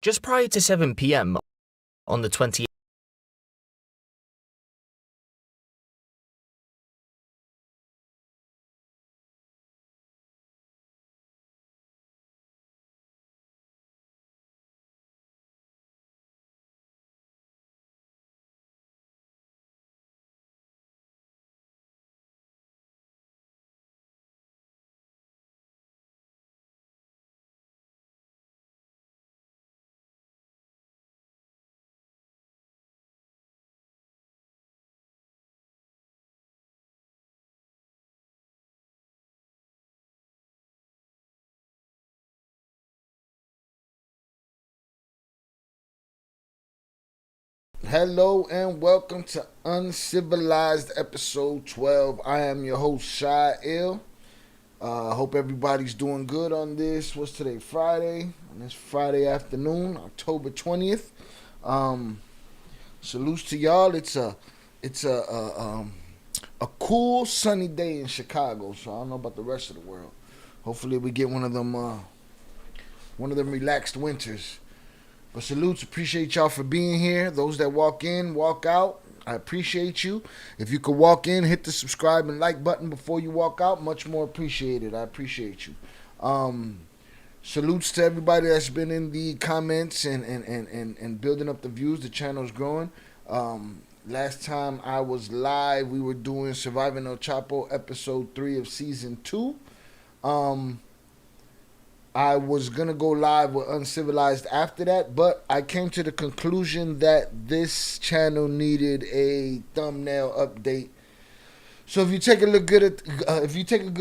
Just prior to 7 p.m. on the 28th. Hello and welcome to UncivILLized episode 12. I am your host, Shy Ill. Hope everybody's doing good on this. What's today? Friday. On this Friday afternoon, October 20th. Salutes to y'all. It's a cool sunny day in Chicago. So I don't know about the rest of the world. Hopefully we get one of them relaxed winters. But salutes, appreciate y'all for being here. Those that walk in, walk out, I appreciate you. If you could walk in, hit the subscribe and like button before you walk out, much more appreciated. I appreciate you. Salutes to everybody that's been in the comments and building up the views. The channel's growing. Last time I was live, we were doing Surviving El Chapo episode 3 of season 2. I was going to go live with UncivILLized after that, but I came to the conclusion that this channel needed a thumbnail update. So if you take a good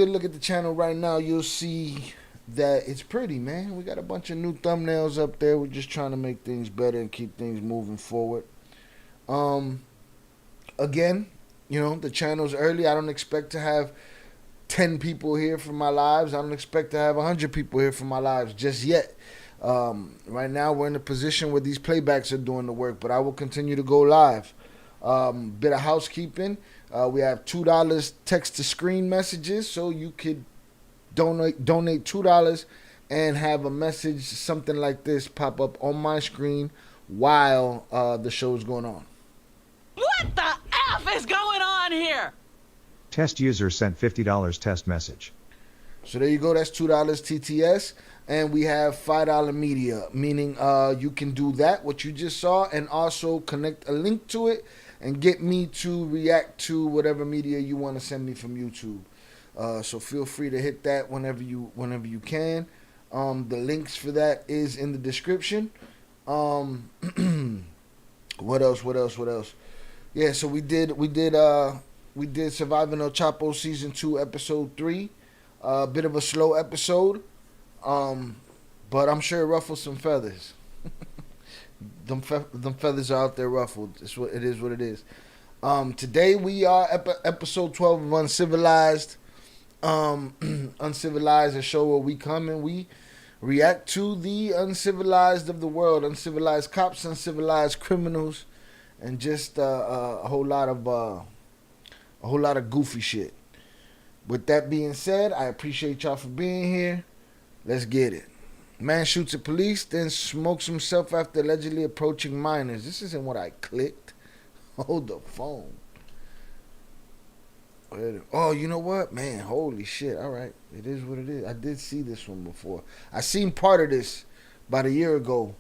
look at the channel right now, you'll see that it's pretty, man. We got a bunch of new thumbnails up there. We're just trying to make things better and keep things moving forward. Again, the channel's early. I don't expect to have 10 people here for my lives. I don't expect to have 100 people here for my lives just yet. Right now, we're in a position where these playbacks are doing the work, but I will continue to go live. Bit of housekeeping. We have $2 text-to-screen messages, so you could donate $2 and have a message, something like this, pop up on my screen while the show's going on. What the F is going on here? Test user sent $50 test message. So there you go. That's $2 TTS. And we have $5 media, meaning you can do that, what you just saw, and also connect a link to it and get me to react to whatever media you want to send me from YouTube. So feel free to hit that whenever you can. The links for that is in the description. What else? Yeah, so we did Surviving El Chapo Season 2, Episode 3. A bit of a slow episode, but I'm sure it ruffled some feathers. them feathers are out there ruffled. It is what it is. Today we are Episode 12 of UncivILLized. UncivILLized, a show where we come and we react to the uncivilized of the world. Uncivilized cops, uncivilized criminals, and just a whole lot of goofy shit. With that being said, I appreciate y'all for being here. Let's get it. Man shoots at police, then smokes himself after allegedly approaching minors. This isn't what I clicked. Hold the phone. Oh, you know what? Man, holy shit. All right. It is what it is. I did see this one before. I seen part of this about a year ago.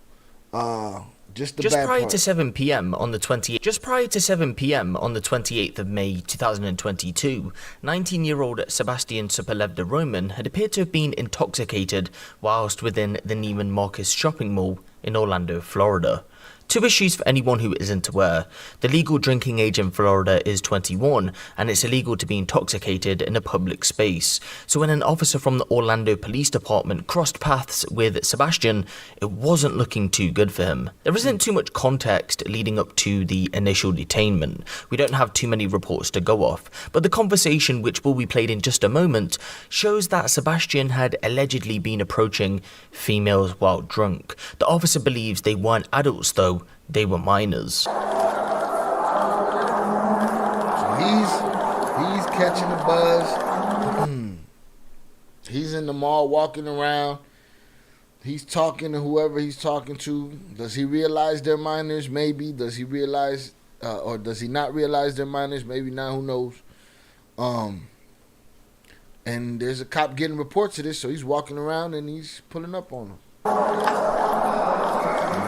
Just prior to 7 p.m. on the 28th of May 2022, 19-year-old Sebastian Superlev de Roman had appeared to have been intoxicated whilst within the Neiman Marcus shopping mall in Orlando, Florida. Two issues for anyone who isn't aware. The legal drinking age in Florida is 21, and it's illegal to be intoxicated in a public space. So when an officer from the Orlando Police Department crossed paths with Sebastian, it wasn't looking too good for him. There isn't too much context leading up to the initial detainment. We don't have too many reports to go off, but the conversation, which will be played in just a moment, shows that Sebastian had allegedly been approaching females while drunk. The officer believes they weren't adults though, they were minors. So he's catching the buzz. He's in the mall walking around, He's talking to whoever he's talking to. Does he realize they're minors? Maybe. Does he realize, or does he not realize they're minors? Maybe not. Who knows? And there's a cop getting reports of this, so he's walking around and he's pulling up on him. And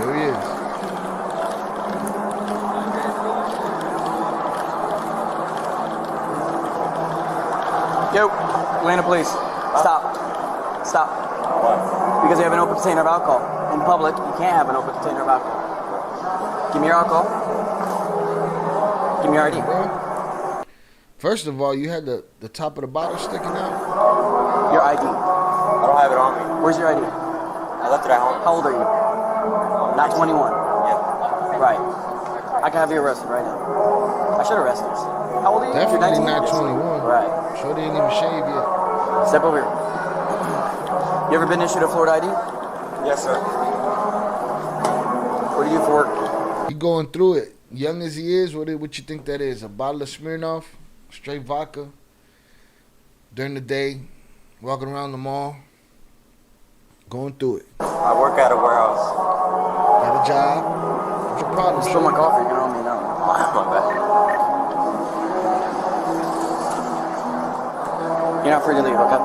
there he is. Yo, Atlanta Police, stop. Because you have an open container of alcohol. In public, you can't have an open container of alcohol. Give me your alcohol. Give me your ID. First of all, you had the top of the bottle sticking out. Your ID. I don't have it on me. Where's your ID? I left it at home. How old are you? Not 21. Yeah. Right. I can have you arrested right now. I should arrest you. How old are you? Definitely You're 19? not 21. Right. Sure, they ain't even shaved yet. Step over here. You ever been issued a Florida ID? Yes, sir. What do you do for work? He going through it. Young as he is, what you think that is? A bottle of Smirnoff, straight vodka. During the day, walking around the mall, going through it. I work at a warehouse. Got a job. What's your problem? Spill my coffee, you can owe me now. My bad. You're not free to leave, okay?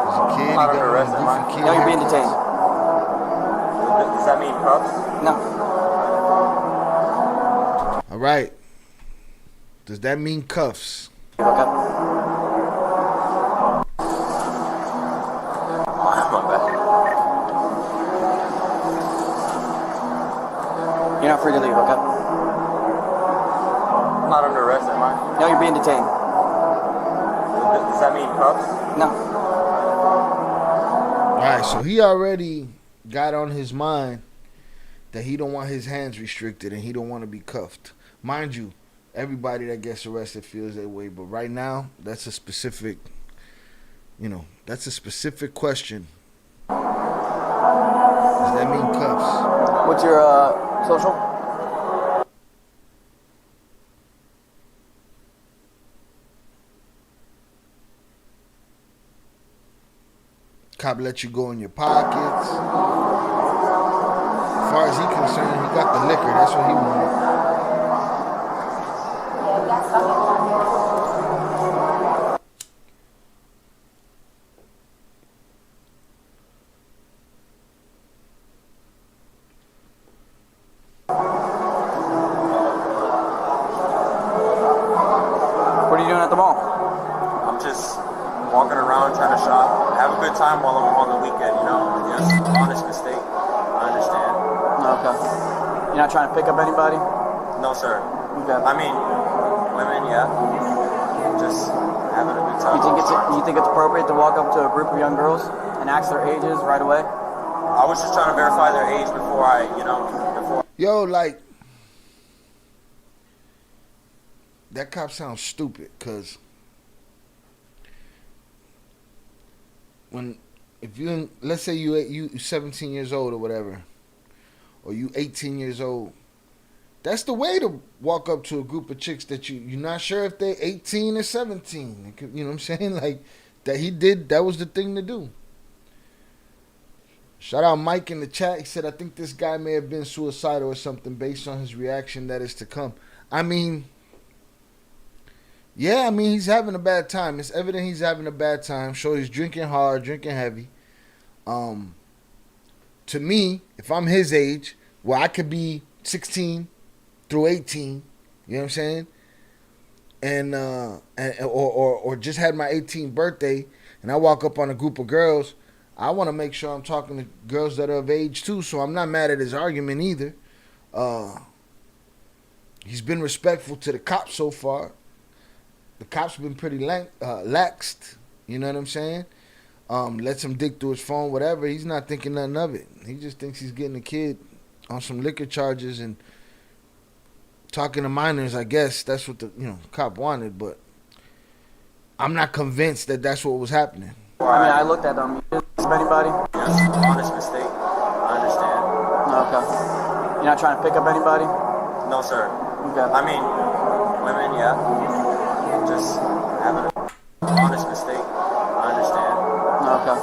He's a kid. He Not got under arrest, one am I? goofy kid. No, you're being detained. Does that mean cuffs? No. All right. Does that mean cuffs? Okay. My bad. You're not free to leave, okay? Not under arrest, am I? No, you're being detained. Does that mean cuffs? No. All right, so he already got on his mind that he don't want his hands restricted and he don't want to be cuffed. Mind you, everybody that gets arrested feels that way, but right now, that's a specific, that's a specific question. Does that mean cuffs? What's your social? Cop let you go in your pockets. As far as he concerned, he got the liquor. That's what he wanted. What are you doing at the mall? I'm just walking around trying to shop. Have a good time while I'm on the weekend, Just honest mistake. I understand. Okay. You're not trying to pick up anybody? No, sir. Okay. I mean, women, yeah. Just having a good time. You think it's appropriate to walk up to a group of young girls and ask their ages right away? I was just trying to verify their age before Yo, like, that cop sounds stupid, because let's say you 17 years old or whatever, or you 18 years old, that's the way to walk up to a group of chicks that you're not sure if they're 18 or 17. You know what I'm saying? Like, that was the thing to do. Shout out Mike in the chat. He said, I think this guy may have been suicidal or something based on his reaction that is to come. I mean, yeah, he's having a bad time. It's evident he's having a bad time. Sure, he's drinking hard, drinking heavy. To me, if I'm his age, well, I could be 16 through 18, you know what I'm saying? And or just had my 18th birthday, and I walk up on a group of girls, I want to make sure I'm talking to girls that are of age too, so I'm not mad at his argument either. He's been respectful to the cops so far. The cops been pretty laxed, you know what I'm saying? Lets him dig through his phone, whatever. He's not thinking nothing of it. He just thinks he's getting a kid on some liquor charges and talking to minors. I guess that's what the cop wanted, but I'm not convinced that that's what was happening. I looked at them. You didn't anybody? honest mistake. I understand. Okay. You're not trying to pick up anybody? No, sir. Okay. I mean, women, yeah. Just having an honest mistake. I understand. Okay.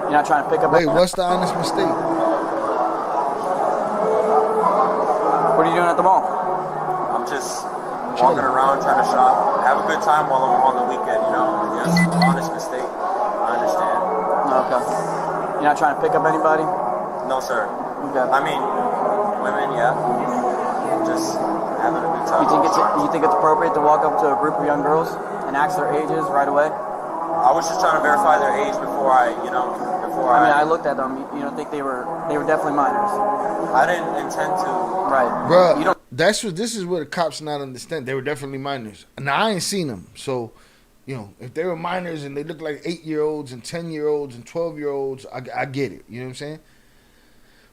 You're not trying to pick up. Wait, what's the honest mistake? What are you doing at the mall? I'm just walking around trying to shop, have a good time while I'm on the weekend, you know? Yes, honest mistake. I understand. Okay. You're not trying to pick up anybody? No, sir. Okay. I mean, women, yeah. Just having a good time. You think it's appropriate to walk up to a group of young girls and ask their ages right away? I was just trying to verify their age before I looked at them. You don't think they were definitely minors? I didn't intend to. Right. Bruh, this is what the cops not understand. They were definitely minors. Now, I ain't seen them. So, you know, if they were minors and they look like 8-year-olds and 10-year-olds and 12-year-olds, I get it. You know what I'm saying?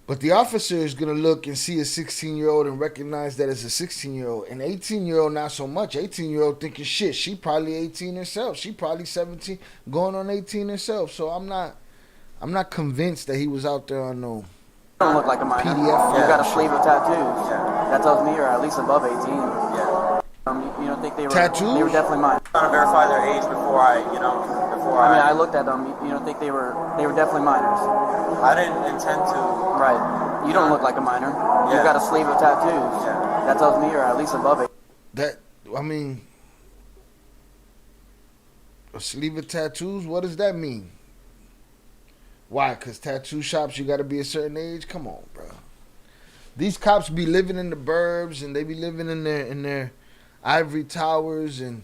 But the officer is going to look and see a 16-year-old and recognize that it's a 16-year-old. An 18-year-old, not so much. 18-year-old thinking, shit, she probably 18 herself. She probably 17, going on 18 herself. So I'm not convinced that he was out there on no don't look like a minor. PDF. You got a sleeve of tattoos. Yeah. That tells me you're at least above 18. Yeah. You don't think they were Tattoos? They were definitely minors. Trying to verify their age before I looked at them. You don't think they were definitely minors? I didn't intend to. Right. You don't look like a minor. Yeah. You got a sleeve of tattoos. Yeah. That tells me you're at least above 18. A sleeve of tattoos? What does that mean? Why? Because tattoo shops, you got to be a certain age? Come on, bro. These cops be living in the burbs and they be living in their ivory towers and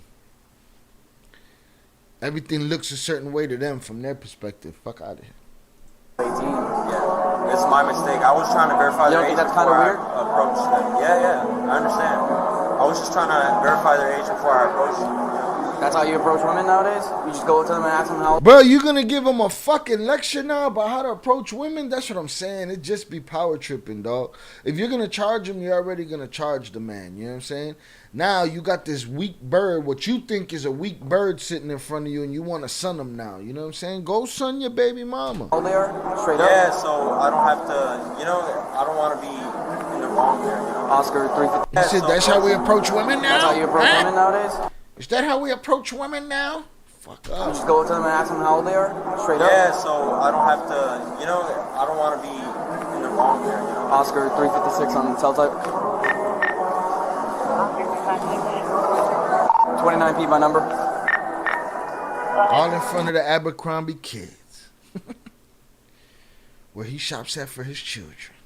everything looks a certain way to them from their perspective. Fuck out of here. 18. Yeah, it's my mistake. I was trying to verify their age before I approached them. Yeah, I understand. I was just trying to verify their age before I approached them. That's how you approach women nowadays? You just go up to them and ask them how old. Bro, you gonna give them a fucking lecture now about how to approach women? That's what I'm saying. It just be power tripping, dog. If you're gonna charge him, you're already gonna charge the man. You know what I'm saying? Now you got this weak bird, what you think is a weak bird sitting in front of you, and you want to son him now. You know what I'm saying? Go son your baby mama. How old they are? Straight up? Yeah, so I don't have to, I don't want to be in the wrong there. Oscar 350. You said that's how we approach women now? That's how you approach women nowadays? Is that how we approach women now? Fuck You up. just go up to them and ask them how old they are? Straight up? Yeah, so I don't have to, I don't want to be in the wrong there. Oscar 356 on the cell type. 29P my number. All in front of the Abercrombie kids. Where he shops at for his children.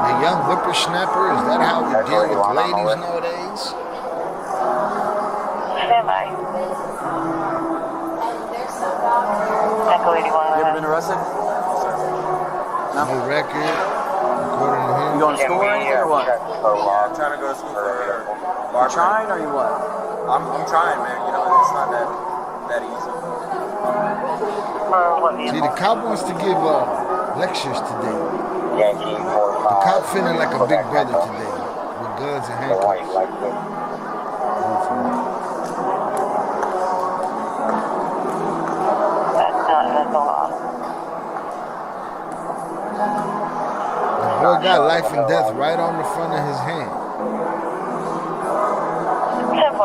The young whippersnapper, is that how we deal with ladies nowadays? You ever been arrested? No? No record, according to him. You going to school or anything or what? Yeah, I'm trying to go to school for You barbering. trying or you what? I'm trying, man. It's not that easy. See, the cop wants to give lectures today. The cop feeling like a big brother today, with guns and handcuffs. The boy got life and death right on the front of his hand.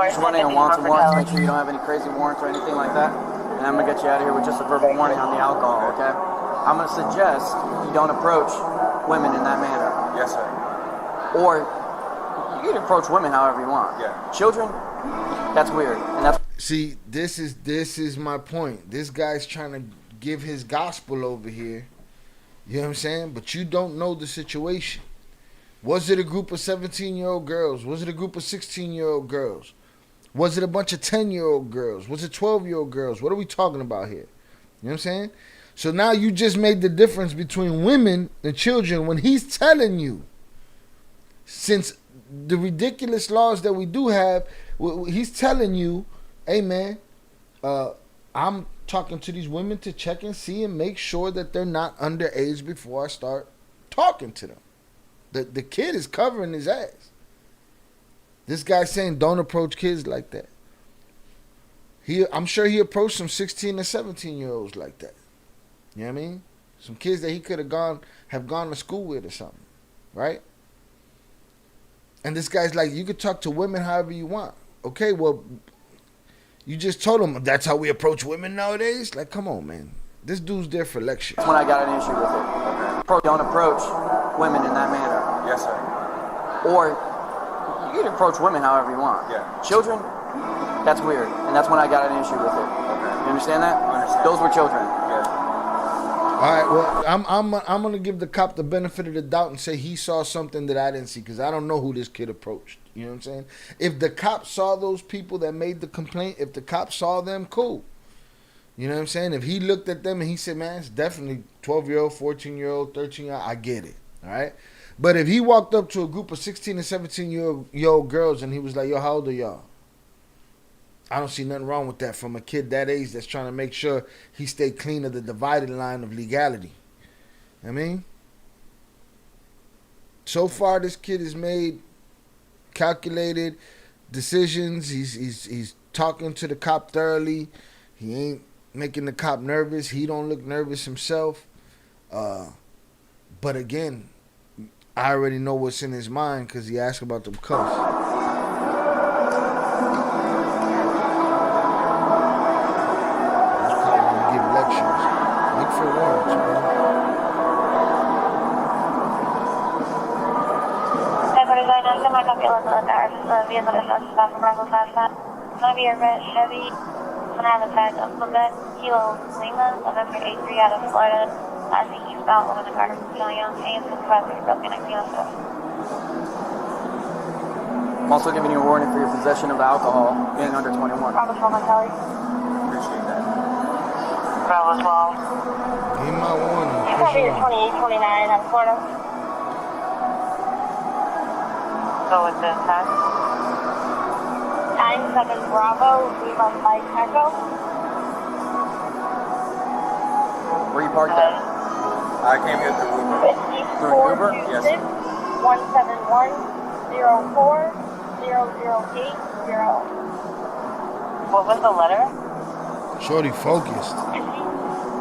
Just running on wants and warrants. Make sure you don't have any crazy warrants or anything like that. And I'm going to get you out of here with just a verbal warning on the alcohol, okay? I'm going to suggest you don't approach women in that manner. Yes, sir. Or you can approach women however you want. Yeah. Children, that's weird. And that's See, this is my point. This guy's trying to give his gospel over here. You know what I'm saying? But you don't know the situation. Was it a group of 17-year-old girls? Was it a group of 16-year-old girls? Was it a bunch of 10-year-old girls? Was it 12-year-old girls? What are we talking about here? You know what I'm saying? So now you just made the difference between women and children when he's telling you, since the ridiculous laws that we do have, he's telling you, hey man, I'm talking to these women to check and see and make sure that they're not underage before I start talking to them. The kid is covering his ass. This guy's saying don't approach kids like that. I'm sure he approached some 16 and 17-year-olds like that. You know what I mean? Some kids that he could have gone to school with or something, right? And this guy's like, you could talk to women however you want. Okay, well, you just told him that's how we approach women nowadays? Like, come on, man. This dude's there for lecture. That's when I got an issue with it. Okay. Don't approach women in that manner. Yes, sir. Or you can approach women however you want. Yeah. Children, that's weird. And that's when I got an issue with it. Okay. You understand that? I understand. Those were children. Yeah. All right, well, I'm gonna give the cop the benefit of the doubt and say he saw something that I didn't see, because I don't know who this kid approached. You know what I'm saying? If the cop saw those people that made the complaint, if the cop saw them, cool. You know what I'm saying? If he looked at them and he said, man, it's definitely 12-year-old, 14-year-old, 13-year-old, I get it. All right? But if he walked up to a group of 16 and 17-year-old girls and he was like, yo, how old are y'all? I don't see nothing wrong with that from a kid that age that's trying to make sure he stay clean of the divided line of legality. I mean, so far this kid has made calculated decisions. He's talking to the cop thoroughly. He ain't making the cop nervous. He don't look nervous himself. But again, I already know what's in his mind because he asked about them cuffs. Gonna be a red Chevy. Gonna have a tag of Quebec, Kilo Lima, November 83 out of Florida. I think eastbound over the Carter from Young, AM 55 broken XP07. I'm also giving you a warning for your possession of alcohol being under 21. Bravo 12, Kelly. Appreciate that. Bravo 12. Give my warning. You probably 28, 29 out of Florida. Go with this time. 97 Bravo, Lima Mike Echo. Where you parked at? I came here through Uber. 5426 Yes. 171 04 0080. What was the letter? Shorty focused.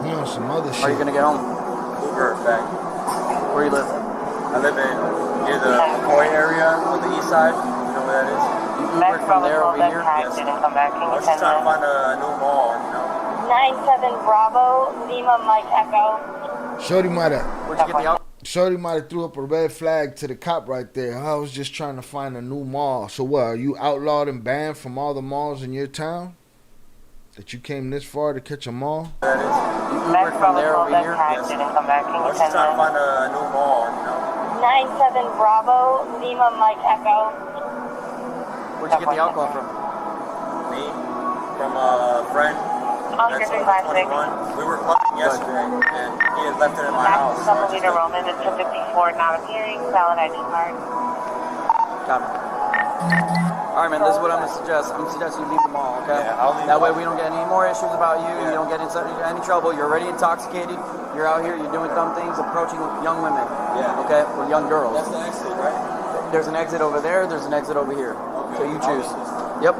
He on some other shit. Are you gonna get home? Uber back. Where you live? I live in near the McCoy area on the east side. You know where that is? You Ubered from there over here? Yes. Didn't come back. Can I you was just send trying to that? find a new mall, you know. 97 Bravo, Lima Mike Echo. Shorty might have Where'd you get the alcohol? Shorty might have threw up a red flag to the cop right there. I was just trying to find a new mall. So what, are you outlawed and banned from all the malls in your town? That you came this far to catch a mall? That is. You Ubered from there over here? Yes. Didn't come back. Can I you was just send trying to that? find a new mall, you know. 97 Bravo, Lima Mike Echo. Where'd you get the alcohol from? Me, from a friend. Oscar That's 356. 21. We were fucking yesterday, and he had left it in my house. Some leader Roman, it's 54, not appearing, valid ID card. Copy. Alright, man, this is what I'm gonna suggest. I'm gonna suggest you leave the mall, okay? Yeah, I'll leave that the way mall. we don't get any more issues about you. Yeah. You don't get into any trouble. You're already intoxicated. You're out here, you're doing dumb things, approaching young women. Yeah. Okay? Or young girls. That's the exit, right? There's an exit over there, there's an exit over here. Okay. So you choose. Yep.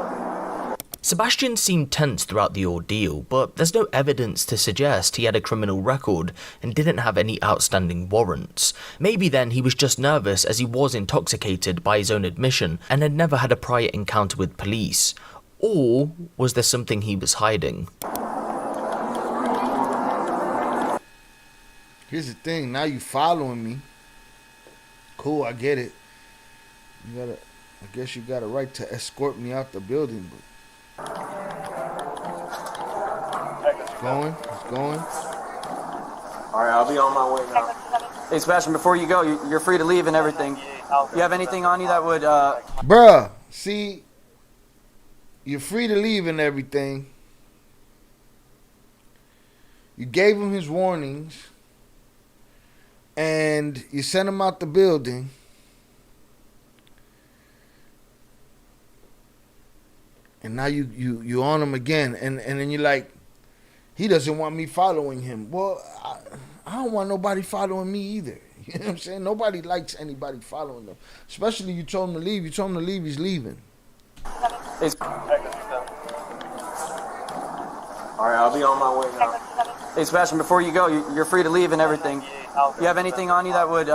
Sebastian seemed tense throughout the ordeal, but there's no evidence to suggest he had a criminal record and didn't have any outstanding warrants. Maybe then he was just nervous as he was intoxicated by his own admission and had never had a prior encounter with police. Or was there something he was hiding? Here's the thing, now you following me. Cool, I get it. I guess you got a right to escort me out the building, but it's going. All right, I'll be on my way now. Hey, Sebastian, before you go, you're free to leave and everything. You have anything on you that would, Bruh, see, you're free to leave and everything. You gave him his warnings, and you sent him out the building. And now you on him again, and then you're like, he doesn't want me following him. Well, I don't want nobody following me either. You know what I'm saying? Nobody likes anybody following them. Especially you told him to leave. You told him to leave, he's leaving. hey, All right, I'll be on my way now. hey, Sebastian, before you go, you're free to leave and everything. You have anything on you that would,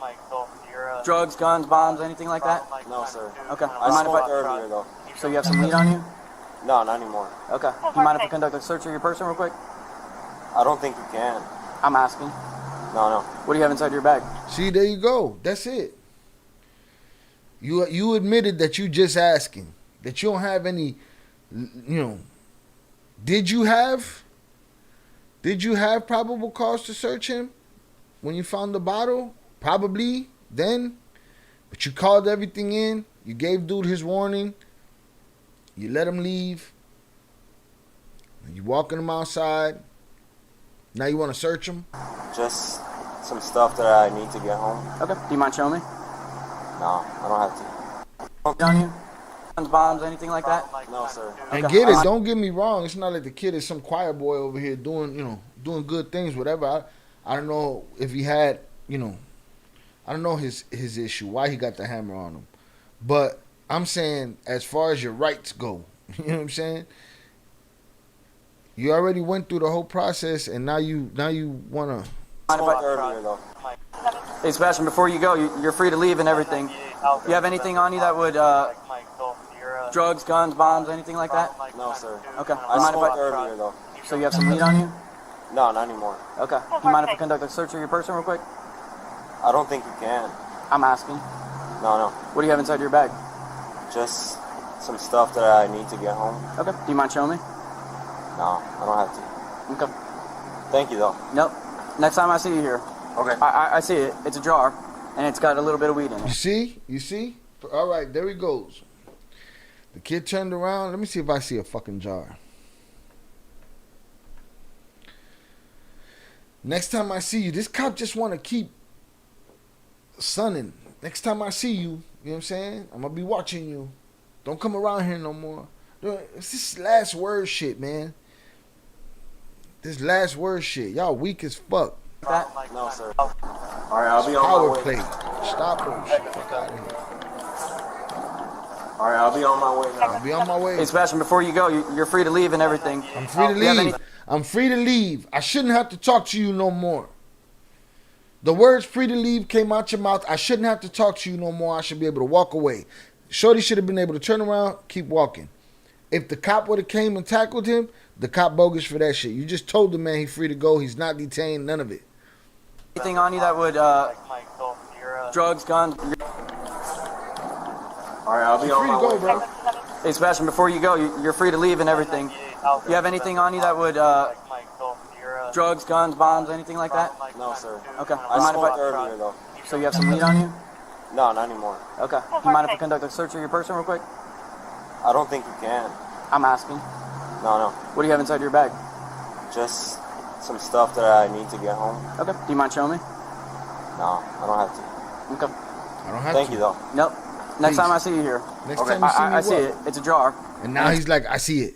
Mike Golf Sierra Drugs, guns, bombs, anything like that? No, sir. Okay. I You mind if smoked earlier, though. So you have some weed on you? No, not anymore. Okay. You mind if I conduct a search of your person real quick? I don't think you can. I'm asking. No. What do you have inside your bag? See, there you go. That's it. You admitted that you just asking. That you don't have any, Did you have probable cause to search him when you found the bottle? Probably then. But you called everything in. You gave dude his warning. You let him leave. You walking him outside. Now you want to search him? Just some stuff that I need to get home. Okay. Do you mind showing me? No, I don't have to. On you? Guns, bombs, anything like that? No, sir. And get it. Don't get me wrong. It's not like the kid is some choir boy over here doing good things, whatever. I don't know if he had, I don't know his issue, why he got the hammer on him. But I'm saying, as far as your rights go, you know what I'm saying? You already went through the whole process, and now you wanna. I smoked earlier, though. Hey, Sebastian, before you go, you're free to leave and everything. You have anything on you that would, drugs, guns, bombs, anything like that? No, sir. Okay. I smoked earlier, though. So you have some weed on you? No, not anymore. Okay. You mind if I conduct a search of your person real quick? I don't think you can. I'm asking. No. What do you have inside your bag? Just some stuff that I need to get home. Okay. Do you mind showing me? No, I don't have to. Okay. Thank you, though. Nope. Next time I see you here. Okay. I see it. It's a jar, and it's got a little bit of weed in it. You see? All right, there he goes. The kid turned around. Let me see if I see a fucking jar. Next time I see you, this cop just want to keep sunning. Next time I see you, you know what I'm saying? I'm going to be watching you. Don't come around here no more. It's this last word shit, man. This last word shit. Y'all weak as fuck. No, sir. All right, I'll be on Power my way. play. Stop it. Shit. Fuck out of here. All right, I'll be on my way now. I'll be on my way. Hey, Sebastian, before you go, you're free to leave and everything. I'm free to leave. I'm free to leave. I shouldn't have to talk to you no more. The words free to leave came out your mouth. I shouldn't have to talk to you no more. I should be able to walk away. Shorty should have been able to turn around, keep walking. If the cop would have came and tackled him, the cop bogus for that shit. You just told the man he's free to go. He's not detained. None of it. Anything on you that would, drugs, guns? All right, I'll be on Free to my go, way. bro. Hey, Sebastian, before you go, you're free to leave and everything. You have anything on you that would, drugs, guns, bombs, anything like that? No, sir. Okay. I smoked earlier, though. So you have some weed on you? No, not anymore. Okay. You mind if I conduct a search of your person real quick? I don't think you can. I'm asking. No. What do you have inside your bag? Just some stuff that I need to get home. Okay. Do you mind showing me? No, I don't have to. Okay. I don't have Thank to. you, though. Nope. Next Please. time I see you here. Next Okay. time you see me, I see what? it. It's a jar. And now he's like, I see it.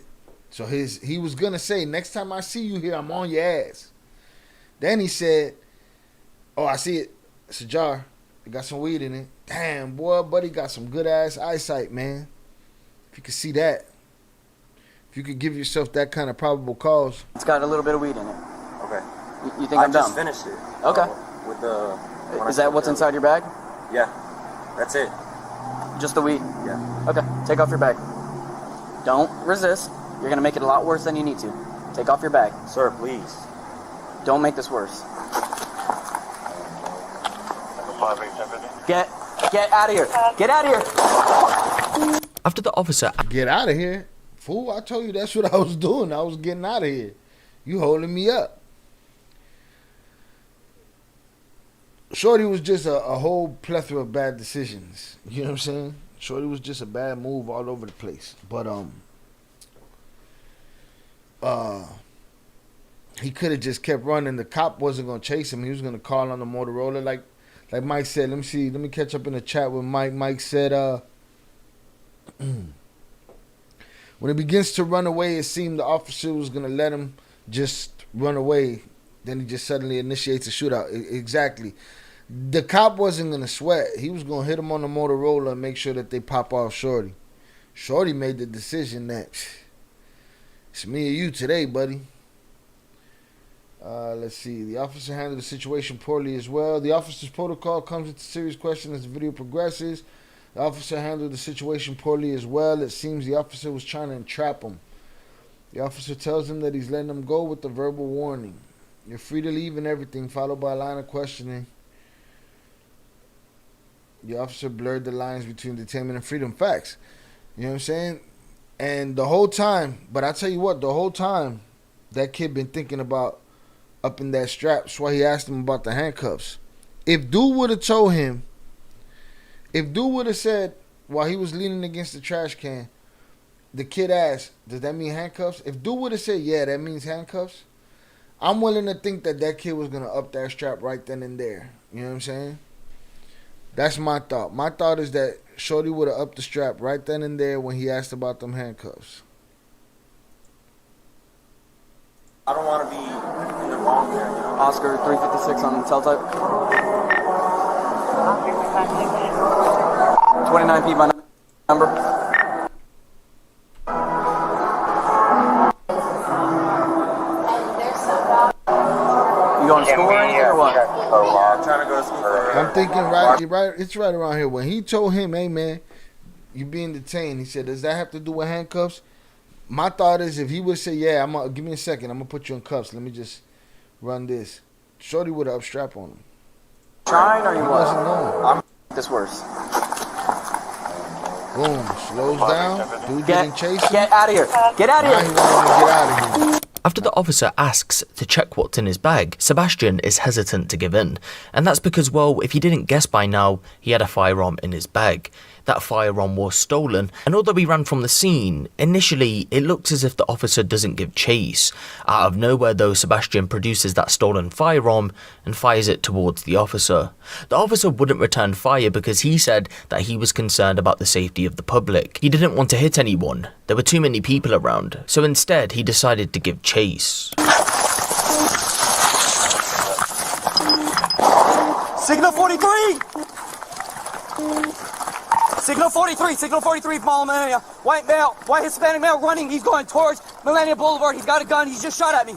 So he was gonna say, next time I see you here, I'm on your ass. Then he said, oh, I see it. It's a jar. It got some weed in it. Damn, boy, buddy got some good ass eyesight, man. If you could see that. If you could give yourself that kind of probable cause. It's got a little bit of weed in it. Okay. You think I'm I just dumb? finished it. Okay. With the. Is that what's inside your bag? Yeah. That's it. Just the weed? Yeah. Okay. Take off your bag. Don't resist. You're going to make it a lot worse than you need to. Take off your bag. Sir, please. Don't make this worse. Get out of here. Get out of here. After the officer Get out of here. Fool, I told you that's what I was doing. I was getting out of here. You holding me up. Shorty was just a whole plethora of bad decisions. You know what I'm saying? Shorty was just a bad move all over the place. But he could have just kept running. The cop wasn't gonna chase him. He was gonna call on the Motorola, like Mike said. Let me catch up in the chat with Mike. Mike said, when he begins to run away, it seemed the officer was gonna let him just run away. Then he just suddenly initiates a shootout. Exactly. The cop wasn't gonna sweat. He was gonna hit him on the Motorola and make sure that they pop off Shorty. Shorty made the decision that it's me or you today, buddy. Let's see. The officer handled the situation poorly as well. The officer's protocol comes into serious question as the video progresses. The officer handled the situation poorly as well. It seems the officer was trying to entrap him. The officer tells him that he's letting him go with a verbal warning. You're free to leave and everything, followed by a line of questioning. The officer blurred the lines between detainment and freedom. Facts. You know what I'm saying? And the whole time, but I tell you what, the whole time, that kid been thinking about upping that strap. That's why he asked him about the handcuffs. If dude would have told him, if dude would have said, while he was leaning against the trash can, the kid asked, does that mean handcuffs? If dude would have said, yeah, that means handcuffs, I'm willing to think that that kid was going to up that strap right then and there. You know what I'm saying? That's my thought. My thought is that Shorty would have upped the strap right then and there when he asked about them handcuffs. I don't want to be in the wrong there, you know? Oscar 356 on the cell type. 29P by number. You going to school or anything or what? I'm trying to go to school. I'm thinking it's right around here. When he told him, hey man, you being detained, he said, does that have to do with handcuffs? My thought is if he would say, yeah, give me a second, I'm going to put you in cuffs. Let me just run this. Shorty would have up strap on him. Trying or you He wasn't what? going. This worse. Boom. Slows down. Dude getting chased. Get out of here. Get out of Now he here. wanted to get out of here. After the officer asks to check what's in his bag, Sebastian is hesitant to give in. And that's because, well, if you didn't guess by now, he had a firearm in his bag. That firearm was stolen, and although he ran from the scene, initially it looks as if the officer doesn't give chase. Out of nowhere though, Sebastian produces that stolen firearm and fires it towards the officer. The officer wouldn't return fire because he said that he was concerned about the safety of the public. He didn't want to hit anyone, there were too many people around, so instead he decided to give chase. Signal 43! Signal 43, Mall Millennia. White male, white Hispanic male running. He's going towards Millennia Boulevard. He's got a gun. He's just shot at me.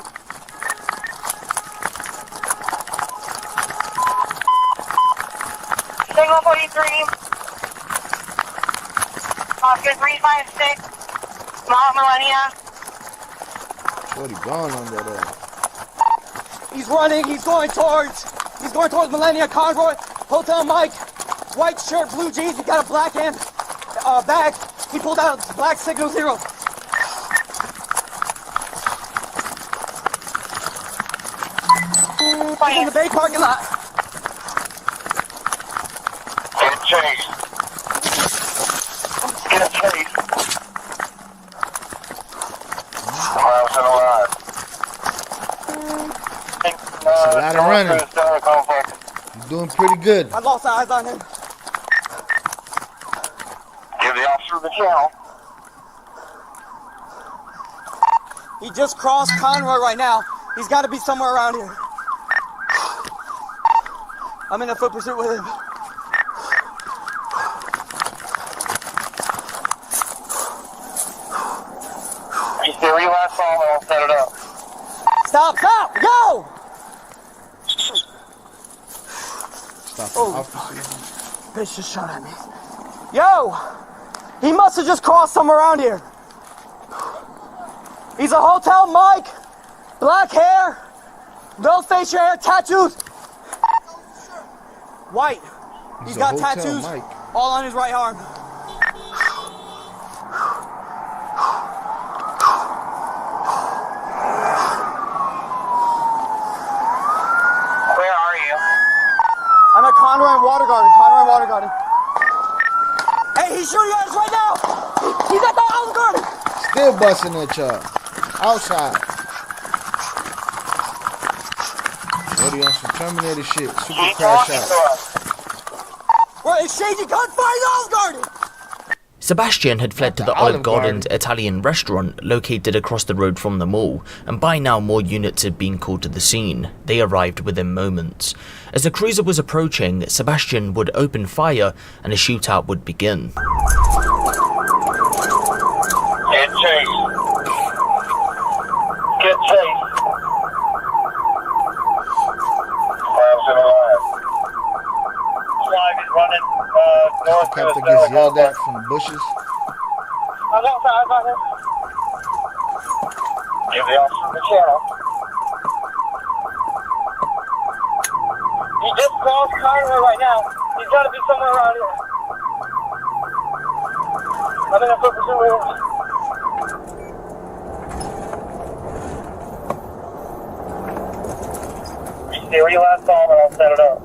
Signal 43. Oscar 356. Mall Millennia. Shorty gone on that ass. He's running. He's going towards Millennia Conroy. Hotel Mike. White shirt, blue jeans. He got a black hand bag. He pulled out a black Signal 0. He's in the Bay parking lot. Get chase. Get chase. Miles in a line. It's a lot of running. You're doing pretty good. I lost eyes on him. Give the officer the channel. He just crossed Conroy right now. He's got to be somewhere around here. I'm in a foot pursuit with him. You stay where you last saw him and I'll set it up. Stop! Go! Stop. Oh, bitch just shot at me. Yo! He must have just crossed somewhere around here. He's a Hotel Mike. Black hair. No facial hair. Tattoos. White. He's got tattoos Mike. all on his right arm. Where are you? I'm at Conroy and Water Garden. Hey, he's shooting at us right now. He's at the Olive Garden. Still busting at y'all. Outside. Shorty on some Terminator shit. Super Keep crash talking out. to us. We're exchanging gunfire in the Olive Garden. Sebastian had fled to the Olive Garden's Italian restaurant located across the road from the mall, and by now more units had been called to the scene. They arrived within moments. As the cruiser was approaching, Sebastian would open fire and a shootout would begin. Get chase. Get chase. captain gets yelled at from the bushes. I'm outside, I'm out here. Give the officer the channel. He just crossed Conway right now. He's got to be somewhere around here. I'm in a foot pursuit with him. Stay where you last saw him and I'll set it up.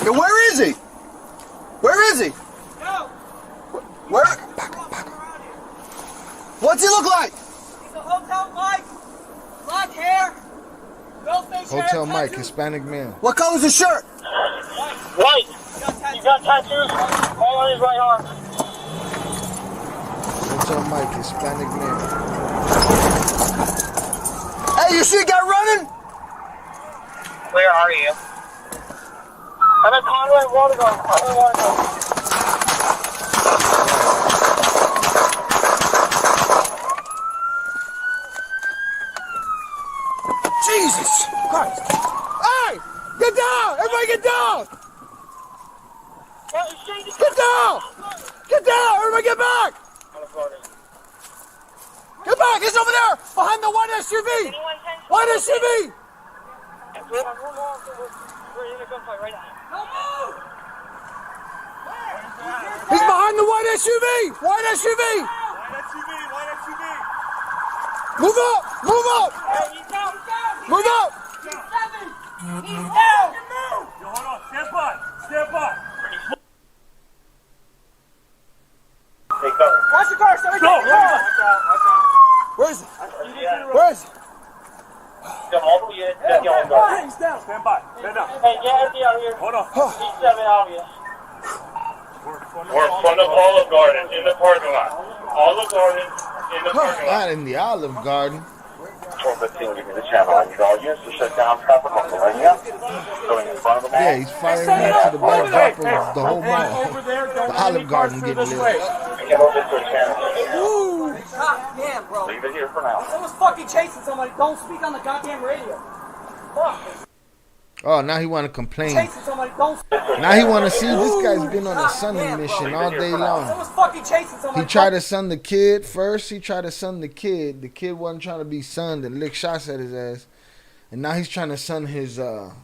Yo, where is he? Where is he? No. Where? What's he look like? He's a Hotel Mike. Black hair. No face hair. Hotel Mike, tattoo. Hispanic man. What color's his shirt? White. He's got tattoos all on his right arm. Hotel Mike, Hispanic man. Hey, you see a guy running? Where are you? I'm at Conway Watergate. Conway Watergate. Jesus Christ! Hey! Get down! Everybody get down! Get down! Get down! Everybody get back! Get back! He's over there! Behind the white SUV! White SUV! We're in a gunfight right now. He's behind the white SUV! White SUV! Move up! Move up! He's down. Move up! He's 7. He's down. Yo, hold on. Stand by. Stand by. Take cover. Watch the car. Somebody Go. take the car. Where is he? Where is he? Come all the way in. Get your own guard. He's down. Stand by. Stand up. Hey, get Anthony out here. Hold on. He's 7 obvious. We're in front of Olive Garden in the parking lot. Olive Garden in the parking lot. Not in the Olive Garden. 415, give me the channel. I need all units to shut down traffic on the lane. Going in front of the mall. Yeah, he's firing into the backdrop of the whole mall. Over there. Don't The let any Olive cars Garden through getting this lit way. up. I can't hold this to a channel. God damn, bro. Leave it here for now. Someone's fucking chasing somebody. Don't speak on the goddamn radio. Fuck. Oh, now he want to complain. Chasing somebody. Don't speak. Now he want to see this guy's been on a sunning mission all day long. Someone's fucking chasing somebody. He tried to sun the kid first. He tried to sun the kid. The kid wasn't trying to be sunned and lick shots at his ass. And now he's trying to sun his. Now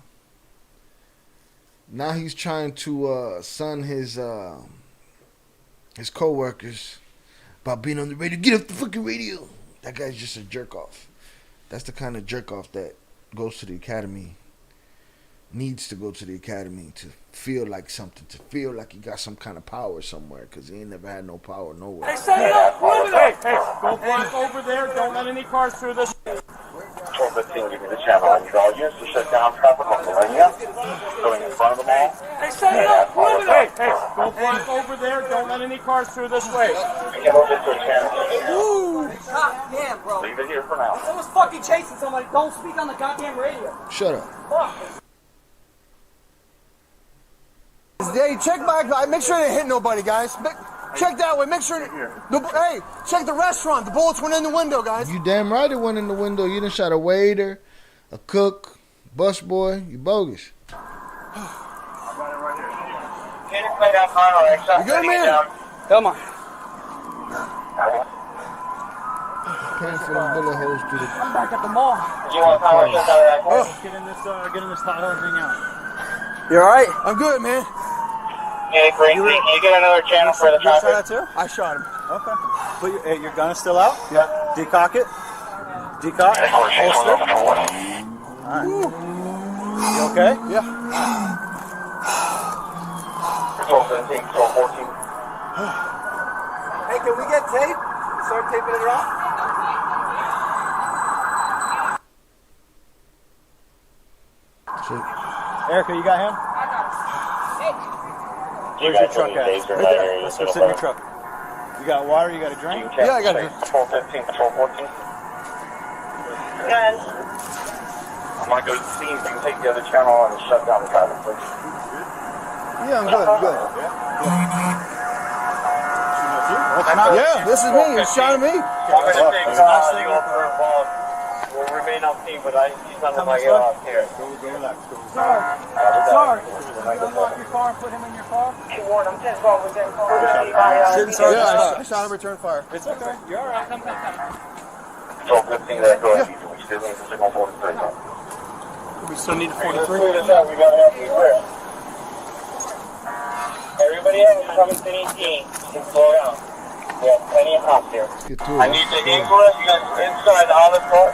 he's trying to sun his co-workers about being on the radio. Get off the fucking radio. That guy's just a jerk off. That's the kind of jerk off that goes to the academy. Needs to go to the academy to feel like something, to feel like he got some kind of power somewhere, because he ain't never had no power nowhere. Hey, set it up. Hey, go park over there. Don't let any cars through this. 415, give me the channel. I need all units to shut down traffic on the lane. Going in front of the mall. Hey, set it up. Hey, go park over there. Don't let any cars through this way. I can't hold this to a channel. God damn, bro. Leave it here for now. Someone's fucking chasing somebody. Don't speak on the goddamn radio. Shut up. Fuck. Hey, check back. Make sure they hit nobody, guys. Check that way. Make sure. Hey, check the restaurant. The bullets went in the window, guys. You damn right it went in the window. You done shot a waiter, a cook, busboy. You bogus. You good, man? Come on. Paying for them bullet holes through the. I'm back at the mall. You want power shut out of that car? Get in this title and hang out. You all right? I'm good, man. Hey, Green, can you get another channel for the You shot traffic? that too? I shot him. Okay. But your gun is still out? Yeah. Decock it. Decock. Holster. Alright. You okay? Yeah. 1217, 1214. Hey, can we get tape? Start taping it off? Erica, you got him? Where's your truck at? Right there. Let's go sit in your truck. You got water? You got a drink? Yeah, I got a drink. 1215, 1214. Guys. I'm going to go see if you can take the other channel and shut down the traffic, please. Yeah, I'm good. I'm good. Yeah. Yeah, this is me. You shot at me. I'm going to take We'll remain on scene, but he's under my off here. Sorry. Unlock your car and put him in your car. Hey, Warren, I'm 10-12 with them. Yeah, I shot him return fire. It's okay. You're all right. Come. So good thing that goes. We still need to signal 43. We still need a 43. We gotta have you clear. Everybody else coming to 18. Just slow down. We have plenty of hops here. I need the ingress inside the olive part.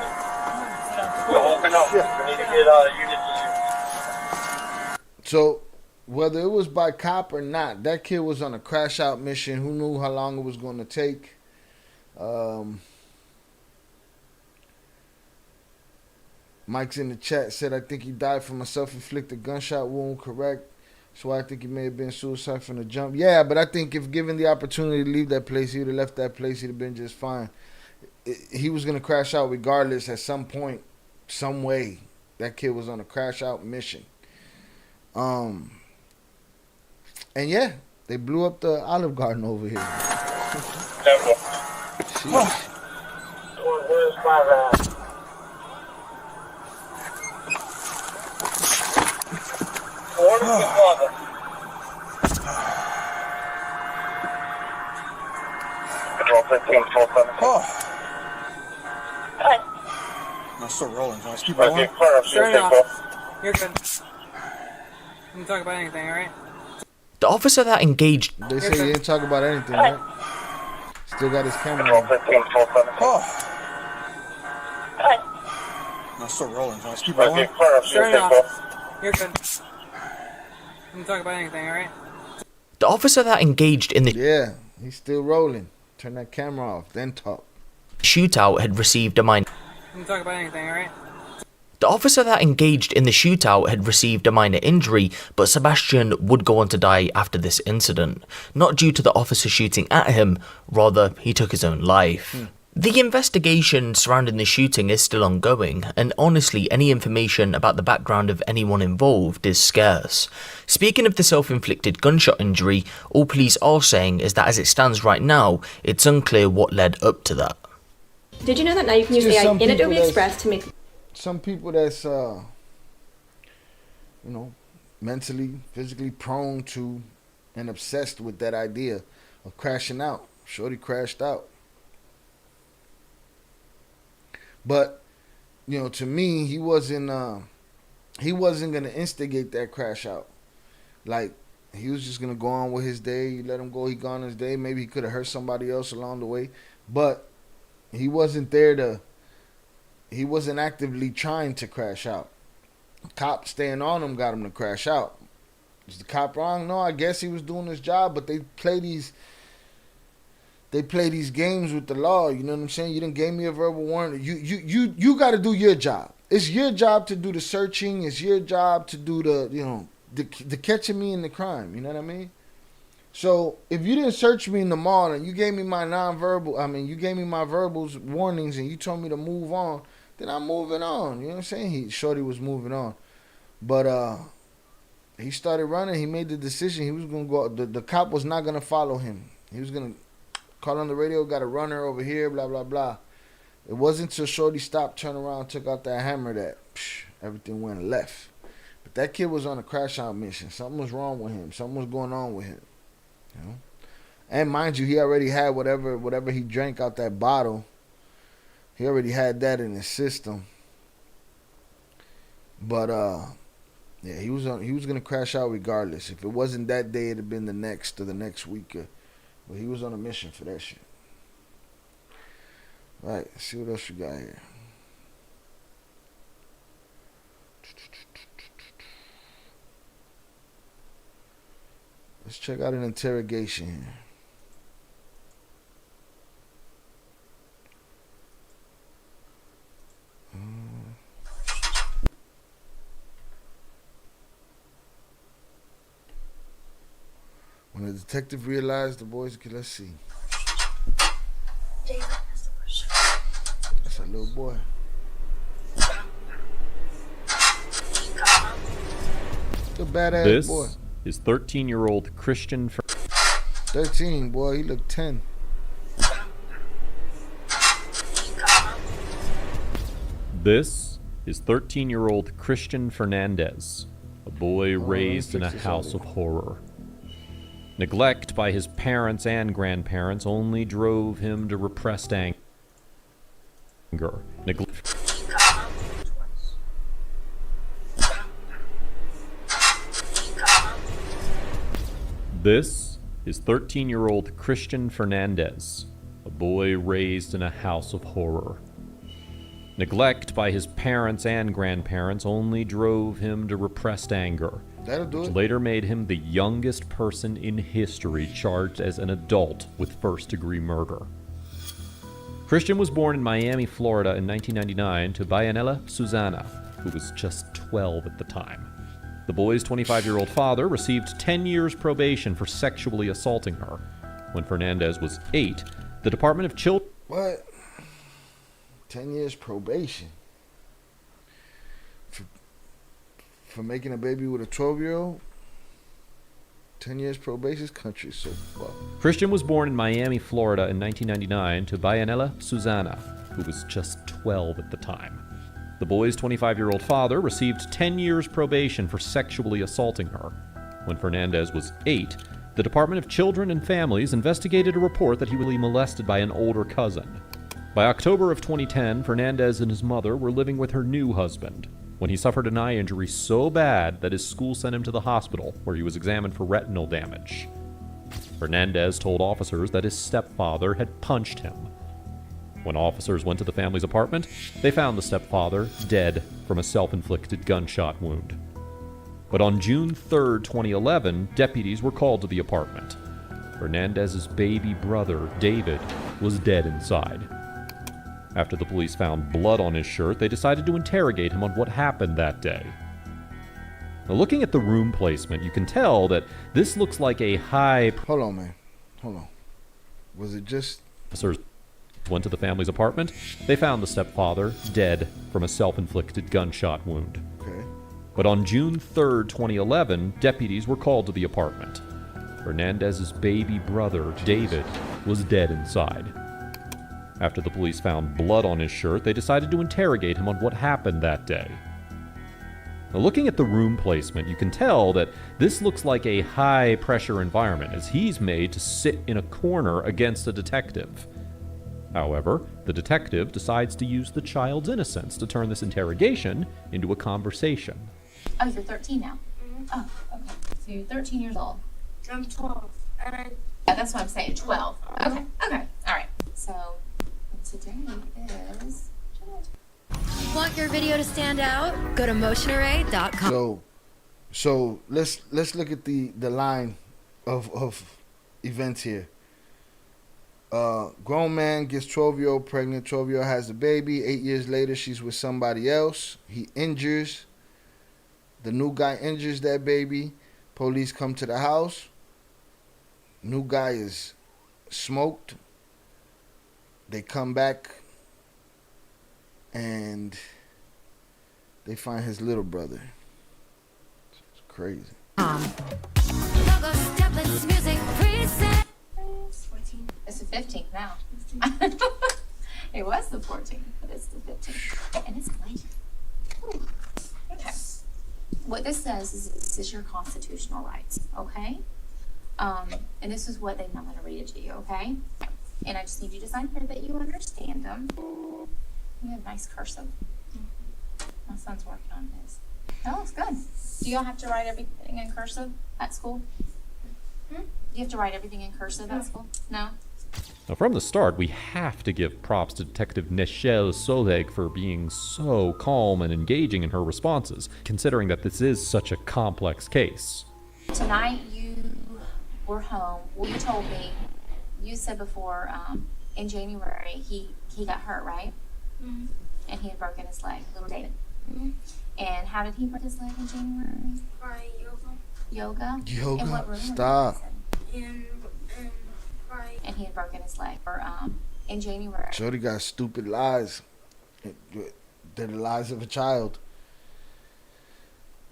Open up. We need to get units. So, whether it was by cop or not, that kid was on a crash out mission. Who knew how long it was going to take? Mike's in the chat said, I think he died from a self-inflicted gunshot wound, correct? So I think he may have been suicide from the jump. Yeah, but I think if given the opportunity to leave that place, he would have left that place. He'd have been just fine. He was going to crash out regardless at some point, some way. That kid was on a crash out mission. And yeah, they blew up the Olive Garden over here. Where's my Warren is your father. Control 15, full 7. Hi. I'm still rolling. Let's keep Right, rolling. Turn it off. You're good. We can talk about anything, all right? The officer that engaged They say he didn't talk about anything, right? Still got his camera Control on. 15, full 7. Hi. I'm still rolling. Let's keep Right, rolling. Turn it off. You're good. We can talk about anything, all right? the officer that engaged in the Yeah, he's still rolling. Turn that camera off, then talk. shootout had received a minor. We can talk about anything, all right? The officer that engaged in the shootout had received a minor injury, but Sebastian would go on to die after this incident. Not due to the officer shooting at him, rather he took his own life. The investigation surrounding the shooting is still ongoing, and honestly any information about the background of anyone involved is scarce. Speaking of the self-inflicted gunshot injury, all police are saying is that as it stands right now, it's unclear what led up to that. Did you know that now you can use Just AI some in people Adobe that's- Express to make... Some people that's, mentally, physically prone to and obsessed with that idea of crashing out. Shorty crashed out. But, to me, he wasn't going to instigate that crash out. Like, he was just going to go on with his day. You let him go, he gone his day. Maybe he could have hurt somebody else along the way. But he wasn't he wasn't actively trying to crash out. Cop staying on him got him to crash out. Is the cop wrong? No, I guess he was doing his job, but they play these games with the law. You know what I'm saying? You done gave me a verbal warning. You got to do your job. It's your job to do the searching. It's your job to do the catching me in the crime. You know what I mean? So if you didn't search me in the mall and you gave me my you gave me my verbals warnings and you told me to move on, then I'm moving on. You know what I'm saying? Shorty was moving on. But he started running. He made the decision. He was going to go. The cop was not going to follow him. He was going to call on the radio, got a runner over here, blah, blah, blah. It wasn't until Shorty stopped, turned around, took out that hammer that everything went left. But that kid was on a crash out mission. Something was wrong with him. Something was going on with him. And mind you, he already had whatever he drank out that bottle. He already had that in his system. But yeah, he was gonna crash out regardless. If it wasn't that day, it'd have been the next or the next week. But he was on a mission for that shit. Right, let's see what else you got here. Let's check out an interrogation here. When the detective realized the boys could, let's see. That's a little boy. The badass This boy. is 13-year-old Christian. 13, boy. He looked 10. This is 13-year-old Christian Fernandez, a boy raised in a house of horror. Neglect by his parents and grandparents only drove him to repressed anger. This is 13-year-old Christian Fernandez, a boy raised in a house of horror. Neglect by his parents and grandparents only drove him to repressed anger, which later made him the youngest person in history charged as an adult with first-degree murder. Christian was born in Miami, Florida in 1999 to Bayanella Susana, who was just 12 at the time. The boy's 25-year-old father received 10 years probation for sexually assaulting her. When Fernandez was 8, the Department of Children... What? 10 years probation? For making a baby with a 12-year-old? 10 years probation? This country is so fucked. Christian was born in Miami, Florida in 1999 to Bayanella Susana, who was just 12 at the time. The boy's 25-year-old father received 10 years probation for sexually assaulting her. When Fernandez was 8, the Department of Children and Families investigated a report that he was molested by an older cousin. By October of 2010, Fernandez and his mother were living with her new husband when he suffered an eye injury so bad that his school sent him to the hospital, where he was examined for retinal damage. Fernandez told officers that his stepfather had punched him. When officers went to the family's apartment, they found the stepfather dead from a self-inflicted gunshot wound. But on June 3, 2011, deputies were called to the apartment. Fernandez's baby brother, David, was dead inside. After the police found blood on his shirt, they decided to interrogate him on what happened that day. Now, looking at the room placement, you can tell that this looks like a high... Hold on, man. Hold on. Was it just... Officers went to the family's apartment. They found the stepfather dead from a self-inflicted gunshot wound. Okay. But on June 3, 2011, deputies were called to the apartment. Fernandez's baby brother, David, was dead inside. After the police found blood on his shirt, they decided to interrogate him on what happened that day. Now, looking at the room placement, you can tell that this looks like a high-pressure environment, as he's made to sit in a corner against a detective. However, the detective decides to use the child's innocence to turn this interrogation into a conversation. Oh, you're 13 now? Mm-hmm. Oh, okay. So you're 13 years old. I'm 12. Yeah, that's what I'm saying, 12. Okay, all right. So, today is... Want your video to stand out? Go to motionarray.com. So let's look at the line of events here. Grown man gets 12-year-old pregnant. 12-year-old has a baby. 8 years later, she's with somebody else. He injures. The new guy injures that baby. Police come to the house. New guy is smoked. They come back and they find his little brother. It's crazy. It's the 15th now. It was the 14th, but it's the 15th. And it's late. Okay. What this says is this is your constitutional rights, okay? And this is what I'm going to read it to you, okay? And I just need you to sign here that you understand them. You have nice cursive. My son's working on his. That looks good. Do y'all have to write everything in cursive at school? Do you have to write everything in cursive at school? No? Now, from the start, we have to give props to Detective Nechelle Soleg for being so calm and engaging in her responses, considering that this is such a complex case. Tonight you were home. Well, you told me, you said before, in January, he got hurt, right? Mm-hmm. And he had broken his leg, little David. Mm-hmm. And how did he break his leg in January? By yoga. Yoga? In what room? Stop. And he had broken his leg in January. Shorty got stupid lies. They're the lies of a child.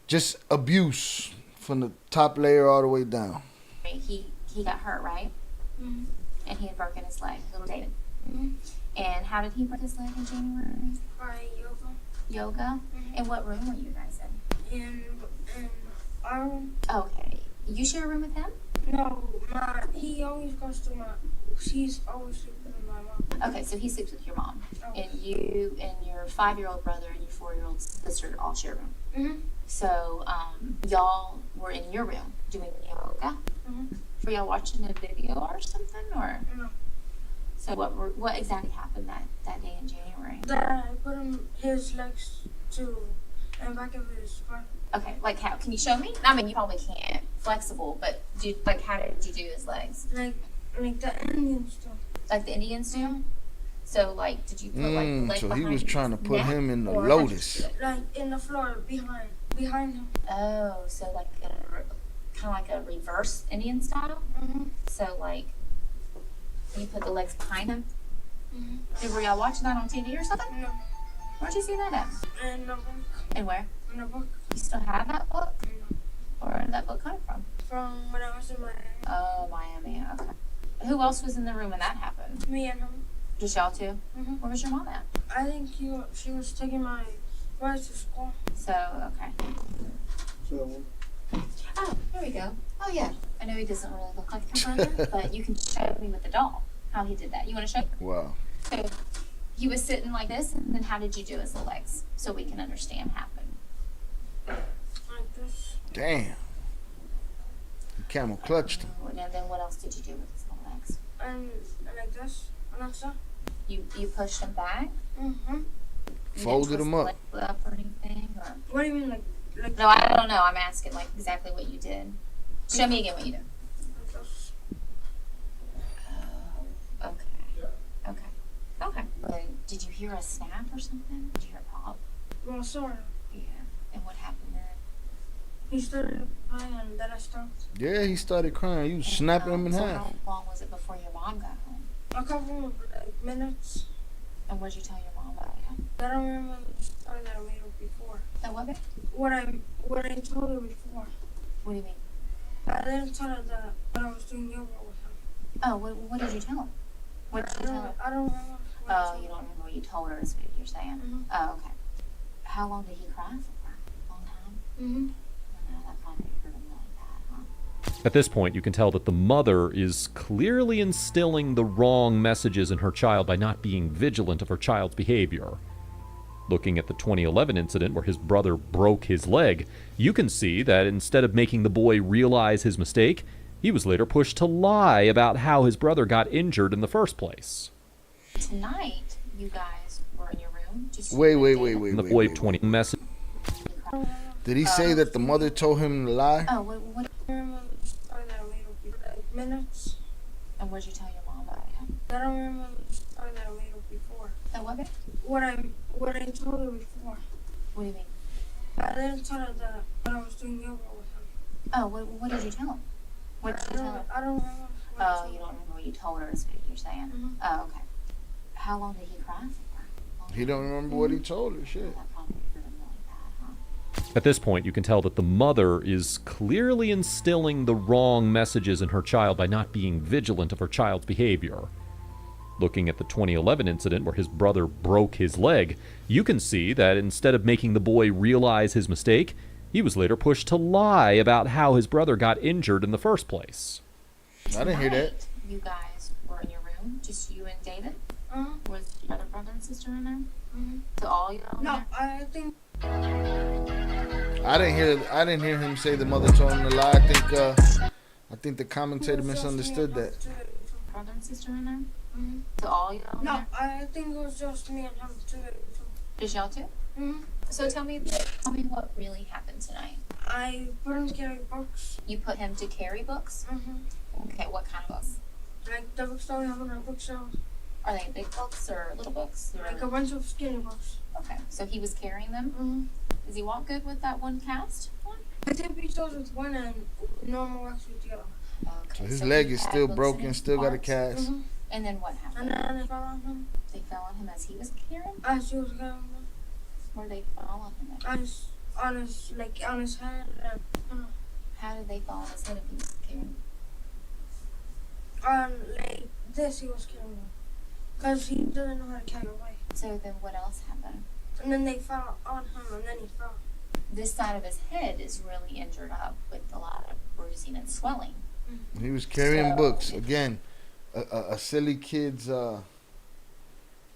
Just abuse from the top layer all the way down. He got hurt, right? Mm-hmm. And he had broken his leg, little David. Mm-hmm. And how did he break his leg in January? By Yoga? And what room were you guys in? In our room. Okay. You share a room with him? No, he always goes to he's always sleeping with my mom. Okay, so he sleeps with your mom. Oh. And you and your 5-year-old brother and your 4-year-old sister all share a room. Mm-hmm. So, y'all were in your room doing yoga? Mm-hmm. Were y'all watching a video or something, or? No. So what exactly happened that day in January? That I put his legs to in back of his front. Okay, like how? Can you show me? I mean, you probably can't. Flexible, but how did you do his legs? Like the Indians do. Like the Indians do? So, like, did you put like the leg so behind he was trying to put neck, him in the or lotus. Like in the floor behind him. Oh, so like kind of like a reverse Indian style. Mm-hmm. So like you put the legs behind him. Mm-hmm. Were y'all watching that on TV or something? No. Where'd you see that at? In the book. And where? In the book. You still have that book? No. Where did that book come from? From when I was in Miami. Oh, Miami. Okay. Who else was in the room when that happened? Me and him. Just y'all two? Mm-hmm. Where was your mom at? I think she was taking my boys to school. So, okay. Oh, there we go. Oh, yeah. I know he doesn't really look like your brother, but you can show me with the doll how he did that. You want to show me? Wow. So, he was sitting like this, and then how did you do his legs so we can understand what happened? Like this. Damn. The camel clutched him. And then what else did you do with his little legs? And like this. And that's that. You pushed him back? Mm-hmm. Folded him up. Up or anything? Or? What do you mean, like? No, I don't know. I'm asking like exactly what you did. Show me again what you did. Like this. Okay. Okay. Okay. But did you hear a snap or something? Did you hear a pop? Well, sort of. Yeah. And what happened then? He started crying and then I stopped. Yeah, he started crying. You was snapping him in so half. How long was it before your mom got home? A couple of minutes. And what did you tell your mom about him? I don't remember the story that I made up before. The what? What I told her before. What do you mean? I didn't tell her that I was doing yoga with him. Oh, what did you tell him? What did you tell her? I don't remember. Oh, you don't remember what you told her is what you're saying? Mm-hmm. Oh, okay. How long did he cry for? A long time? Mm-hmm. That probably hurt him really bad, huh? At this point, you can tell that the mother is clearly instilling the wrong messages in her child by not being vigilant of her child's behavior. Looking at the 2011 incident where his brother broke his leg, you can see that instead of making the boy realize his mistake, he was later pushed to lie about how his brother got injured in the first place. Tonight, you guys were in your room. Just Wait. The boy 20 message. Did he say that the mother told him to lie? Oh, what? I remember the story that I made up before. Minutes. And what did you tell your mom about him? I don't remember the story that I made up before. The what? What I told her before. What do you mean? I didn't tell her that I was doing yoga with him. Oh, what did you tell him? What did you tell her? I don't remember. Oh, you don't remember what you told her is what you're saying? Mm-hmm. Oh, okay. How long did he cry for? He don't remember what he told her. Shit. That probably hurt him really bad, huh? At this point, you can tell that the mother is clearly instilling the wrong messages in her child by not being vigilant of her child's behavior. Looking at the 2011 incident where his brother broke his leg, you can see that instead of making the boy realize his mistake, he was later pushed to lie about how his brother got injured in the first place. I didn't hear that. You guys were in your room, just you and David? Uh-huh. Was your other brother and sister in there? Mm-hmm. So all you all in No, there? I think. I didn't hear him say the mother told him to lie. I think the commentator misunderstood that. Brother and sister in there? Mm-hmm. So all you all in No, there? I think it was just me and him too. Just y'all two? Mm-hmm. So tell me what really happened tonight. I put him to carry books. You put him to carry books? Mm-hmm. Okay, what kind of books? Like the books that we have on our bookshelf. Are they big books or little books? Or... Like a bunch of skinny books. Okay, so he was carrying them? Mm-hmm. Does he walk good with that one cast? I think he goes with one and normal walks with the other. Okay, So his leg is still broken, still got a cast. Mm-hmm. And then what happened? And then they fell on him. They fell on him as he was carrying? As he was carrying them. Where did they fall on him at? On his head. And, How did they fall on his head if he was carrying? Like this he was carrying them. Because he didn't know how to carry away. So then what else happened? And then they fell on him, and then he fell. This side of his head is really injured up with a lot of bruising and swelling. He was carrying books. Again, a silly kid's...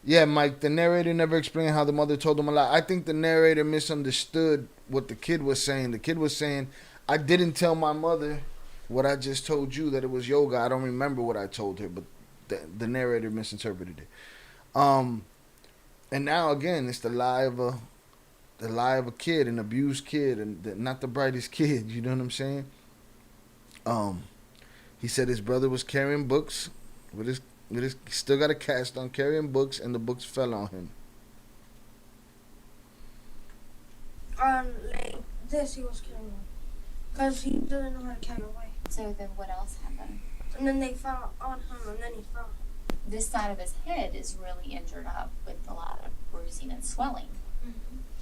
Yeah, Mike, the narrator never explained how the mother told him a lie. I think the narrator misunderstood what the kid was saying. The kid was saying, I didn't tell my mother what I just told you, that it was yoga. I don't remember what I told her, but the narrator misinterpreted it. And now, again, it's the lie of a kid, an abused kid, and not the brightest kid. You know what I'm saying? He said his brother was carrying books with his still got a cast on, carrying books, and the books fell on him. Like this, he was carrying them. Because he didn't know how to carry away. So then what else happened? And then they fell on him, and then he fell. This side of his head is really injured up with a lot of bruising and swelling.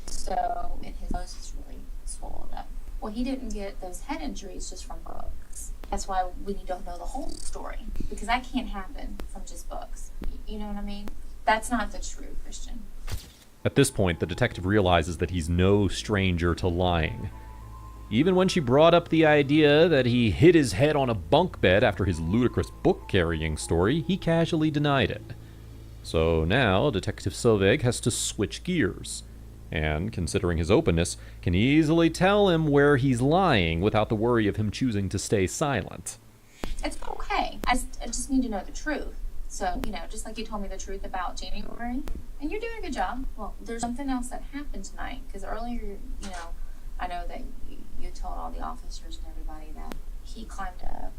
So, and his nose is really swollen up. Well, he didn't get those head injuries just from books. That's why we need to know the whole story, because that can't happen from just books. You know what I mean? That's not the truth, Christian. At this point, the detective realizes that he's no stranger to lying. Even when she brought up the idea that he hit his head on a bunk bed after his ludicrous book-carrying story, he casually denied it. So now, Detective Sylveg has to switch gears, and, considering his openness, can easily tell him where he's lying without the worry of him choosing to stay silent. It's okay. I just need to know the truth. So, just like you told me the truth about January, and you're doing a good job. Well, there's something else that happened tonight, because earlier, I know that you told all the officers and everybody that he climbed up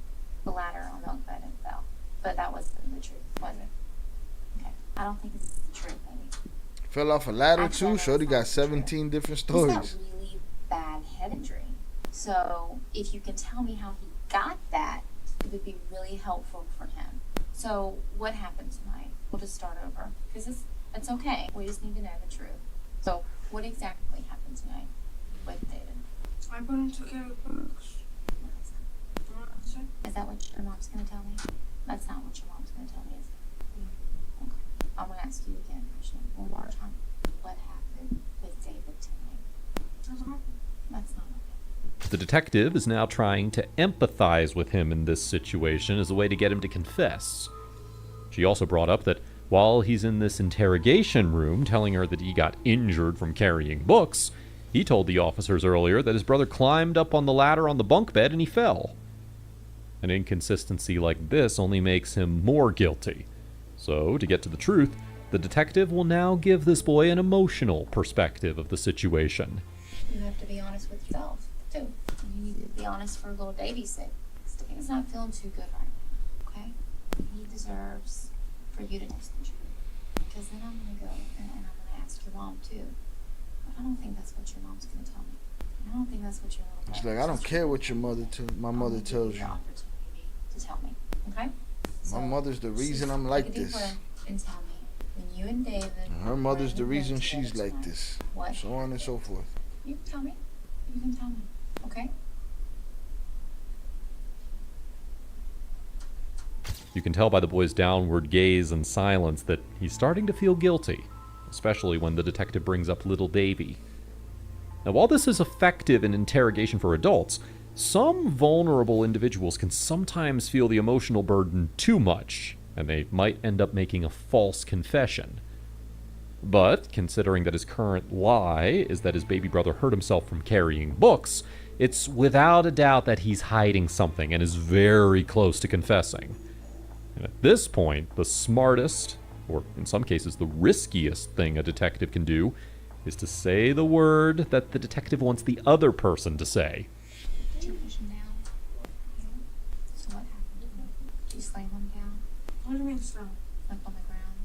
the ladder on the bunk bed and fell. But that wasn't the truth, was it? Okay. I don't think it's the truth, baby. Fell off a ladder too? Shorty got 17 different stories. He's got really bad head injury. So if you can tell me how he got that, it would be really helpful for him. So what happened tonight? We'll just start over. Because it's okay. We just need to know the truth. So what exactly happened tonight with David? I put him to carry books. What is that? Is that what your mom's going to tell me? That's not what your mom's going to tell me, is it? Okay. I'm going to ask you again, Christian, one more time. What happened with David tonight? That's not okay. The detective is now trying to empathize with him in this situation as a way to get him to confess. She also brought up that while he's in this interrogation room telling her that he got injured from carrying books, he told the officers earlier that his brother climbed up on the ladder on the bunk bed and he fell. An inconsistency like this only makes him more guilty. So, to get to the truth, the detective will now give this boy an emotional perspective of the situation. You have to be honest with yourself, too. You need to be honest for little Davy's sake. Davy's not feeling too good right now, okay? He deserves for you to test the truth. Because then I'm going to go and I'm going to ask your mom, too. But I don't think that's what your mom's going to tell me. I don't think that's what your little It's like, I don't care what your mother my mother tells you. Opportunity to tell me, okay? My mother's the reason I'm like this. And tell me, when you and David... Her mother's the reason she's like this. What? So on and so forth. You can tell me. You can tell me, okay? You can tell by the boy's downward gaze and silence that he's starting to feel guilty, especially when the detective brings up little Davy. Now, while this is effective in interrogation for adults, some vulnerable individuals can sometimes feel the emotional burden too much, and they might end up making a false confession. But, considering that his current lie is that his baby brother hurt himself from carrying books, it's without a doubt that he's hiding something and is very close to confessing. And at this point, the smartest, or in some cases the riskiest thing a detective can do, is to say the word that the detective wants the other person to say. Did you push him down? So what happened? Did you slam him down? What do you mean slam? Like on the ground?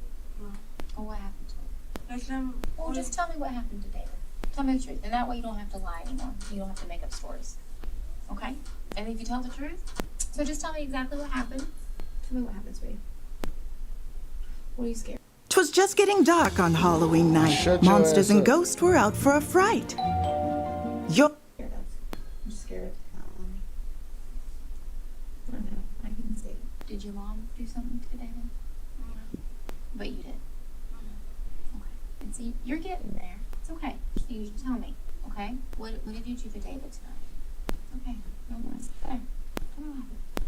No. Or what happened to him? I slam. Well, just tell me what happened to David. Tell me the truth. And that way you don't have to lie anymore. You don't have to make up stories. Okay? And if you tell the truth, so just tell me exactly what happened. Tell me what happened, sweetie. What are you scared? 'Twas just getting dark on Halloween night. Monsters and ghosts were out for a fright. You're I'm just scared. I know. I can see it. Did your mom do something to David? No. But you did. Okay. And see, you're getting there. It's okay. You tell me, okay? What did you do for David tonight? Okay. No worries. There. Come on.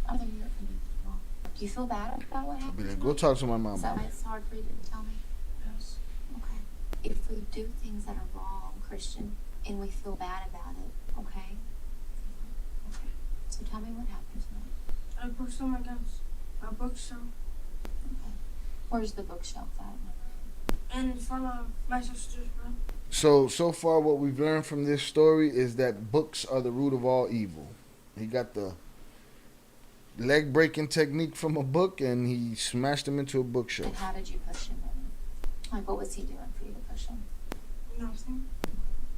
I'll hear it from you. Do you feel bad about what happened? Go talk to my mom. Is that why it's hard for you to tell me? Yes. Okay. If we do things that are wrong, Christian, and we feel bad about it, okay? Okay. So tell me what happened tonight. I pushed him against a bookshelf. Okay. Where's the bookshelf at? In front of my sister's room. So far what we've learned from this story is that books are the root of all evil. He got the leg breaking technique from a book and he smashed him into a bookshelf. And how did you push him in? Like, what was he doing for you to push him? Nothing.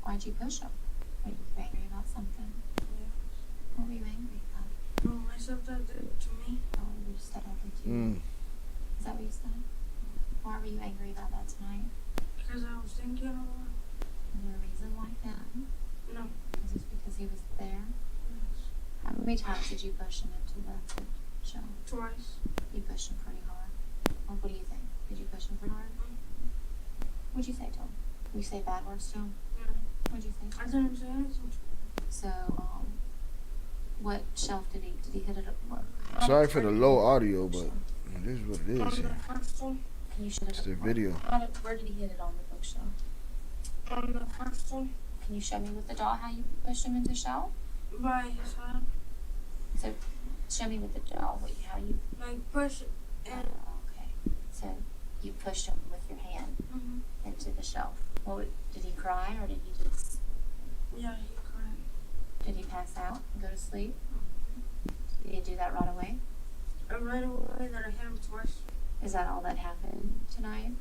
Why'd you push him? Were you angry about something? Yeah. What were you angry about? No, my stepdad did it to me. Oh, you said I did to you. Is that what you said? Why were you angry about that tonight? Because I was thinking a lot. Is there a reason like that? No. Is it because he was there? Yes. How many times did you push him into the shelf? Twice. You pushed him pretty hard. Well, what do you think? Did you push him pretty hard? What'd you say to him? You say bad words to him? Yeah. What'd you say? I didn't say anything. So, what shelf did he hit it up? Sorry for the low audio, but it is what it is. On the first one. Can you show It's their video. Where did he hit it on the bookshelf? On the first one. Can you show me with the doll how you pushed him into the shelf? By his hand. So, show me with the doll how you... Like, push it and... okay. So, you pushed him with your hand into the shelf. Did he cry or did he just... Yeah, he cried. Did he pass out and go to sleep? Did he do that right away? Right away that I hit him twice. Is that all that happened tonight?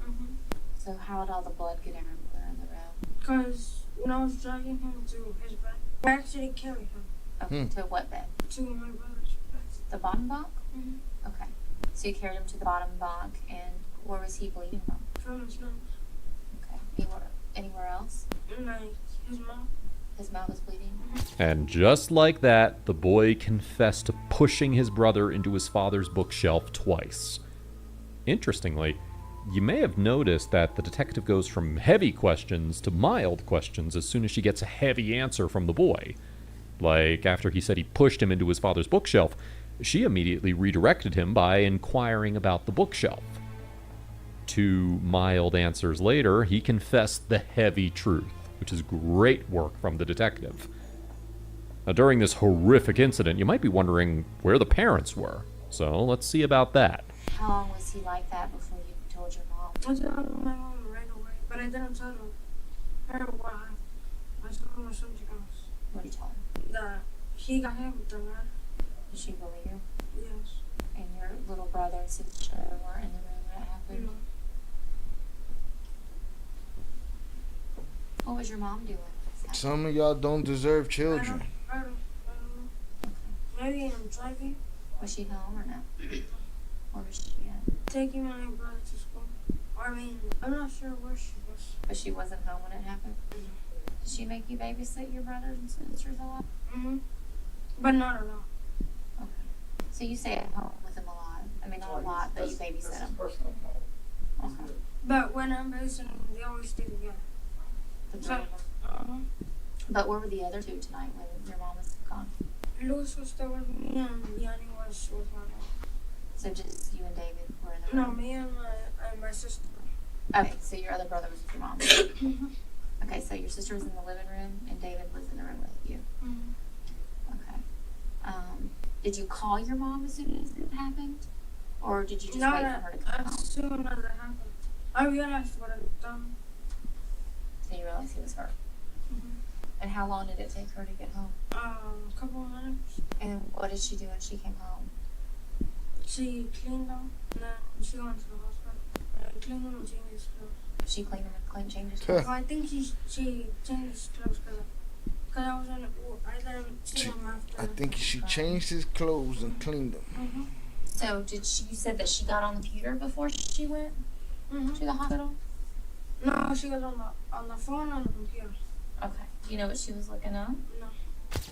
So how did all the blood get everywhere in the room? Because when I was dragging him to his bed, I actually carried him. Okay, to what bed? To my brother's bed. The bottom bunk? Okay. So you carried him to the bottom bunk, and where was he bleeding from? From his nose. Okay. Anywhere else? Like his mouth. His mouth was bleeding? And just like that, the boy confessed to pushing his brother into his father's bookshelf twice. Interestingly, you may have noticed that the detective goes from heavy questions to mild questions as soon as she gets a heavy answer from the boy. Like, after he said he pushed him into his father's bookshelf, she immediately redirected him by inquiring about the bookshelf. 2 mild answers later, he confessed the heavy truth, which is great work from the detective. Now, during this horrific incident, you might be wondering where the parents were. So let's see about that. How long was he like that before you told your mom? I told my mom right away, but I didn't tell her why. I told her something else. What did you tell her? That he got hit with the ladder. Did she believe you? Yes. And your little brother and sister were in the room when it happened? No. What was your mom doing? Some of y'all don't deserve children. I don't know. Maybe I'm driving. Was she home or no? Where was she at? Taking my brother to school. I mean, I'm not sure where she was. But she wasn't home when it happened? Did she make you babysit your brothers and sisters a lot? But not a lot. Okay. So you stay at home with them a lot. I mean, not a lot, but you babysit them. Okay. But when I'm babysitting, they always stay together. The three of them? But where were the other 2 tonight when your mom was gone? Louis was still with me and Yanni was with my mom. So just you and David were in the No, room? me and my sister. Okay, so your other brother was with your mom. Okay, so your sister was in the living room and David was in the room with you. Okay. Did you call your mom as soon as it happened? Or did you just wait for her to come home? As soon as it happened. I realized what I'd done. So you realized he was hurt? And how long did it take her to get home? A couple of minutes. And what did she do when she came home? She cleaned them, and then she went to the hospital. Cleaned them and changed his clothes. She cleaned them and changed his clothes? I think she changed his clothes because I was in it. I didn't see him after. I think she changed his clothes and cleaned them. So you said that she got on the computer before she went to the hospital? No, she was on the phone on the computer. Okay. Do you know what she was looking at? No.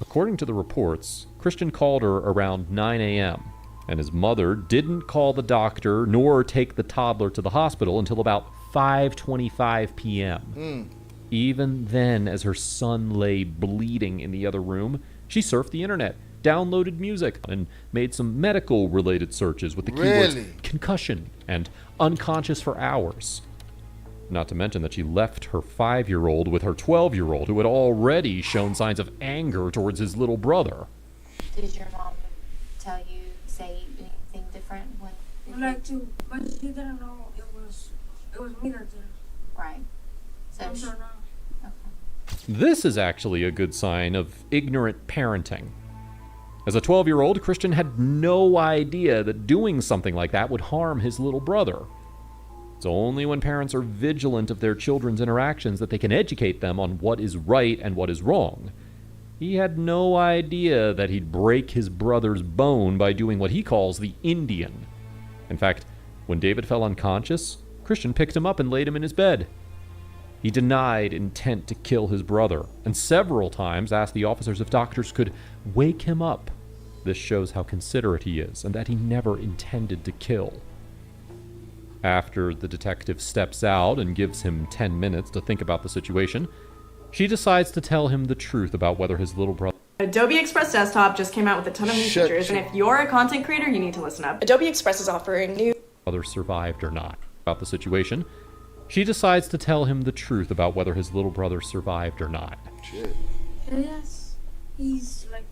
According to the reports, Christian called her around 9 a.m., and his mother didn't call the doctor nor take the toddler to the hospital until about 5:25 p.m. Even then, as her son lay bleeding in the other room, she surfed the internet, downloaded music, and made some medical-related searches with the keywords concussion and unconscious for hours. Not to mention that she left her 5-year-old with her 12-year-old, who had already shown signs of anger towards his little brother. Did your mom say anything different when? Like to, but she didn't know it was me that did it. Right. So I'm sure now. This is actually a good sign of ignorant parenting. As a 12-year-old, Christian had no idea that doing something like that would harm his little brother. It's only when parents are vigilant of their children's interactions that they can educate them on what is right and what is wrong. He had no idea that he'd break his brother's bone by doing what he calls the Indian. In fact, when David fell unconscious, Christian picked him up and laid him in his bed. He denied intent to kill his brother, and several times asked the officers if doctors could wake him up. This shows how considerate he is, and that he never intended to kill. After the detective steps out and gives him 10 minutes to think about the situation, she decides to tell him the truth about whether his little brother... Adobe Express Desktop just came out with a ton of new features, and if you're a content creator, you need to listen up. Adobe Express is offering new... ...brother survived or not. About the situation, she decides to tell him the truth about whether his little brother survived or not. Shit. Yes, he's like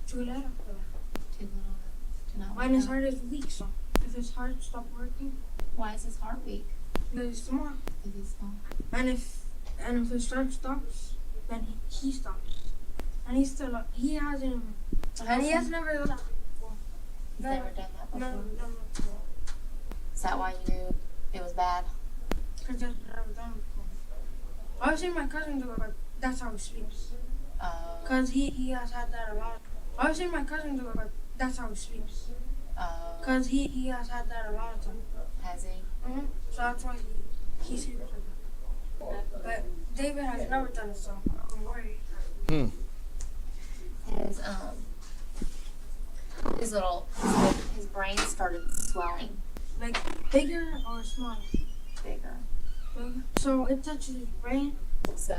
too little for that. Too little to know. And his heart is weak, so if his heart stopped working. Why is his heart weak? Because he's small. Because he's small. And if his heart stops, then he stops. And he's still up. He hasn't even. And he has never done that before. He's never done that before? No. Is that why you knew it was bad? Because I've never done it before. I've seen my cousin do it, but that's how he sleeps. Because he has had that a lot. I've seen my cousin do it, but that's how he sleeps. Because he has had that a lot of times. Has he? Mm-hmm. So that's why he sleeps like that. But David has never done it, so I'm worried. His brain started swelling. Like bigger or smaller? Bigger. So it touches his brain. So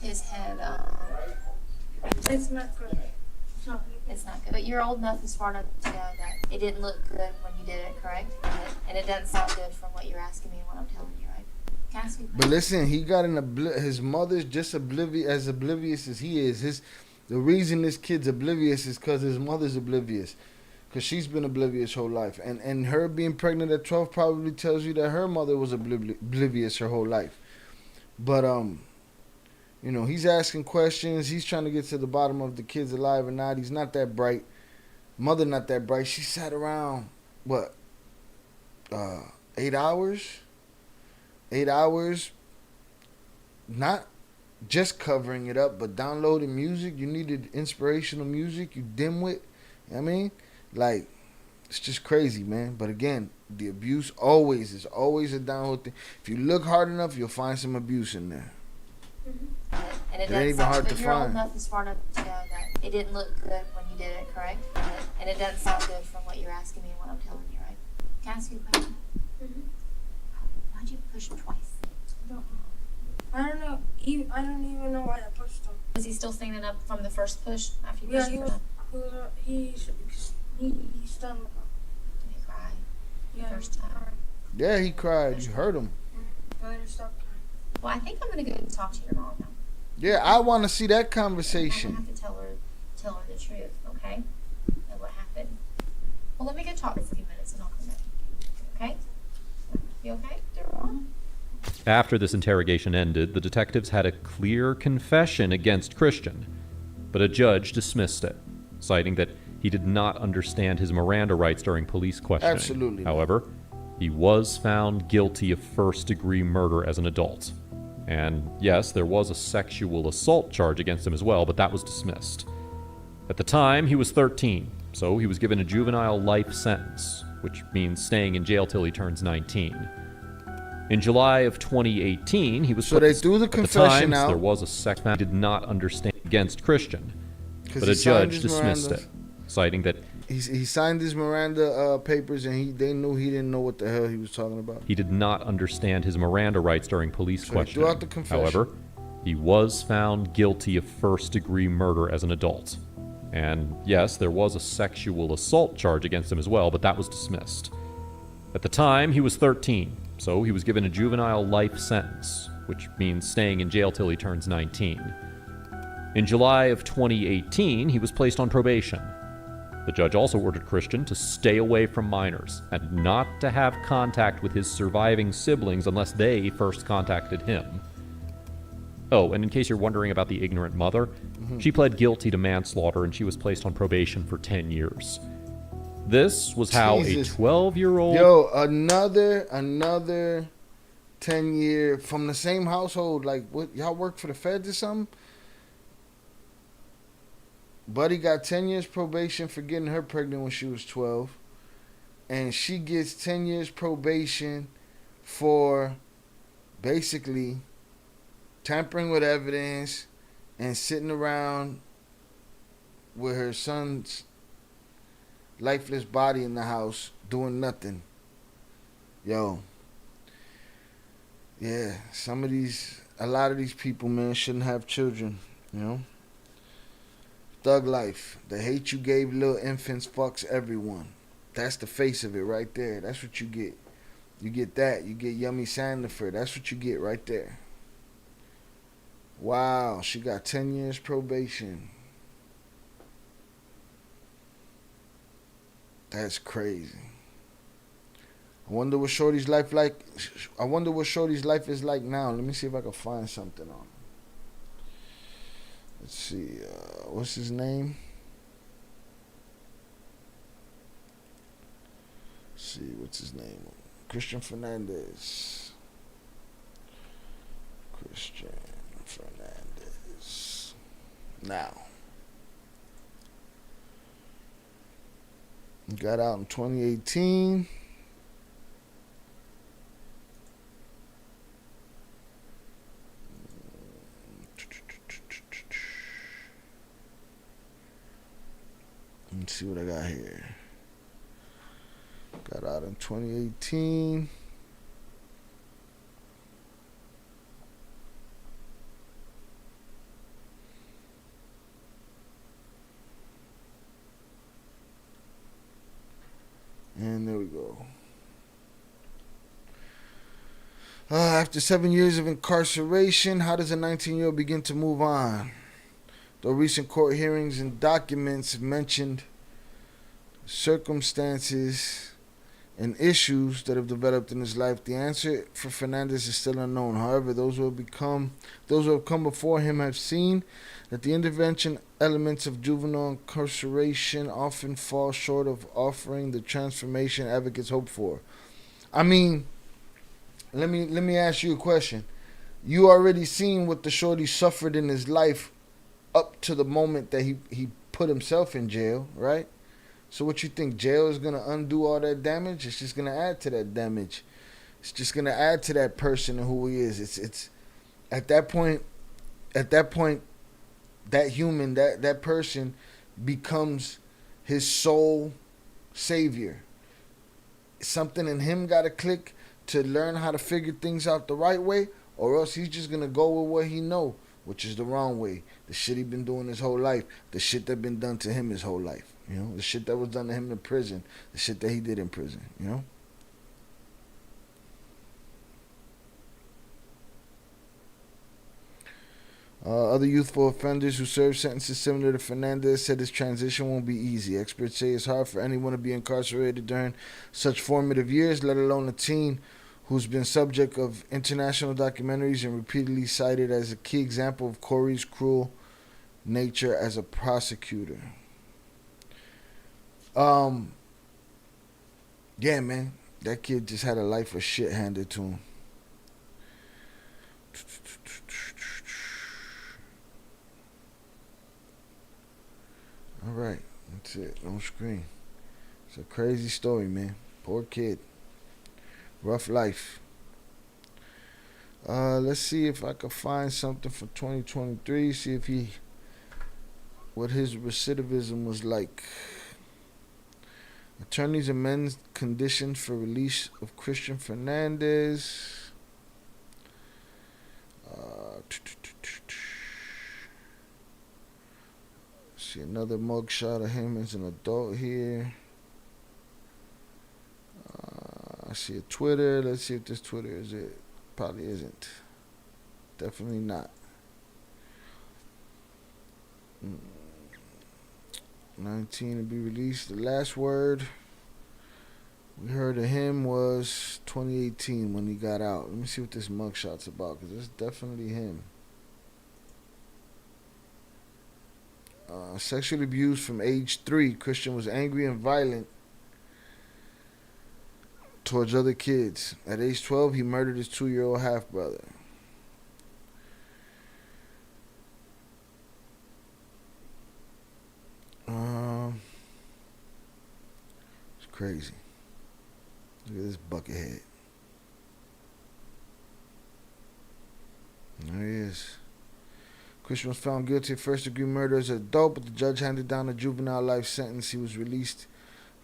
his head. It's not good. It's not good. But you're old enough and smart enough to know that it didn't look good when you did it, correct? And it doesn't sound good from what you're asking me and what I'm telling you, right? Can I ask you a question? But listen, he got his mother's just oblivious as he is. The reason this kid's oblivious is because his mother's oblivious. Because she's been oblivious her whole life. And her being pregnant at 12 probably tells you that her mother was oblivious her whole life. But, he's asking questions. He's trying to get to the bottom of the kid's alive or not. He's not that bright. Mother not that bright. She sat around, 8 hours? 8 hours, not just covering it up, but downloading music. You needed inspirational music, you dimwit. I mean, like, it's just crazy, man. But again, the abuse is always a download thing. If you look hard enough, you'll find some abuse in there. Mm-hmm. And it ain't even hard to you're old find. enough and smart enough to know that it didn't look good when you did it, correct? And it doesn't sound good from what you're asking me and what I'm telling you, right? Can I ask you a question? Mm-hmm. Why'd you push him twice? I don't know. I don't even know why I pushed him. Was he still standing up from the first push after you pushed him? He's done. Did he cry? Yeah, first time. Yeah, he cried. You heard him. Well, I think I'm gonna go and talk to your mom now. Yeah, I want to see that conversation. I'm gonna have to tell her the truth, okay? And what happened. Well, let me go talk for a few minutes and I'll come back. Okay? You okay? After this interrogation ended, the detectives had a clear confession against Christian, but a judge dismissed it, citing that he did not understand his Miranda rights during police questioning. Absolutely. However, he was found guilty of first-degree murder as an adult. And yes, there was a sexual assault charge against him as well, but that was dismissed. At the time, he was 13, so he was given a juvenile life sentence, which means staying in jail till he turns 19. In July of 2018, he was so they threw the confession out. There was a sex man did not understand against Christian, but a judge dismissed it, citing that He signed his Miranda papers, and they knew he didn't know what the hell he was talking about. He did not understand his Miranda rights during police So questioning. he threw out the confession. However, he was found guilty of first-degree murder as an adult. And yes, there was a sexual assault charge against him as well, but that was dismissed. At the time, he was 13, so he was given a juvenile life sentence, which means staying in jail till he turns 19. In July of 2018, he was placed on probation. The judge also ordered Christian to stay away from minors and not to have contact with his surviving siblings unless they first contacted him. Oh, and in case you're wondering about the ignorant mother, she pled guilty to manslaughter and she was placed on probation for 10 years. This was how Jesus. a 12-year-old... Yo, another 10-year from the same household. Like, what? Y'all work for the feds or something? Buddy got 10 years probation for getting her pregnant when she was 12. And she gets 10 years probation for basically tampering with evidence and sitting around with her son's lifeless body in the house doing nothing. Yo. Yeah, a lot of these people, man, shouldn't have children, you know? Thug life. The hate you gave little infants fucks everyone. That's the face of it right there. That's what you get. You get that. You get Yummy Sandifer. That's what you get right there. Wow, she got 10 years probation. That's crazy. I wonder what Shorty's life like. I wonder what Shorty's life is like now. Let me see if I can find something on him. Let's see. What's his name? Let's see. What's his name? Christian Fernandez. Christian Fernandez. Now. He got out in 2018. Let's see what I got here. Got out in 2018. And there we go. After 7 years of incarceration, how does a 19-year-old begin to move on? Though recent court hearings and documents mentioned circumstances and issues that have developed in his life, the answer for Fernandez is still unknown. However, those who have come before him have seen that the intervention elements of juvenile incarceration often fall short of offering the transformation advocates hope for. I mean, let me ask you a question. You already seen what the shorty suffered in his life up to the moment that he put himself in jail, right? So what you think, jail is going to undo all that damage? It's just going to add to that damage. It's just going to add to that person and who he is. It's at that point, that human, that person becomes his sole savior. Something in him got to click to learn how to figure things out the right way, or else he's just going to go with what he know, which is the wrong way. The shit he been doing his whole life. The shit that been done to him his whole life. You know, the shit that was done to him in prison. The shit that he did in prison, you know? Other youthful offenders who served sentences similar to Fernandez said his transition won't be easy. Experts say it's hard for anyone to be incarcerated during such formative years, let alone a teen who's been subject of international documentaries and repeatedly cited as a key example of Corey's cruel nature as a prosecutor. Yeah, man, that kid just had a life of shit handed to him. All right, that's it. On screen. It's a crazy story, man. Poor kid. Rough life. Let's see if I can find something for 2023. See if what his recidivism was like. Attorneys amend conditions for release of Christian Fernandez. See another mugshot of him as an adult here. I see a Twitter. Let's see if this Twitter is it. Probably isn't. Definitely not. 19 to be released. The last word we heard of him was 2018 when he got out. Let me see what this mugshot's about, because it's definitely him. Sexually abused from age 3. Christian was angry and violent towards other kids. At age 12, he murdered his 2-year-old half-brother. It's crazy. Look at this buckethead. There he is. Christian was found guilty of first-degree murder as an adult, but the judge handed down a juvenile life sentence. He was released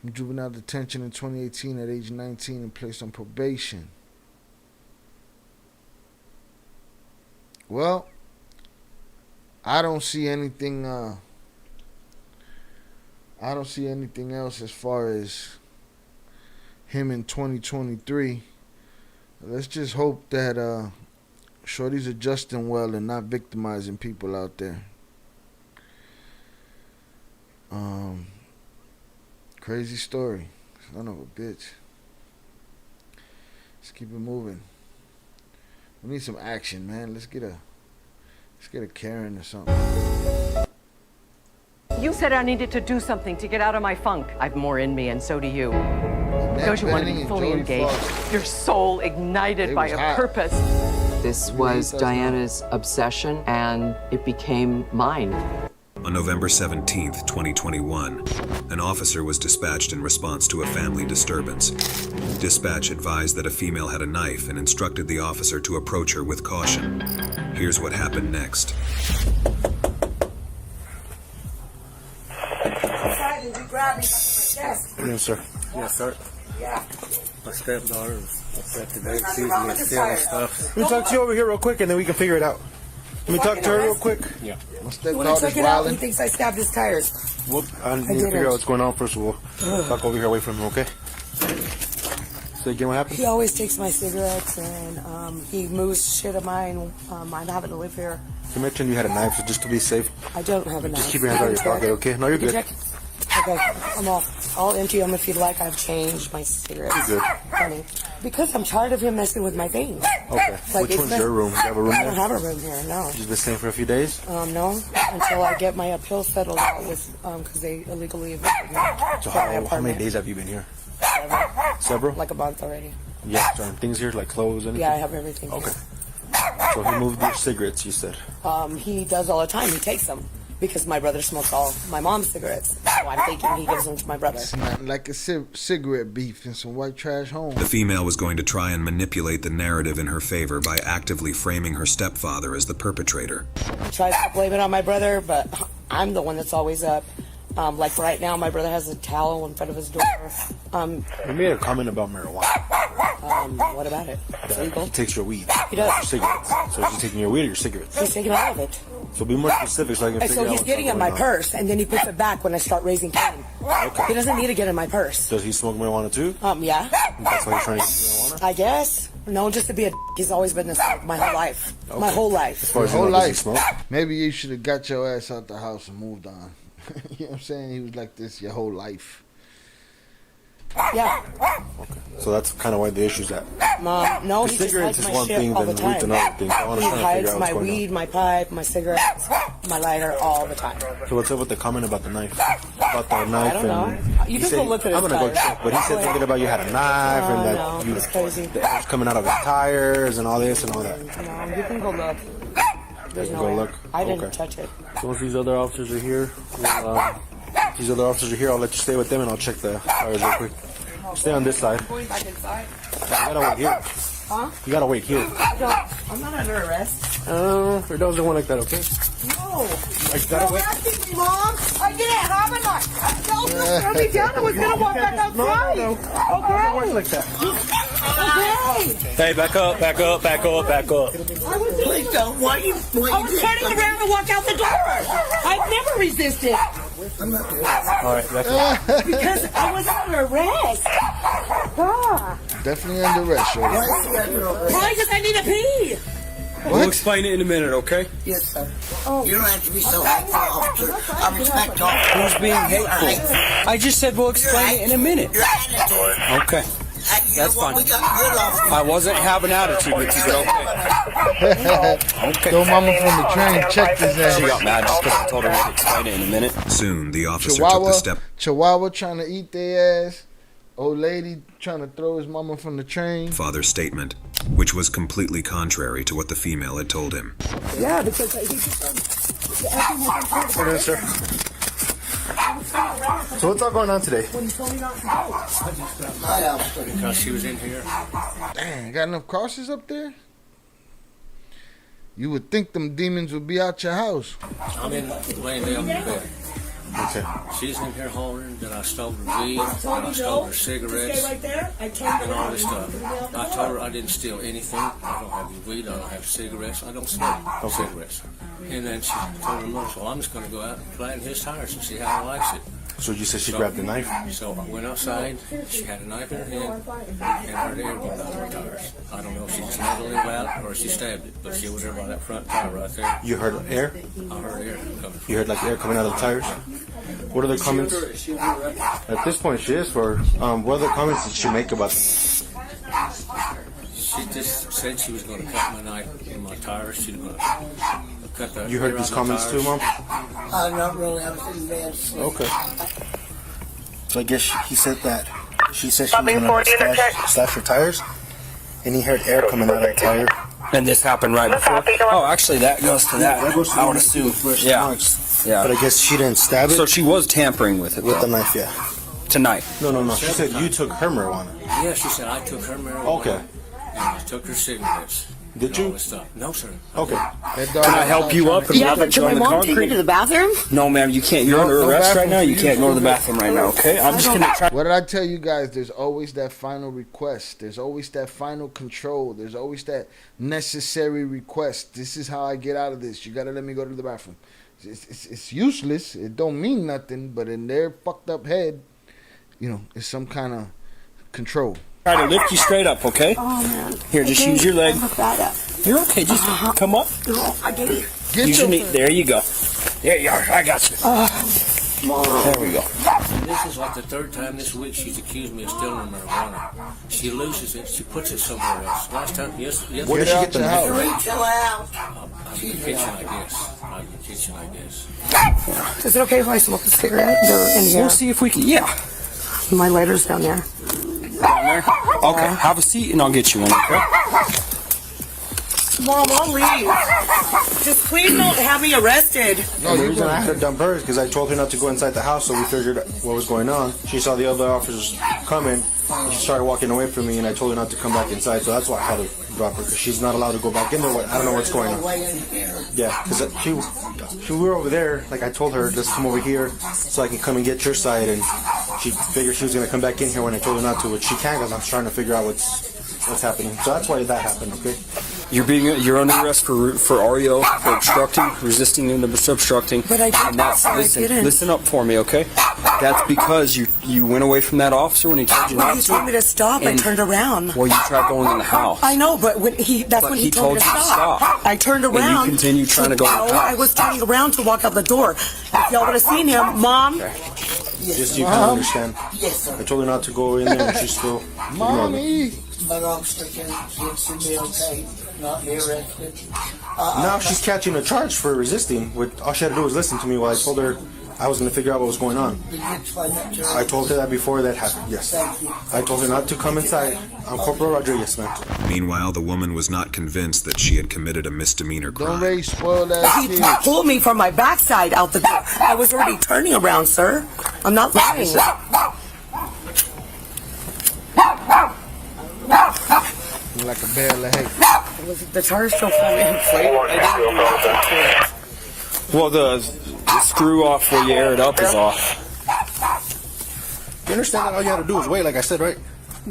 from juvenile detention in 2018 at age 19 and placed on probation. Well, I don't see anything. I don't see anything else as far as him in 2023. Let's just hope that Shorty's adjusting well and not victimizing people out there. Crazy story. Son of a bitch. Let's keep it moving. We need some action, man. Let's get a Karen or something. You said I needed to do something to get out of my funk. I've more in me, and so do you. Don't you want to be fully engaged? Your soul ignited by a purpose. This was Diana's obsession, and it became mine. On November 17th, 2021, an officer was dispatched in response to a family disturbance. Dispatch advised that a female had a knife and instructed the officer to approach her with caution. Here's what happened next. Did you grab me from my desk? Yes, sir. Yes, sir. Yeah. My stepdaughter was upset today. She was stealing stuff. Let me talk to you over here real quick, and then we can figure it out. Let me talk to her real quick. Yeah. When I took it out, he thinks I stabbed his tires. Well, I need to figure out what's going on first of all. Talk over here away from him, okay? So again, what happened? He always takes my cigarettes, and he moves shit of mine. I'm having to live here. You mentioned you had a knife, so just to be safe. I don't have a knife. Just keep your hands out of your pocket, okay? No, you're good. Okay, I'm off. I'll empty them if you'd like. I've changed my cigarettes. You're good. Honey. Because I'm tired of him messing with my things. Okay. Like, which one's your room? Do you have a room I there? don't have a room here, no. You've been staying for a few days? No, until I get my appeal settled out with, because they illegally evicted me. So how many days have you been here? Several? Like a month already. Yeah, certain things here, like clothes, anything? Yeah, I have everything. Okay. So he moved your cigarettes, you said? He does all the time. He takes them. Because my brother smokes all my mom's cigarettes. So I'm thinking he gives them to my brother. It's not like a cigarette beef in some white trash home. The female was going to try and manipulate the narrative in her favor by actively framing her stepfather as the perpetrator. He tries to blame it on my brother, but I'm the one that's always up. Like right now, my brother has a towel in front of his door. You made a comment about marijuana. What about it? It's legal. He takes your weed. He does. Your cigarettes. So is he taking your weed or your cigarettes? He's taking all of it. So be more specific so I can figure out So he's getting in my purse, and then he puts it back when I start raising cane. Okay. He doesn't need to get in my purse. Does he smoke marijuana too? Yeah. That's why he's trying to get marijuana? I guess. No, just to be a he's always been this my whole life. Okay. My whole life. As far as your whole life. Smoke? Maybe you should have got your ass out the house and moved on. You know what I'm saying? He was like this your whole life. Yeah. Okay. So that's kind of why the issue's at. No, the he just cigarettes hides is my one shit thing, all then the weed's time. another thing. So I want He to hides figure out my what's going weed, on. my pipe, my cigarettes, my lighter all the time. So what's up with the comment about the knife? About the knife? I don't know. You can go look at his I'm gonna go tires. check, but he said something about you had a knife and that no, you it's crazy. the air was coming out of his tires and all this and all that. No, you can go look. There's no Go way. look. I didn't Okay. touch it. So once these other officers are here, these other officers are here, I'll let you stay with them and I'll check the tires real quick. Stay on this side. Going back inside. You gotta wait here. Huh? You gotta wait here. I'm not under arrest. It doesn't work like that, okay? No. I gotta wait. Don't ask me, Mom. I didn't have a knife. No, Throw me down. I was gonna walk back outside. No. It works like that. Okay. Hey, back up. Please don't. Why you? I was turning around to walk out the door. I've never resisted. All right, back up. Because I was under arrest. Ah. Definitely under arrest, Shorty. Why? Because I need to pee. We'll explain it in a minute, okay? Yes, sir. Oh. You don't have to be so hateful, officer. I respect all. Who's being hateful? I just said we'll explain it in a minute. Okay. That's fine. I wasn't having attitude with you, but okay. Okay. Throw mama from the train, check this out. She got mad just because I told her to explain it in a minute. Soon, the officer took the step. Chihuahua trying to eat their ass. Old lady trying to throw his mama from the train. Father's statement, which was completely contrary to what the female had told him. Yeah, because he just... What is sir? So what's all going on today? When he told me not to go. Because she was in here. Dang, got enough crosses up there? You would think them demons would be out your house. I'm in laying down in bed. Okay. She's in here hollering that I stole her weed, that I stole her cigarettes, Right there. and all this stuff. I told her I didn't steal anything. I don't have any weed. I don't have cigarettes. I don't smoke cigarettes. And then she told her mother, well, I'm just going to go out and flatten his tires and see how he likes it. So you said she grabbed the knife? So I went outside. She had a knife in her hand and her air went out her tires. I don't know if she just let it live out or if she stabbed it, but she was there by that front tire right there. You heard air? I heard air coming. You heard like air coming out of the tires? What other comments? At this point, she is for. What other comments did she make about this? She just said she was going to cut my knife in my tires. She was going to cut the. You heard these comments too, Mom? Not really. I was in bed. Okay. So I guess he said that. She said she was going to slash her tires, and he heard air coming out of her tire. And this happened right before. Oh, actually, that goes to that. I would assume. Yeah. Yeah. But I guess she didn't stab it. So she was tampering with it. With the knife, yeah. Tonight. No. She said you took her marijuana. Yeah, she said I took her marijuana. Okay. And I took her cigarettes. Did you? No, sir. Okay. Can I help you up and wrap it on the concrete? Take me to the bathroom? No, ma'am. You can't. You're under arrest right now. You can't go to the bathroom right now. Okay. I'm just gonna try. What did I tell you guys? There's always that final request. There's always that final control. There's always that necessary request. This is how I get out of this. You gotta let me go to the bathroom. It's useless. It don't mean nothing. But in their fucked up head, you know, it's some kind of control. Try to lift you straight up, okay? Oh, man. Here, just use your leg. You're okay. Just come up. No, I get it. Use your knee. There you go. There you are. I got you. There we go. This is like the third time this week she's accused me of stealing marijuana. She loses it. She puts it somewhere else. Last time, yes. Where did she get the knife? Chill out. I'm in the kitchen, I guess. Is it okay if I smoke a cigarette? They're in here. We'll see if we can. Yeah. My lighter's down there. Down there? Okay. Have a seat and I'll get you one, okay? Mom, I'll leave. Just please don't have me arrested. No, the reason I had her dump her is because I told her not to go inside the house, so we figured what was going on. She saw the other officers coming, and she started walking away from me, and I told her not to come back inside, so that's why I had to drop her, because she's not allowed to go back in there. I don't know what's going on. Yeah, because we were over there, like I told her, let's come over here so I can come and get your side, and she figured she was going to come back in here when I told her not to, but she can't because I'm trying to figure out what's happening. So that's why that happened, okay? You're under arrest for REO, for obstructing, resisting and obstructing. But I didn't. Listen up for me, okay? That's because you went away from that officer when he told you not to. When he told me to stop, I turned around. Well, you tried going in the house. I know, but when he told me to stop. I turned around. And you continued trying to go in the house. I was turning around to walk out the door. If y'all would have seen him, Mom. Okay. Just so you can understand. Yes, sir. I told her not to go in there, and she's still. Mommy. But I'm sticking. It should be okay. Not be arrested. Now she's catching a charge for resisting. All she had to do was listen to me while I told her I was going to figure out what was going on. Did you explain that to her? I told her that before that happened, yes. Thank you. I told her not to come inside. I'm Corporal Rodriguez, man. Meanwhile, the woman was not convinced that she had committed a misdemeanor crime. Don't really spoil that He pulled me from my backside out the door. I was already turning around, sir. I'm not lying. like a bale of hay. The tires still fully inflated. Well, the screw off where you air it up is off. understand that all you had to do was wait, like I said, right?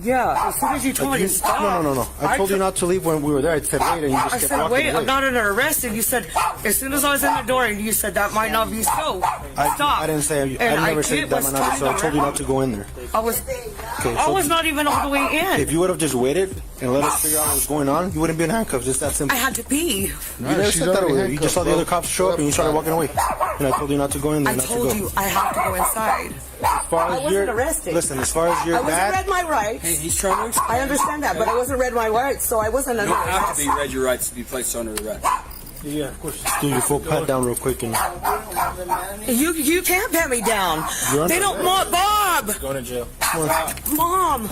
Yeah, as soon as you told me to stop. No. I told you not to leave when we were there. I said wait, and you just kept walking away. I said wait, I'm not under arrest, and you said as soon as I was in the door, and you said that might not be so. Stop. I didn't say. I never said that might not be so. I told you not to go in there. I was not even all the way in. If you would have just waited and let us figure out what was going on, you wouldn't be in handcuffs. Just that simple. I had to pee. You never said that over there. You just saw the other cops show up, and you started walking away. And I told you not to go in there. I told you I have to go inside. As far as I wasn't arrested. Listen, as far as your I wasn't read my rights. Hey, he's trying to. I understand that, but I wasn't read my rights, so I wasn't under arrest. You don't have to be read your rights to be placed under arrest. Yeah, of course. Just do your full pat down real quick and. You can't pat me down. They don't want Bob. Going to jail. Mom,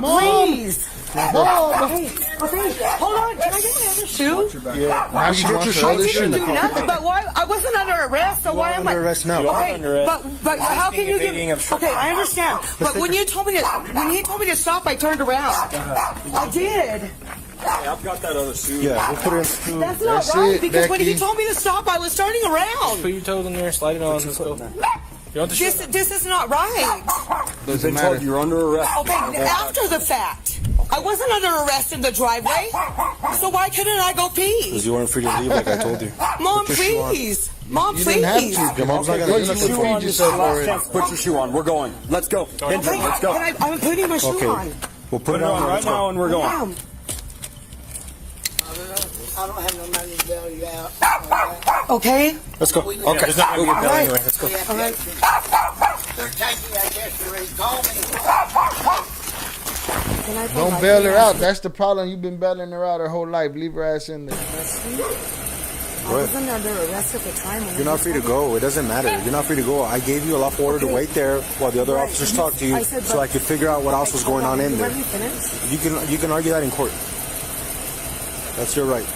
please. Mom. Hey, hold on. Can I get my other shoe? Yeah. Now she wants her other shoe in the car. Nothing, but why? I wasn't under arrest, so why am I under arrest now? Okay, but how can you give? Okay, I understand. But when he told me to stop, I turned around. I did. Hey, I've got that other suit. Yeah, we'll put it in the suit. That's not right, because when he told me to stop, I was turning around. Put your toes in there, slide it on, let's go. This is not right. Doesn't matter. You're under arrest. Okay, after the fact. I wasn't under arrest in the driveway, so why couldn't I go pee? Because you weren't free to leave like I told you. Mom, please. Mom, you please. didn't have to. Your mom's not going to put your shoe on. We're going. Let's go. Benjamin, let's go. I'm putting my shoe on. We'll put it on right now and we're going. Mom. I don't have no money to bail you out. Okay. Let's go. Okay. There's not going to get bail anyway. Let's go. All right. They're taking you, I guess you're ready to call me. Don't bail her out. That's the problem. You've been bailing her out her whole life. Leave her ass in there. I wasn't under arrest at the time. You're not free to go. It doesn't matter. You're not free to go. I gave you a lawful order to wait there while the other officers talk to you, so I could figure out what else was going on in there. You can argue that in court. That's your right.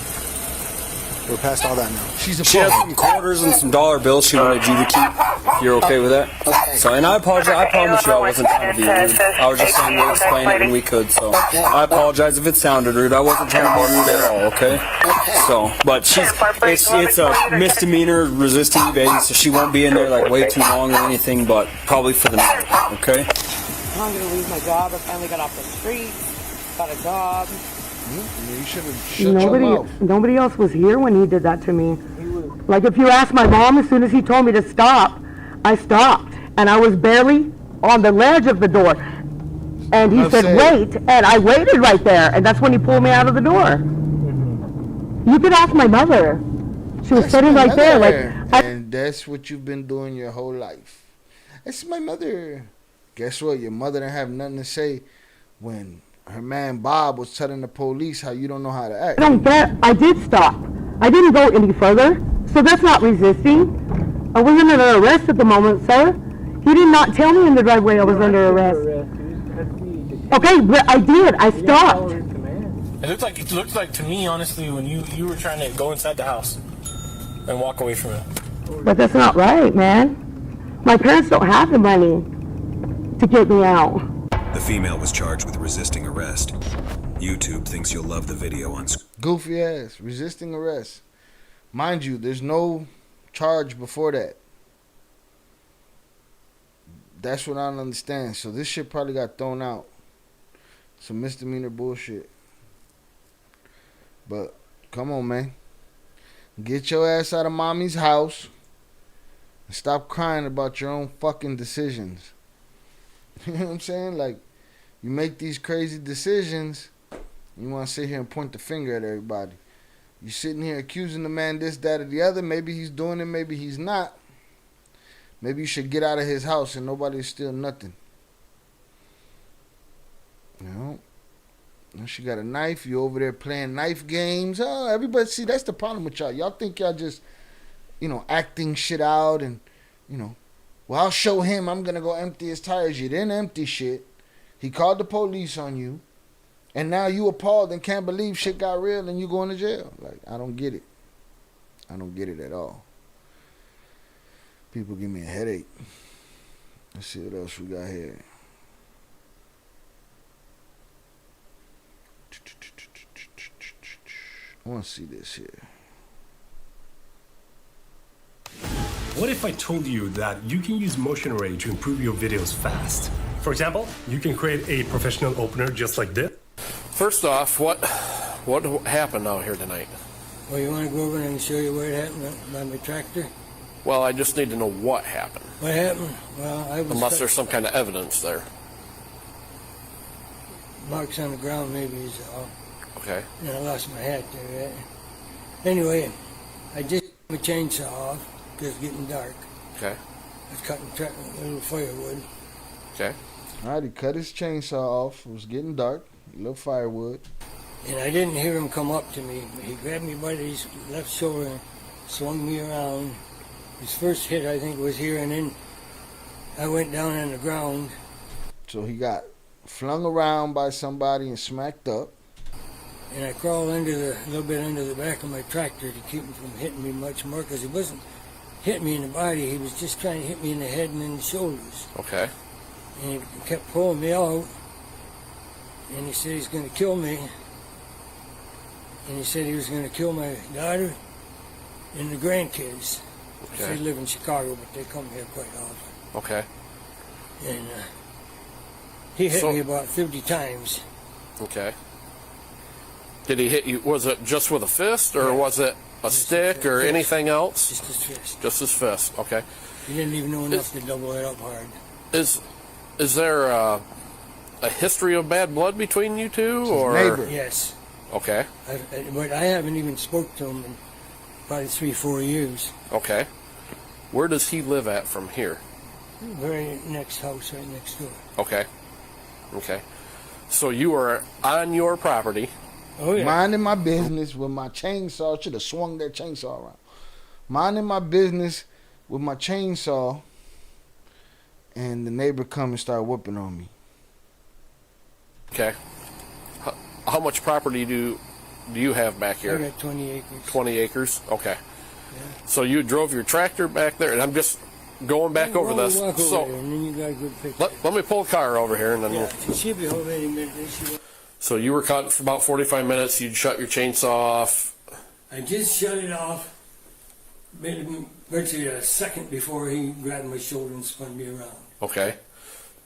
We're past all that now. She has some quarters and some dollar bills she wanted you to keep. If you're okay with that? Okay. So, and I apologize. I promise you I wasn't trying to be rude. I was just trying to explain it when we could. So, I apologize if it sounded rude. I wasn't trying to be rude at all. Okay. So, but it's a misdemeanor resisting evading, so she won't be in there like way too long or anything. But probably for the night. Okay. I'm gonna lose my job. I finally got off the street. Got a job. You should have shut your mouth. Nobody else was here when he did that to me. Like if you ask my mom, as soon as he told me to stop, I stopped. And I was barely on the ledge of the door. And he said, wait. And I waited right there. And that's when he pulled me out of the door. You could ask my mother. She was sitting right there. And that's what you've been doing your whole life. That's my mother. Guess what? Your mother didn't have nothing to say when her man Bob was telling the police how you don't know how to act. I did stop. I didn't go any further. So that's not resisting. I wasn't under arrest at the moment, sir. He did not tell me in the driveway I was under arrest. Okay, but I did. I stopped. It looked like to me, honestly, when you were trying to go inside the house and walk away from it. But that's not right, man. My parents don't have the money to get me out. The female was charged with resisting arrest. YouTube thinks you'll love the video on screen. Goofy ass, resisting arrest. Mind you, there's no charge before that. That's what I don't understand. So this shit probably got thrown out. Some misdemeanor bullshit. But come on, man. Get your ass out of mommy's house and stop crying about your own fucking decisions. You know what I'm saying? Like, you make these crazy decisions, you want to sit here and point the finger at everybody. You sitting here accusing the man this, that, or the other. Maybe he's doing it, maybe he's not. Maybe you should get out of his house and nobody's steal nothing. You know? And she got a knife. You over there playing knife games. Oh, everybody, see, that's the problem with y'all. Y'all think y'all just, acting shit out and, well, I'll show him I'm going to go empty his tires. You didn't empty shit. He called the police on you. And now you appalled and can't believe shit got real and you going to jail. Like, I don't get it. I don't get it at all. People give me a headache. Let's see what else we got here. I want to see this here. What if I told you that you can use motion array to improve your videos fast? For example, you can create a professional opener just like this. First off, what happened out here tonight? Well, you want to go over and show you where it happened by my tractor? Well, I just need to know what happened. What happened? Well, I was... Unless there's some kind of evidence there. Marks on the ground, maybe, is all. Okay. And I lost my hat there. Anyway, I just cut my chainsaw off because it's getting dark. Okay. I was cutting a little firewood. Okay. All right, he cut his chainsaw off. It was getting dark. A little firewood. And I didn't hear him come up to me. He grabbed me by his left shoulder and swung me around. His first hit, I think, was here, and then I went down on the ground. So he got flung around by somebody and smacked up. And I crawled a little bit under the back of my tractor to keep him from hitting me much more, because he wasn't hitting me in the body. He was just trying to hit me in the head and in the shoulders. Okay. And he kept pulling me out. And he said he's going to kill me. And he said he was going to kill my daughter and the grandkids. Okay. They live in Chicago, but they come here quite often. Okay. And he hit me about 50 times. Okay. Did he hit you? Was it just with a fist, or was it a stick, or anything else? Just his fist. Just his fist. Okay. He didn't even know enough to double it up hard. Is there a history of bad blood between you two, or neighbor? Yes. Okay. But I haven't even spoke to him in probably 3-4 years. Okay. Where does he live at from here? Very next house, right next door. Okay. Okay. So you were on your property. Oh, yeah. Minding my business with my chainsaw. Should have swung that chainsaw around. Minding my business with my chainsaw. And the neighbor come and start whooping on me. Okay. How much property do you have back here? I got 20 acres. 20 acres? Okay. Yeah. So you drove your tractor back there, and I'm just going back over this. Walk So over there, and then you got a good picture. let me pull the car over here, and then She'll be home any minute. So you were caught for about 45 minutes. You'd shut your chainsaw off. I just shut it off, virtually a second before he grabbed my shoulder and spun me around. Okay.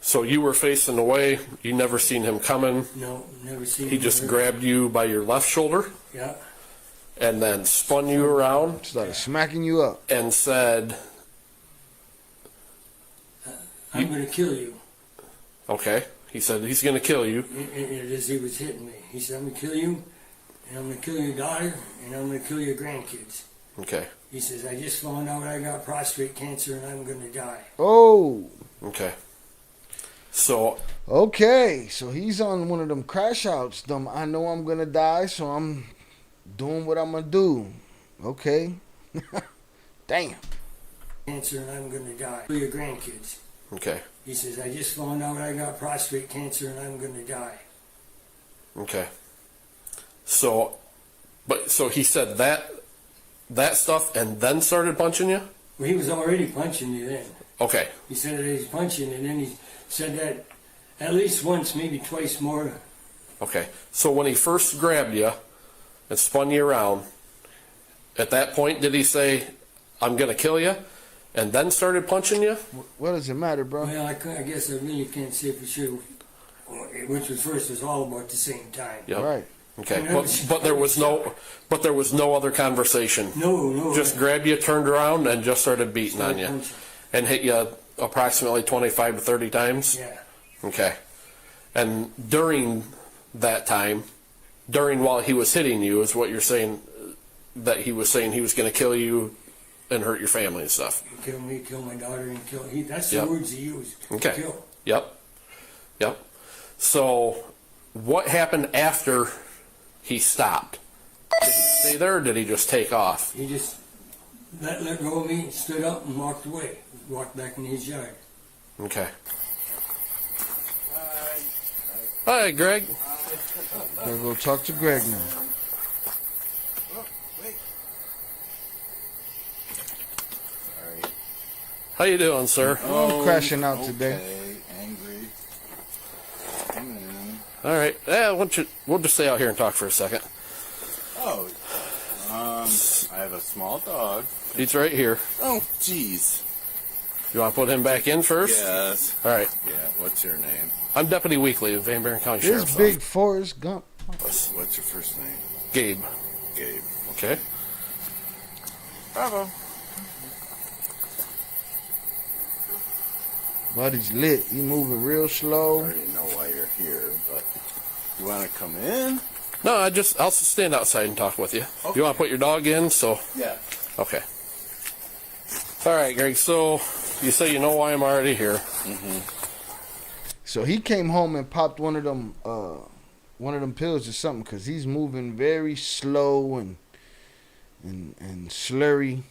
So you were facing away. You never seen him coming. No, never seen him. He just grabbed you by your left shoulder. Yeah. And then spun you around. Started smacking you up. And said, I'm going to kill you. Okay. He said he's going to kill you. And as he was hitting me, he said, I'm going to kill you, and I'm going to kill your daughter, and I'm going to kill your grandkids. Okay. He says, I just found out I got prostate cancer, and I'm going to die. Oh. Okay. So. Okay. So he's on one of them crash outs. I know I'm going to die, so I'm doing what I'm going to do. Okay. Damn. Cancer, and I'm going to die. Kill your grandkids. Okay. He says, I just found out I got prostate cancer and I'm going to die. Okay. So he said that stuff and then started punching you? Well, he was already punching me then. Okay. He said that he's punching, and then he said that at least once, maybe twice more. Okay. So when he first grabbed you and spun you around, at that point, did he say, I'm going to kill you? And then started punching you? What does it matter, bro? Well, I guess I really can't say for sure which was first. Was all about the same time. Yep. Right. Okay. But there was no other conversation. No. Just grabbed you, turned around, and just stared beating on you, and hit you approximately 25 to 30 times. Yeah. Okay. And during that time, while he was hitting you, is what you're saying that he was saying he was going to kill you and hurt your family and stuff. Kill me, kill my daughter, and kill. That's the words he used. Okay. Kill. Yep. So, what happened after he stopped? Did he stay there, or did he just take off? He just let go of me, stood up, and walked away. Walked back in his yard. Okay. Hi, Greg. Gotta go talk to Greg now. How you doing, sir? I'm crashing out today. Angry. All right. Yeah, we'll just stay out here and talk for a second. Oh. I have a small dog. He's right here. Oh, jeez. You want to put him back in first? Yes. All right. Yeah, what's your name? I'm Deputy Weekly of Van Buren County This Sheriff's big Office. Forrest Gump. What's your first name? Gabe. Gabe. Okay. Bravo. Buddy's lit. He moving real slow. I already know why you're here, but you want to come in? No, I'll stand outside and talk with you. Okay. You want to put your dog in? So. Yeah. Okay. All right, Greg. So you say you know why I'm already here. Mm-hmm. So he came home and popped one of them pills or something, because he's moving very slow and slurry.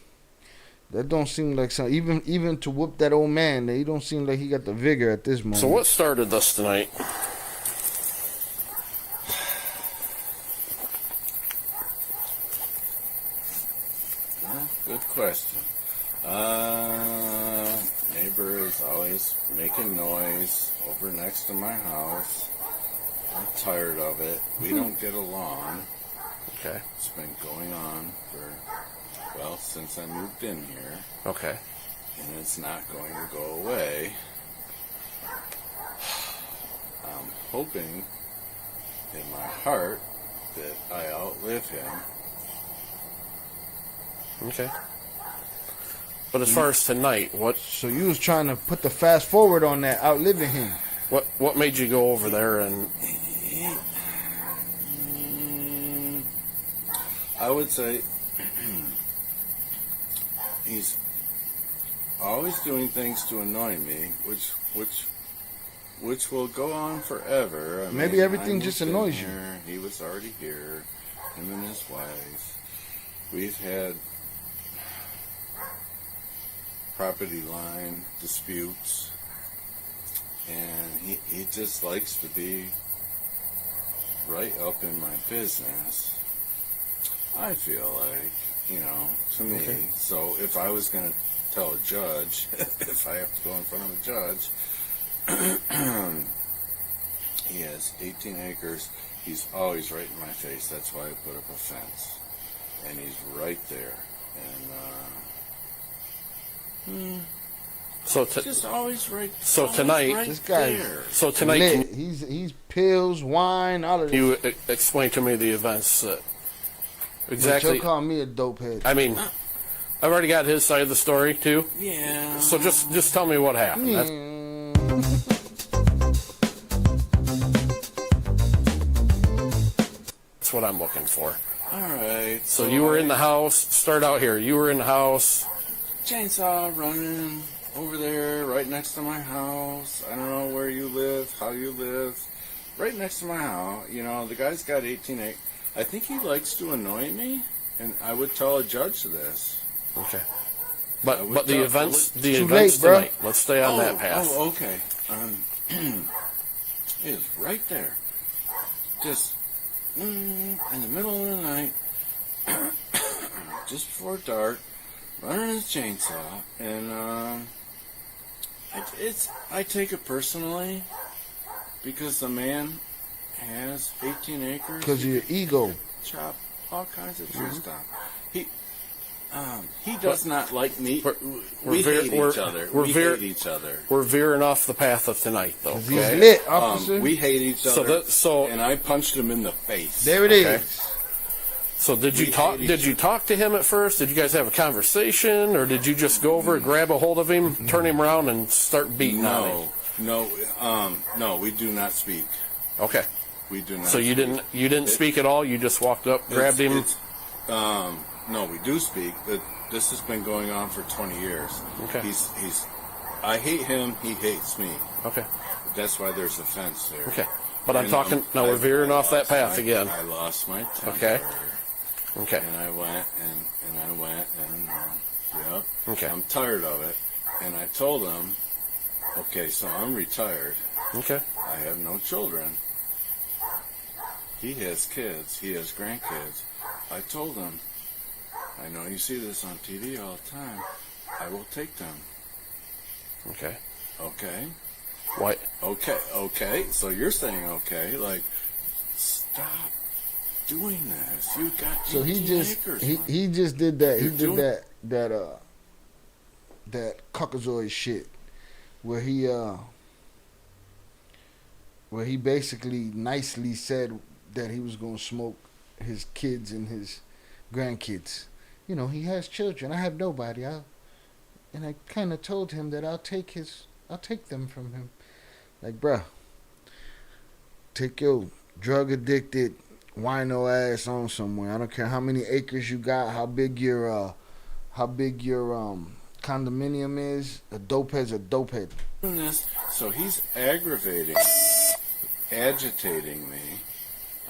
That don't seem like something. Even to whoop that old man, he don't seem like he got the vigor at this moment. So what started this tonight? Well, good question. Neighbor is always making noise over next to my house. I'm tired of it. We don't get along. Okay. It's been going on since I moved in here. Okay. And it's not going to go away. I'm hoping in my heart that I outlive him. Okay. But as far as tonight, what? So you was trying to put the fast forward on that, outliving him. What made you go over there and? I would say he's always doing things to annoy me, which will go on forever. Maybe everything just annoys you. He was already here, him and his wife. We've had property line disputes, and he just likes to be right up in my business. I feel like, to me. Okay. So if I was going to tell a judge, if I have to go in front of a judge, he has 18 acres. He's always right in my face. That's why I put up a fence. And he's right there. And, just always right. So tonight, right this guy. there. So tonight, lit. He's pills, wine, all of this. you explain to me the events that exactly. But you'll call me a dope head. I mean, I've already got his side of the story too. Yeah. So just tell me what happened. That's what I'm looking for. All right. So you were in the house. Start out here. You were in the house. Chainsaw running over there, right next to my house. I don't know where you live, how you live. Right next to my house. The guy's got 18 acres. I think he likes to annoy me, and I would tell a judge this. Okay. But the events late, tonight. Let's stay on that path. Oh, okay. It is right there. Just in the middle of the night, just before dark, running his chainsaw, and I take it personally because the man has 18 acres. Because of your ego. Chop all kinds of trees down. He does not like me. We hate each other. We hate each other. We're veering off the path of tonight, though. He's lit, officer. We hate each other. So and I punched him in the face. There it is. So did you talk? Did you talk to him at first? Did you guys have a conversation, or did you just go over, grab a hold of him, turn him around, and start beating on him? No, we do not speak. Okay. We do not. So you didn't speak at all. You just walked up, grabbed him. No, we do speak, but this has been going on for 20 years. Okay. I hate him. He hates me. Okay. That's why there's a fence there. Okay. But I'm talking. Now we're veering off that path again. I lost my temper. Okay. Okay. And I went and yep. Okay. I'm tired of it, and I told him, okay, so I'm retired. Okay. I have no children. He has kids. He has grandkids. I told him, I know you see this on TV all the time. I will take them. Okay. Okay. What? Okay. So you're saying okay? Like, stop doing this? You got So 18 acres. he just did that. He did that Caucasoid shit where he basically nicely said that he was gonna smoke his kids and his grandkids. You know, he has children. I have nobody. And I kind of told him that I'll take them from him. Like, bruh, take your drug addicted wino ass on somewhere. I don't care how many acres you got, how big your condominium is. A dopehead's a dopehead. So he's agitating me.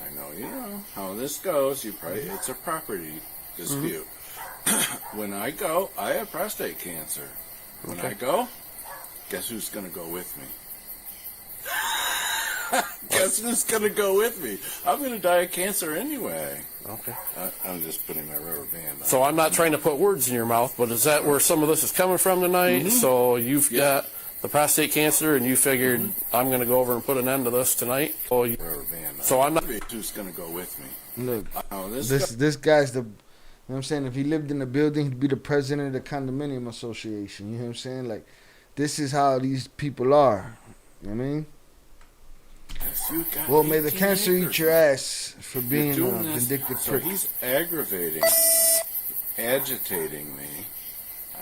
I know you know how this goes. It's a property dispute. When I go, I have prostate cancer. When I go, guess who's going to go with me? Guess who's going to go with me? I'm going to die of cancer anyway. Okay. I'm just putting my rubber band on. So I'm not trying to put words in your mouth, but is that where some of this is coming from tonight? Mm-hmm. So you've got the prostate cancer, and you figured I'm going to go over and put an end to this tonight. So I'm not. Who's going to go with me? Look, this guy's the. You know what I'm saying? If he lived in the building, he'd be the president of the condominium association. You know what I'm saying? Like, this is how these people are. You know what I mean? Well, may the cancer eat your ass for being a vindictive So prick. he's agitating me.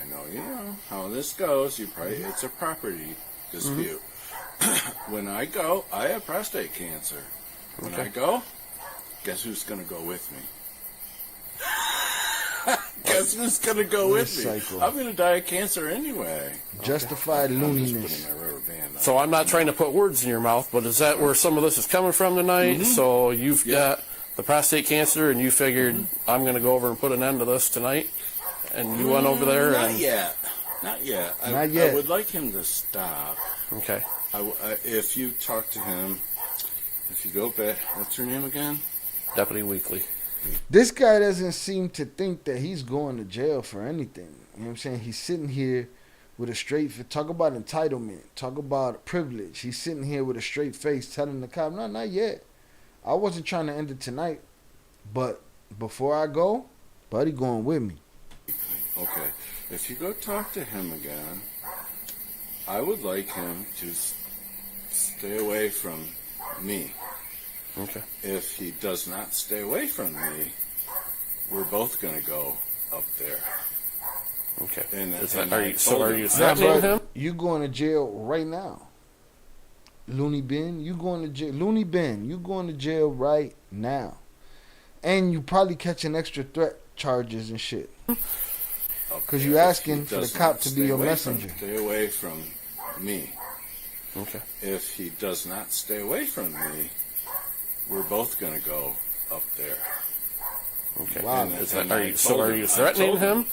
I know you know how this goes. It's a property dispute. When I go, I have prostate cancer. When I go, guess who's going to go with me? Guess who's going to go with me? I'm going to die of cancer anyway. Justified looniness. So I'm not trying to put words in your mouth, but is that where some of this is coming from tonight? So you've got the prostate cancer, and you figured I'm going to go over and put an end to this tonight, and you went over there. Not and yet. Not yet. Not yet. I would like him to stop. Okay. If you talk to him, if you go back, what's your name again? Deputy Weekly. This guy doesn't seem to think that he's going to jail for anything. You know what I'm saying? He's sitting here with a straight face. Talk about entitlement. Talk about privilege. He's sitting here with a straight face telling the cop, no, not yet. I wasn't trying to end it tonight. But before I go, buddy going with me. Okay. If you go talk to him again, I would like him to stay away from me. Okay. If he does not stay away from me, we're both going to go up there. Okay. Are you threatening him? You going to jail right now. Looney Bin, you going to jail. Looney Bin, you going to jail right now. And you probably catching extra threat charges and shit. Because you asking for the cop to be your messenger. Stay away from me. Okay. If he does not stay away from me, we're both going to go up there. Okay. Wow. Are you threatening him?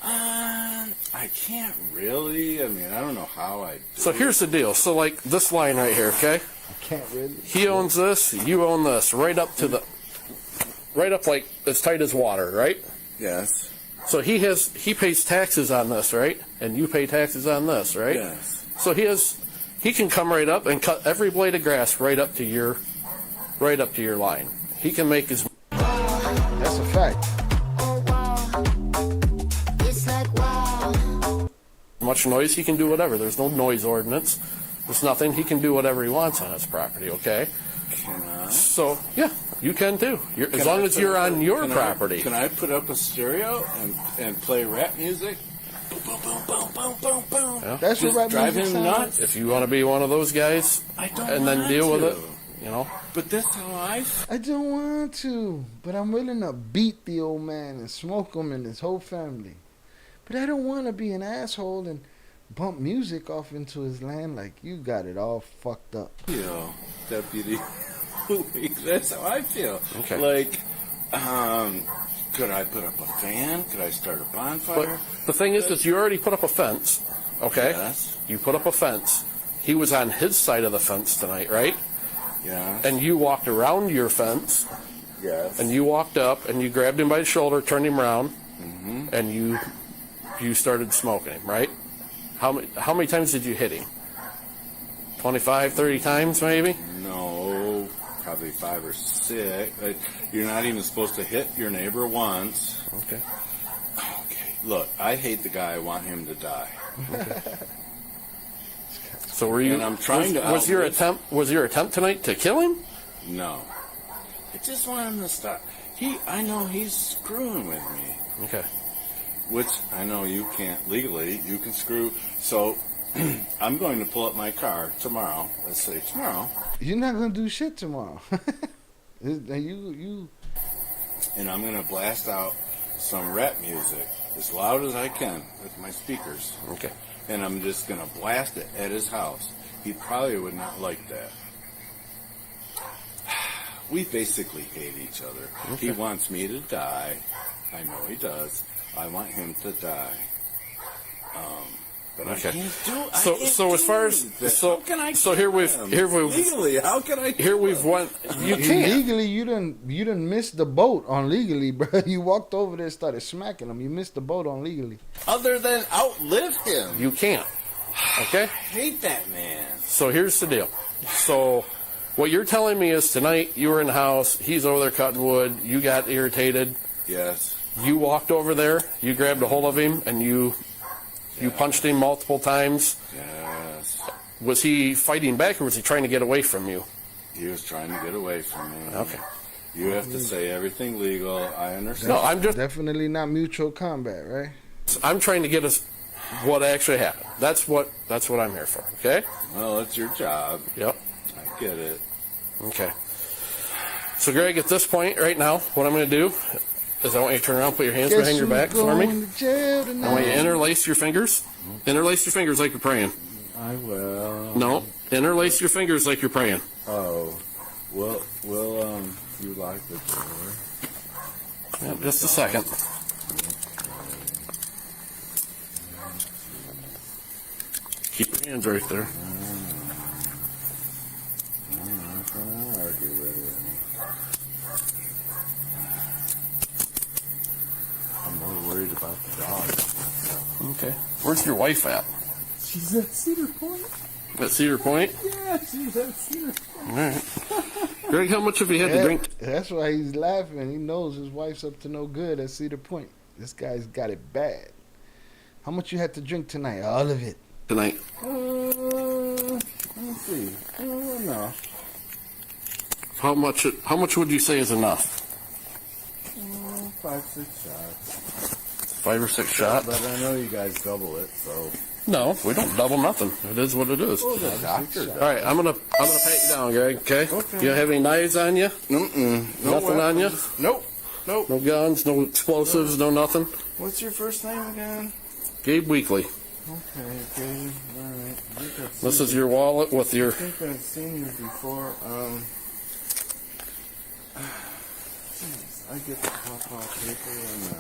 I can't really. I mean, I don't know how I do. So here's the deal. So like this line right here, okay? I can't really. He owns this, you own this, right up like as tight as water, right? Yes. So he pays taxes on this, right? And you pay taxes on this, right? Yes. So he can come right up and cut every blade of grass right up to your line. He can make his. That's a fact. Much noise, he can do whatever. There's no noise ordinance. There's nothing. He can do whatever he wants on his property, okay? Can I? So, yeah, you can too. As long as you're on your property. Can I put up a stereo and play rap music? Boom, boom, boom, boom, boom, boom, boom. Yeah. That's what rap drive music him sounds nuts. If you want to be one of those guys and then deal with it, you know. But that's how I don't want to, but I'm willing to beat the old man and smoke him and his whole family. But I don't want to be an asshole and bump music off into his land like you got it all fucked up. feel, Deputy. That's how I feel. Okay. Like, could I put up a fan? Could I start a bonfire? But the thing is you already put up a fence, okay? Yes. You put up a fence. He was on his side of the fence tonight, right? Yeah. And you walked around your fence. Yes. And you walked up and you grabbed him by the shoulder, turned him around, and you started smoking him, right? How many times did you hit him? 25, 30 times maybe? No, probably 5 or 6. You're not even supposed to hit your neighbor once. Okay. Okay. Look, I hate the guy. I want him to die. Okay. So were you? And I'm trying to. Was your attempt tonight to kill him? No. I just want him to stop. I know he's screwing with me. Okay. Which I know you can't legally. You can screw. So I'm going to pull up my car tomorrow. Let's say tomorrow. You're not gonna do shit tomorrow. you. And I'm gonna blast out some rap music as loud as I can with my speakers. Okay. And I'm just gonna blast it at his house. He probably would not like that. We basically hate each other. Okay. He wants me to die. I know he does. I want him to die. But Okay. I can't do. So as far as how can I here we've legally. How can I? Here we've went. You can't. Legally, you didn't miss the boat on legally, bro. You walked over there and started smacking him. You missed the boat on legally. Other than outlive him. You can't. Okay. I hate that man. So here's the deal. So what you're telling me is tonight you were in the house. He's over there cutting wood. You got irritated. Yes. You walked over there. You grabbed a hold of him and you punched him multiple times. Yes. Was he fighting back or was he trying to get away from you? He was trying to get away from me. Okay. You have to say everything legal. I understand. No, I'm just definitely not mutual combat, right? I'm trying to get us what actually happened. That's what I'm here for. Okay. Well, it's your job. Yep. I get it. Okay. So, Greg, at this point right now, what I'm going to do is I want you to turn around, put your hands behind your back for me. I want you to interlace your fingers. Interlace your fingers like you're praying. I will. No, interlace your fingers like you're praying. Oh, well, you lock the door? Yeah, just a second. Keep your hands right there. I'm not going to argue with it. I'm more worried about the dog. Okay. Where's your wife at? She's at Cedar Point. At Cedar Point? Yeah, she's at Cedar Point. All right. Greg, how much have you had to drink? That's why he's laughing. He knows his wife's up to no good at Cedar Point. This guy's got it bad. How much you had to drink tonight? All of it. Tonight. Let's see. No. How much would you say is enough? 5, 6 shots. 5 or 6 shots? But I know you guys double it, so. No, we don't double nothing. It is what it is. Oh, the doctor. All right, I'm gonna pat you down, Greg. Okay. Okay. You have any knives on you? Mm-mm. No Nothing on you? Nope. Nope. No guns, no explosives, no nothing. What's your first name again? Gabe Weekly. Okay, Gabe. All right. This is your wallet with your. I think I've seen you before. Geez, I get the pop-out paper and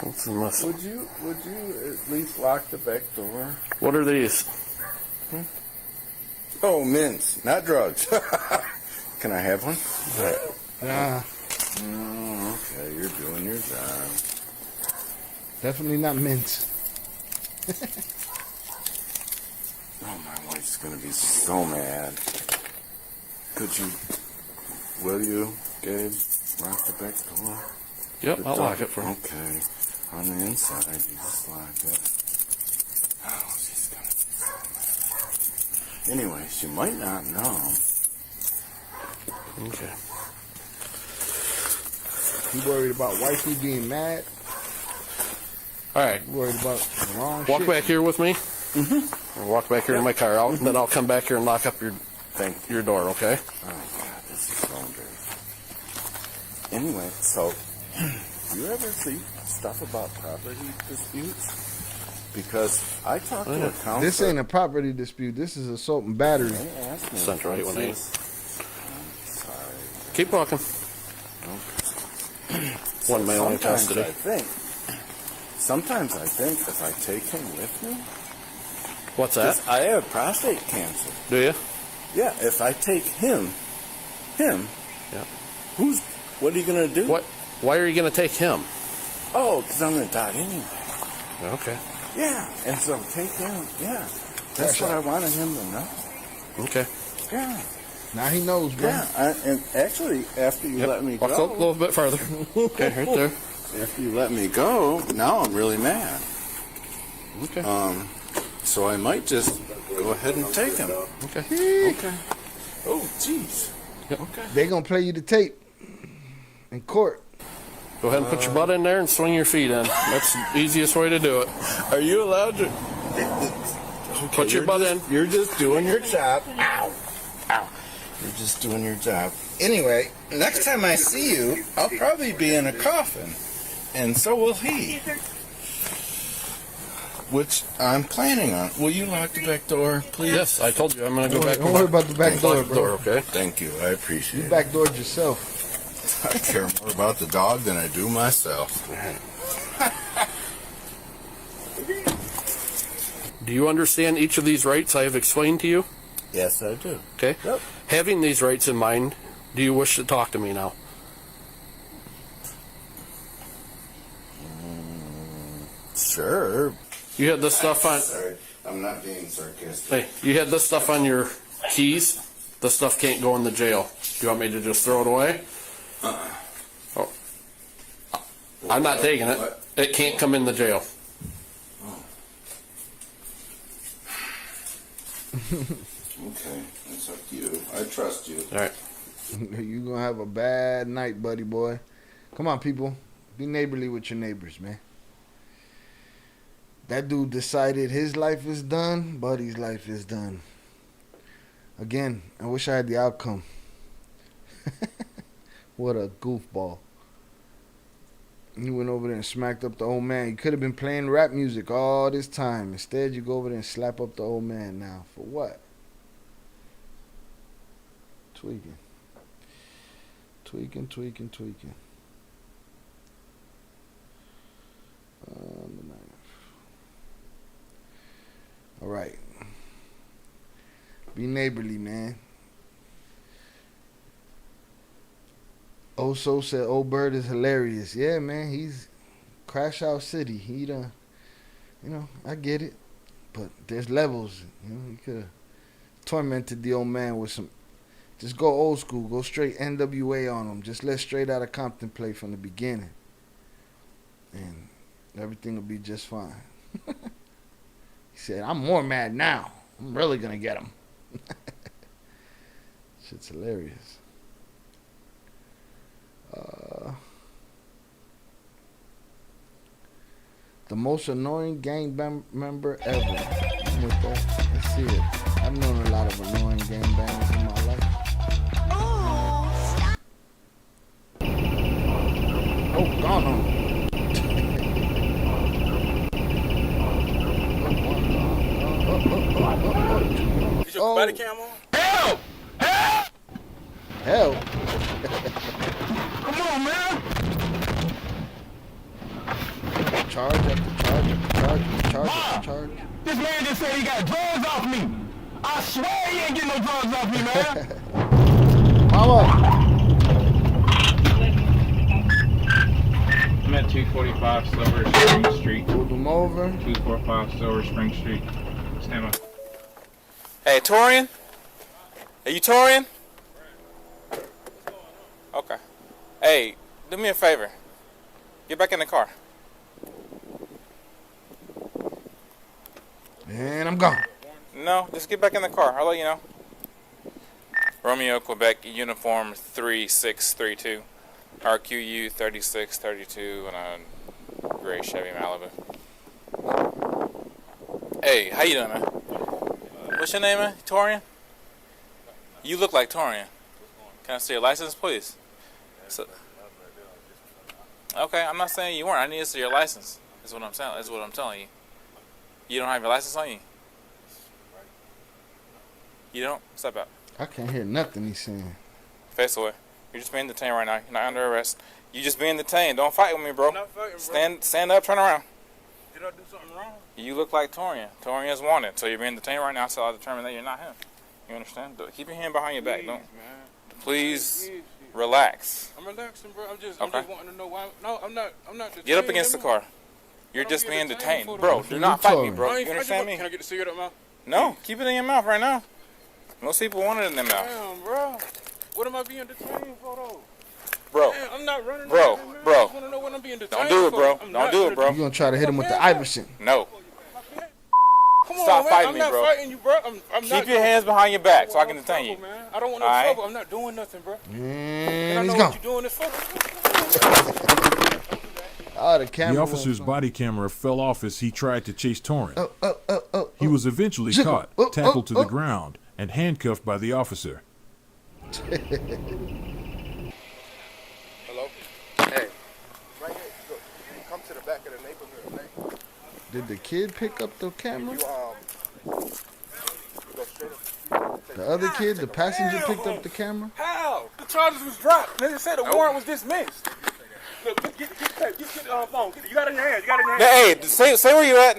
What's in this? Would you at least lock the back door? What are these? Oh, mints, not drugs. Can I have one? Nah. Okay, you're doing your job. Definitely not mint. Oh, my wife's gonna be so mad. Will you, Gabe, lock the back door? Yep, I'll lock it for you. Okay. On the inside, you just lock it. Oh, she's gonna be so mad. Anyway, she might not know. Okay. You worried about wifey being mad? All right. You worried about the wrong Walk shit? back here with me. Mm-hmm. Walk back here to my car. Then I'll come back here and lock up your door, okay? Oh, God, this is so embarrassing. Anyway, so, you ever see stuff about property disputes? Because I talked to a counselor. This ain't a property dispute. This is assault and battery. They asked me Sent right when I. Sorry. Keep walking. Okay. One my only test today. Sometimes I think if I take him with me. What's that? I have prostate cancer. Do you? Yeah, if I take him. Yeah. What are you going to do? Why are you going to take him? Oh, because I'm going to die anyway. Okay. Yeah, and so take him. Yeah, that's what I wanted him to know. Okay. Yeah. Now he knows, bro. Yeah, and actually, after you let me Walk go... up a little bit farther. Okay, right there. After you let me go, now I'm really mad. Okay. So I might just go ahead and take him. Okay. Okay. Oh, jeez. Yep. Okay. They gonna play you the tape in court. Go ahead and put your butt in there and swing your feet in. That's the easiest way to do it. Are you allowed to... Put your butt in. You're just doing your job. Ow. Ow. You're just doing your job. Anyway, next time I see you, I'll probably be in a coffin. And so will he. Which I'm planning on. Will you lock the back door, please? Yes, I told you I'm going to go back. Don't worry about the back door, Lock the bro. door, okay? Thank you. I appreciate You it. backdoored yourself. I care more about the dog than I do myself. Do you understand each of these rights I have explained to you? Yes, I do. Okay. Yep. Having these rights in mind, do you wish to talk to me now? Sure. You had this stuff on... Sorry, I'm not being sarcastic. Hey, you had this stuff on your keys. This stuff can't go in the jail. Do you want me to just throw it away? Oh. I'm not taking it. What? It can't come in the jail. Okay, it's up to you. I trust you. All right. You gonna have a bad night, buddy boy. Come on, people. Be neighborly with your neighbors, man. That dude decided his life is done. Buddy's life is done. Again, I wish I had the outcome. What a goofball. He went over there and smacked up the old man. He could have been playing rap music all this time. Instead, you go over there and slap up the old man now. For what? Tweaking. Tweaking. All right. Be neighborly, man. Oso said, "Old Bird is hilarious." Yeah, man. He's Crash Out City. He done, I get it, but there's levels. He could have tormented the old man with some. Just go old school. Go straight NWA on him. Just let Straight Outta Compton play from the beginning, and everything will be just fine. He said, "I'm more mad now. I'm really gonna get him." Shit's hilarious. The most annoying gang member ever. I'm with that. Let's see it. I've known a lot of annoying gang bangers in my life. Oh, gone on. Is your body cam on? Help! Help! Come on, man! Charge after charge after charge after charge after charge. This man just said he got drugs off me. I swear he ain't getting no drugs off me, man. Mama! I'm at 245 Silver Spring Street. Pulled them over. 245 Silver Spring Street. Stand by. Hey, Torian? Are you Torian? Okay. Hey, do me a favor. Get back in the car. And I'm gone. No, just get back in the car. I'll let you know. Romeo, Quebec, uniform 3632. RQU 3632 and a gray Chevy Malibu. Hey, how you doing, man? What's your name, man? Torian? You look like Torian. Can I see your license, please? So, okay, I'm not saying you weren't. I need to see your license. That's what I'm saying. That's what I'm telling you. You don't have your license on you? You don't? Step out. I can't hear nothing he's saying. Face away. You're just being detained right now. You're not under arrest. You just being detained. Don't fight with me, bro. I'm not fighting, bro. Stand up, turn around. Did I do something wrong? You look like Torian. Torian is wanted. So you're being detained right now, so I determine that you're not him. You understand? Keep your hand behind your back. Don't. Please relax. I'm relaxing, bro. I'm just Okay. wanting to know why. No, I'm not detained. Get up against the car. You're just being detained. Bro, do not fight me, bro. You understand me? Can I get the cigarette out of my mouth? No, keep it in your mouth right now. Most people want it in their mouth. Damn, bro. What am I being detained for, though? Bro. Man, I'm not running. Bro. Nothing, man. Bro. I just want to know what I'm being detained Don't do it, for. bro. I'm Don't not do it, bro. You gonna try to hit him with the Iverson? No. Come Stop on, man. fighting I'm me, not bro. fighting you, bro. I'm Keep not your hands behind your back so I can detain you. Man. I don't want no All right? trouble. I'm not doing nothing, bro. And I he's know gone. what you're doing this for. Oh, the camera. The officer's body camera fell off as he tried to chase Torrin. He was eventually Zip. caught, tackled to the ground, and handcuffed by the officer. Hello? Hey. Right here. Look, you come to the back of the neighborhood, right? Did the kid pick up the camera? You go straight up. The other kid, the passenger, picked up the camera? How? The charges was dropped. They said the warrant was dismissed. Look, get the tape. Get the phone. You got it in your hand. You got it in your hand. Hey, say where you at,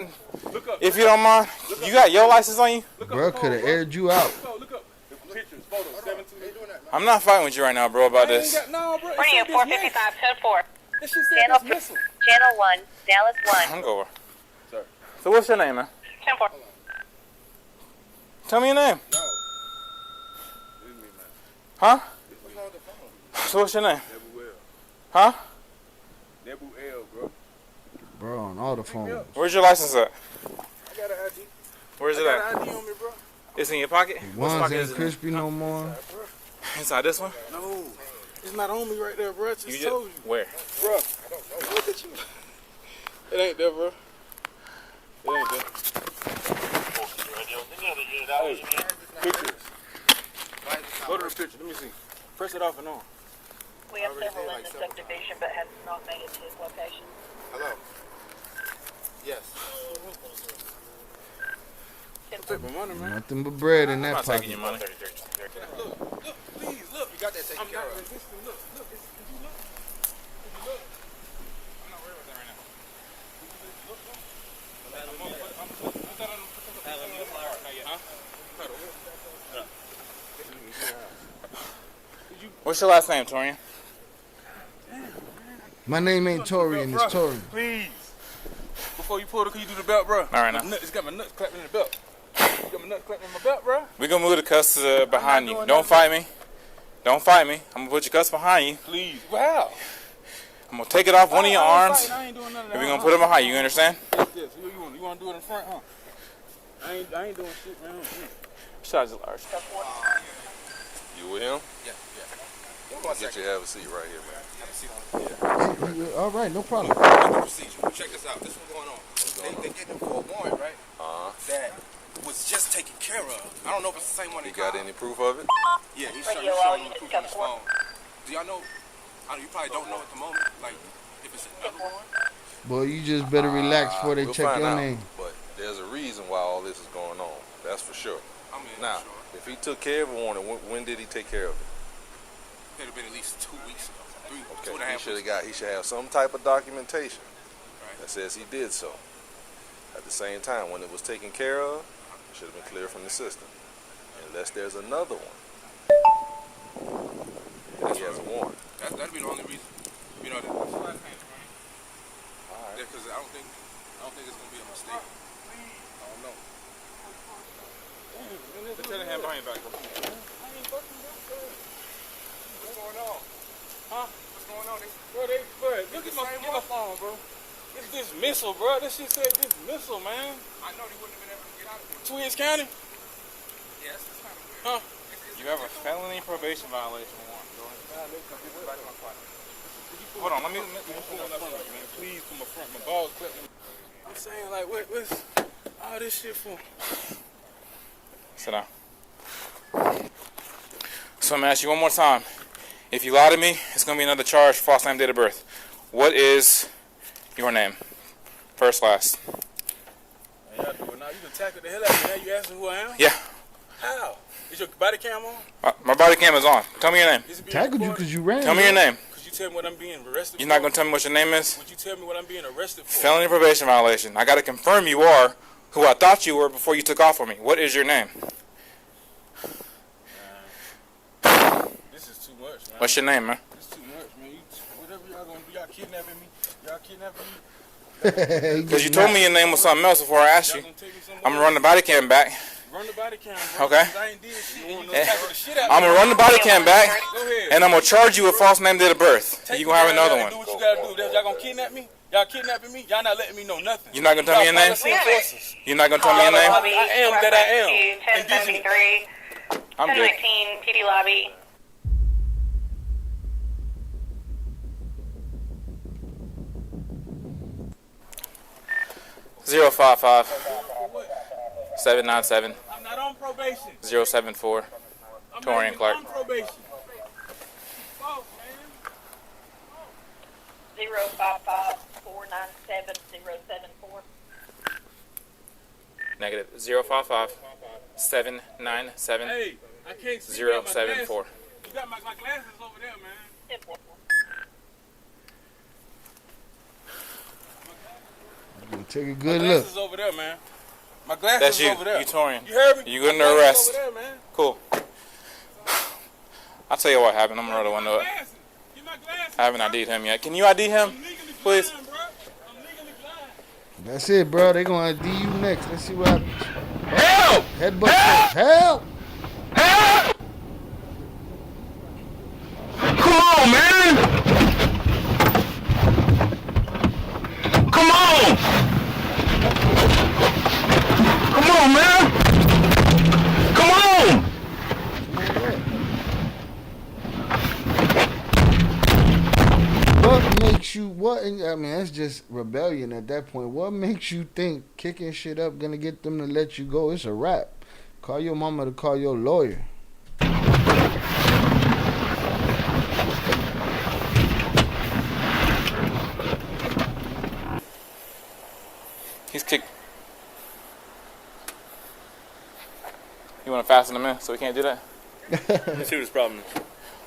if you don't mind. You got your license on you? Bro, could have aired you out. Look up. Pictures, photos, 17. I'm not fighting with you right now, bro, about this. No, bro. Morning at 455, code 4. This shit said Channel, dismissal. channel 1, Dallas 1. I'm going. So what's your name, man? 10-4. Tell me your name. Huh? So what's your name? Huh? Bro, on all the phones. Where's your license at? I got an ID. Where's it I at? got an ID on me, bro. It's in your pocket? What Ones pocket ain't is it in? crispy no more. Inside this one? No, it's not on me right there, bro. I just told you. Where? Bro, look at you. It ain't there, bro. It ain't there. Hey, pictures. Go to the picture. Let me see. Press it off and on. We have several in the subdivision, but have not made it to his location. Hello. Yes. Take my money, man. Nothing but bread in I'm that not pocket. taking your money. Look, please, look. You got that taken care of. I'm not resisting. Look. Could you look? I'm not worried about that right now. What's your last name, Torian? My name ain't Torian, it's Torian. Please. Before you pull it, can you do the belt, bro? All right, now. It's got my nuts clapping in the belt. You got my nuts clapping in my belt, bro? We're going to move the cuss behind you. doing Don't nothing. fight me. Don't fight me. I'm going to put your cuss behind you. Please. Wow. I'm going to take it off one of your arms, I ain't doing none of that. and we're going to put it behind you. You understand? Yes. You want to do it in front, huh? I ain't doing shit, man. Besides the large. You with him? Yeah. I'll get you to have a seat right here, man. All right, no problem. Check this out. This what's going on. They getting him for a warrant, right? That was just taken care of. I don't know if it's the same one. You got any proof of it? Yeah, he's showing me proof on his phone. Do y'all know? You probably don't know at the moment. Like, if it's another one. Boy, you just better relax before they We'll check find your out, name. But there's a reason why all this is going on. That's for sure. I mean, Now, if he took care of a warrant, when did he take care of it? It'd have been at least 2 weeks ago. Okay, he should have some type of documentation that says he did so. At the same time, when it was taken care of, it should have been clear from the system. Unless there's another one. And he has a warrant. That'd be the only reason. You know that. Alright. Because I don't think it's gonna be a mistake. I don't know. Put your hand behind your back. What's going on? Huh? What's going on? Bro, look at my phone, bro. It's dismissal, bro. This shit said dismissal, man. I know they wouldn't have been able to get out of here. Tweeds County? Yes, it's kind of weird. Huh? You have a felony probation violation warrant. Hold on, let me pull my front, man. Please put my front. My balls clipping. I'm saying, like, what's all this shit for? Sit down. So I'm gonna ask you one more time. If you lie to me, it's gonna be another charge, false name, date of birth. What is your name? First, last. Now you can tackle the hell out of me. Now you asking who I am? Yeah. How? Is your body cam on? My body cam is on. Tell me your name. Tackled you because you ran. Tell me your name. Could you tell me what I'm being arrested for? You're not gonna tell me what your name is? Would you tell me what I'm being arrested for? Felony probation violation. I gotta confirm you are who I thought you were before you took off on me. What is your name? This is too much, man. What's your name, man? This is too much, man. Whatever y'all gonna do, y'all kidnapping me. Y'all kidnapping me. Because you told me your name was something else before I asked you. I'm gonna run the body cam back. Run the body cam, bro. Okay. I ain't did shit. You tackle the shit out I'm gonna run the body cam back, Go ahead. and I'm gonna charge you with false name, date of birth. You gonna have another one. Do what you gotta do. Y'all gonna kidnap me? Y'all kidnapping me? Y'all not letting me know nothing. You're not gonna tell me your name? You're not gonna tell me your name? I am that I am. 1073. I'm good. 1019 PD lobby. Zero 55 797 I'm not on probation. 074 Torian Clark. On probation. 055 497 074. Negative 055 797 Hey, I can't see 074. You got my glasses over there, man. Take a good My look. glasses over there, man. My glasses That's you. over there. You Torian. You heard me? You good My under glasses arrest. over there, man. Cool. I'll tell you what happened. I'm gonna roll the window up. I haven't ID'd him yet. Can you ID him, please? That's it, bro. They gonna ID you next. Let's see what happens. Help! Headbutt. Help! Help! Come on, man! Come on! Come on, man! Come on! What makes you what? I mean, that's just rebellion at that point. What makes you think kicking shit up gonna get them to let you go? It's a wrap. Call your mama to call your lawyer. He's kicked. You want to fasten him in so he can't do that? Let's see what his problem is.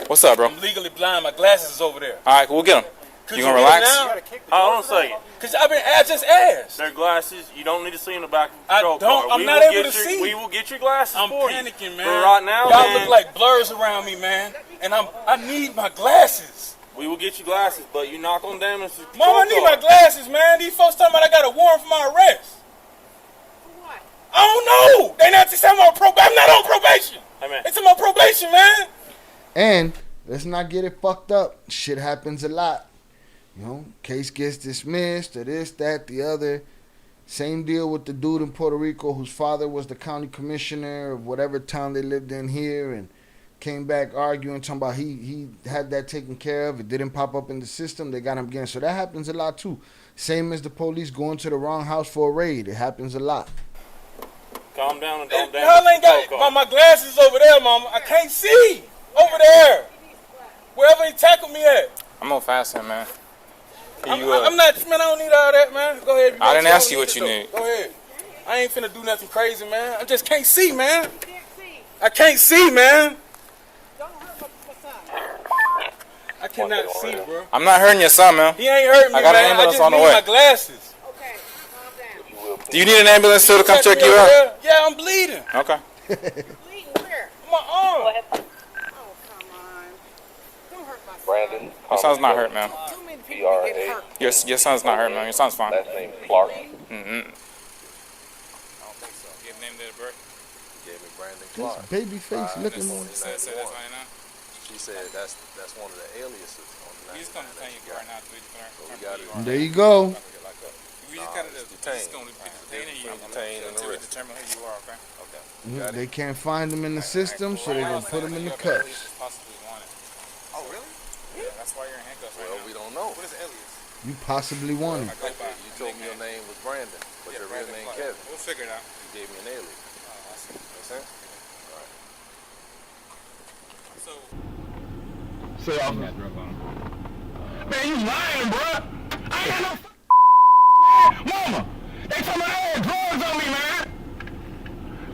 What's up, bro? I'm legally blind. My glasses is over there. All right, we'll get him. Could You gonna relax? Hold on a second. Cause I just asked. Their glasses, you don't need to see in the back of the I patrol don't. car. I'm We not will able get to your- see. We will get your glasses I'm for panicking, you. man. But right now, y'all man, look like blurs around me, man. And I need my glasses. we will get you glasses, but you're not gonna damage the patrol Mom, I need car. my glasses, man. These folks talking about I got a warrant for my arrest. I don't know. They not saying I'm on probation. I'm not on probation. Hey, man. They talking about probation, man. And let's not get it fucked up. Shit happens a lot. You know, case gets dismissed or this, that, the other. Same deal with the dude in Puerto Rico whose father was the county commissioner of whatever town they lived in here and came back arguing, talking about he had that taken care of. It didn't pop up in the system. They got him again. So that happens a lot too. Same as the police going to the wrong house for a raid. It happens a lot. Calm down and don't damage Y'all ain't the got patrol car. my glasses over there, mama. I can't see over there. Wherever he tackled me at. I'm gonna fasten him, man. I'm not, man. I don't need all that, man. Go ahead. I didn't ask you what you need. Go ahead. I ain't finna do nothing crazy, man. I just can't see, man. I can't see, man. I cannot see, bro. I'm not hurting your son, man. He ain't hurting me, I got man. an ambulance I just on the need way. my glasses. Do you need an ambulance too to come check you over out? there? Yeah, I'm bleeding. Okay. My arm. Brandon. Your son's not hurt, man. BRA. Your son's not hurt, man. Your son's fine. Last name Clark. Mm-hmm. Give name, date of birth. Gave me Brandon This Clark. baby face looking. She said that's one of the aliases on the 99. He's gonna detain you right now. There you go. We just gotta detain you until we determine who you are, okay? Okay. They can't find him in the system, so they're going to put him in the cuffs. Oh, really? Yeah, that's why you're in handcuffs right now. We don't know. What is alias? You possibly wanted. You told me your name was Brandon, but your real name Kevin. We'll figure it out. You gave me an alias. Oh, I see. Make sense? Say off. Man, you lying, bro. I ain't got no Mama, they told me I had drugs on me, man.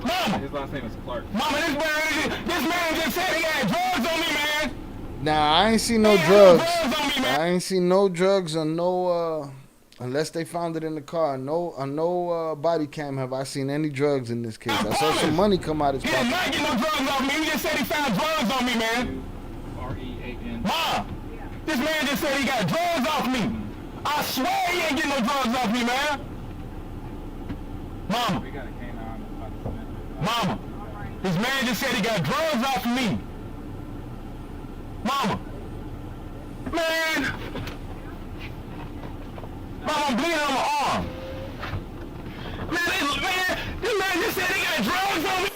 Mama. His last name is Clark. Mama, this man just said he had drugs on me, man. Nah, I ain't seen no drugs. I ain't seen no drugs or no, unless they found it in the car. No body cam have I seen any drugs in this case. I saw some money come out his pocket. He did not get no drugs off me. He just said he found drugs on me, man. R-E-A-N. Ma, this man just said he got drugs off me. I swear he ain't getting no drugs off me, man. Mama. We got a canine that's about to submit. Mama, this man just said he got drugs off of me. Mama. Man. Mama, I'm bleeding on my arm. Man, this man just said he got drugs on me.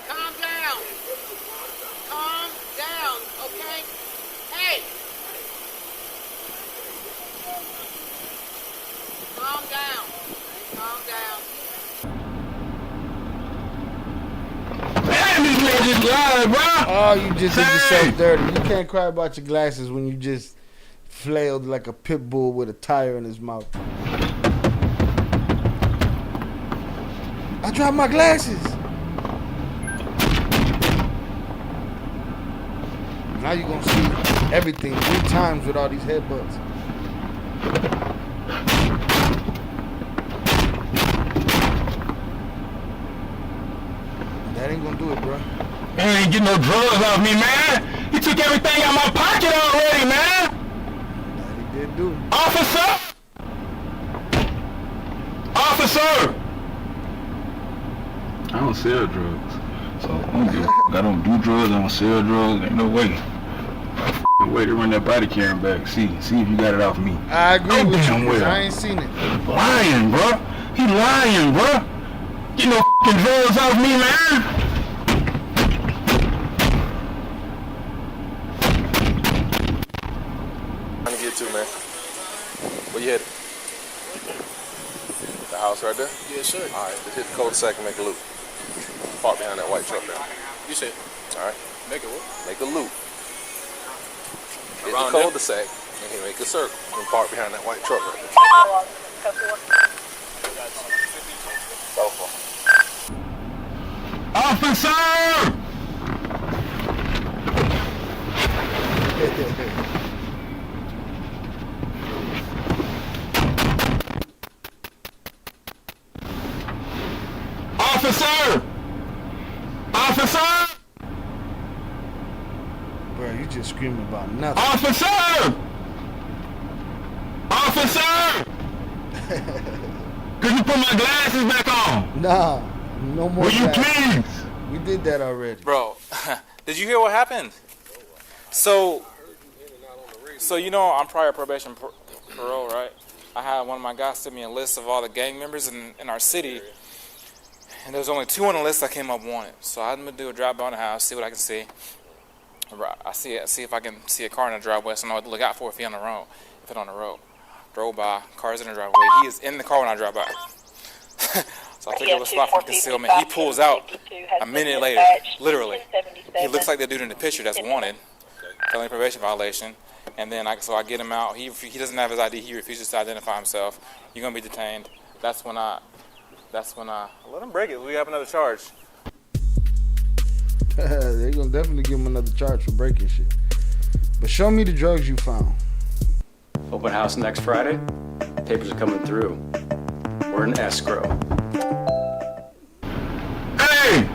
Calm down. Calm down, okay? Hey! Calm down. Calm down. Man, this man just lied, bro. Oh, you just did yourself dirty. You can't cry about your glasses when you just flailed like a pit bull with a tire in his mouth. I dropped my glasses. Now you're gonna see everything 3 times with all these headbutts. That ain't gonna do it, bro. Man ain't getting no drugs off me, man. He took everything out of my pocket already, man. That he did do. Officer! Officer! I don't sell drugs. So I don't do drugs, I don't sell drugs, ain't no way. Way to run that body cam back. See if you got it off me. I agree with you, well. I ain't seen it. Lying, bro. He lying, bro. Get no fucking drugs off me, man. Trying to get to, man. Where you headed? The house right there? Yes, sir. All right, just hit the cul-de-sac and make a loop. Park behind that white truck there. You said, All right, make it what? make a loop. Hit Around the there? cul-de-sac and he make a circle and park behind that white truck right there. Officer! Officer! Officer! Bro, you just screaming about nothing. Officer! Officer! Could you put my glasses back on? Nah, no more. Will you glasses. please? We did that already. Bro, did you hear what happened? So you know I'm prior probation parole, right? I had one of my guys send me a list of all the gang members in our city, and there's only 2 on the list that came up wanted. So I'm gonna do a drive by the house, see what I can see. I see if I can see a car in the driveway, so I know what to look out for if he's on the road. If it's on the road, drove by, car's in the driveway. He is in the car when I drive by. So I took up a spot for concealment. He pulls out a minute later, literally. He looks like the dude in the picture that's wanted, felony probation violation. And then I get him out. He doesn't have his ID. He refuses to identify himself. You're gonna be detained. That's when I let him break it. We have another charge. They're gonna definitely give him another charge for breaking shit. But show me the drugs you found. Open house next Friday. Papers are coming through. We're in escrow. Hey!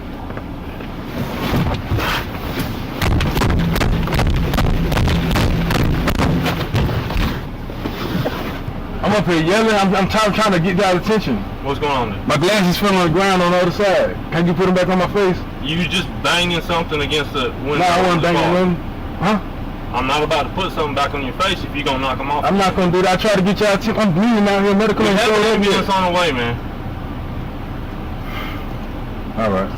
I'm up here yelling. I'm trying to get y'all attention. What's going on there? My glasses fell on the ground on the other side. Can you put them back on my face? You just banging something against the window. No, I wasn't banging them. Huh? I'm not about to put something back on your face if you're going to knock them off. I'm not going to do that. I try to get y'all attention. I'm bleeding out here. Medical We have insurance. an ambulance on the way, man. All right.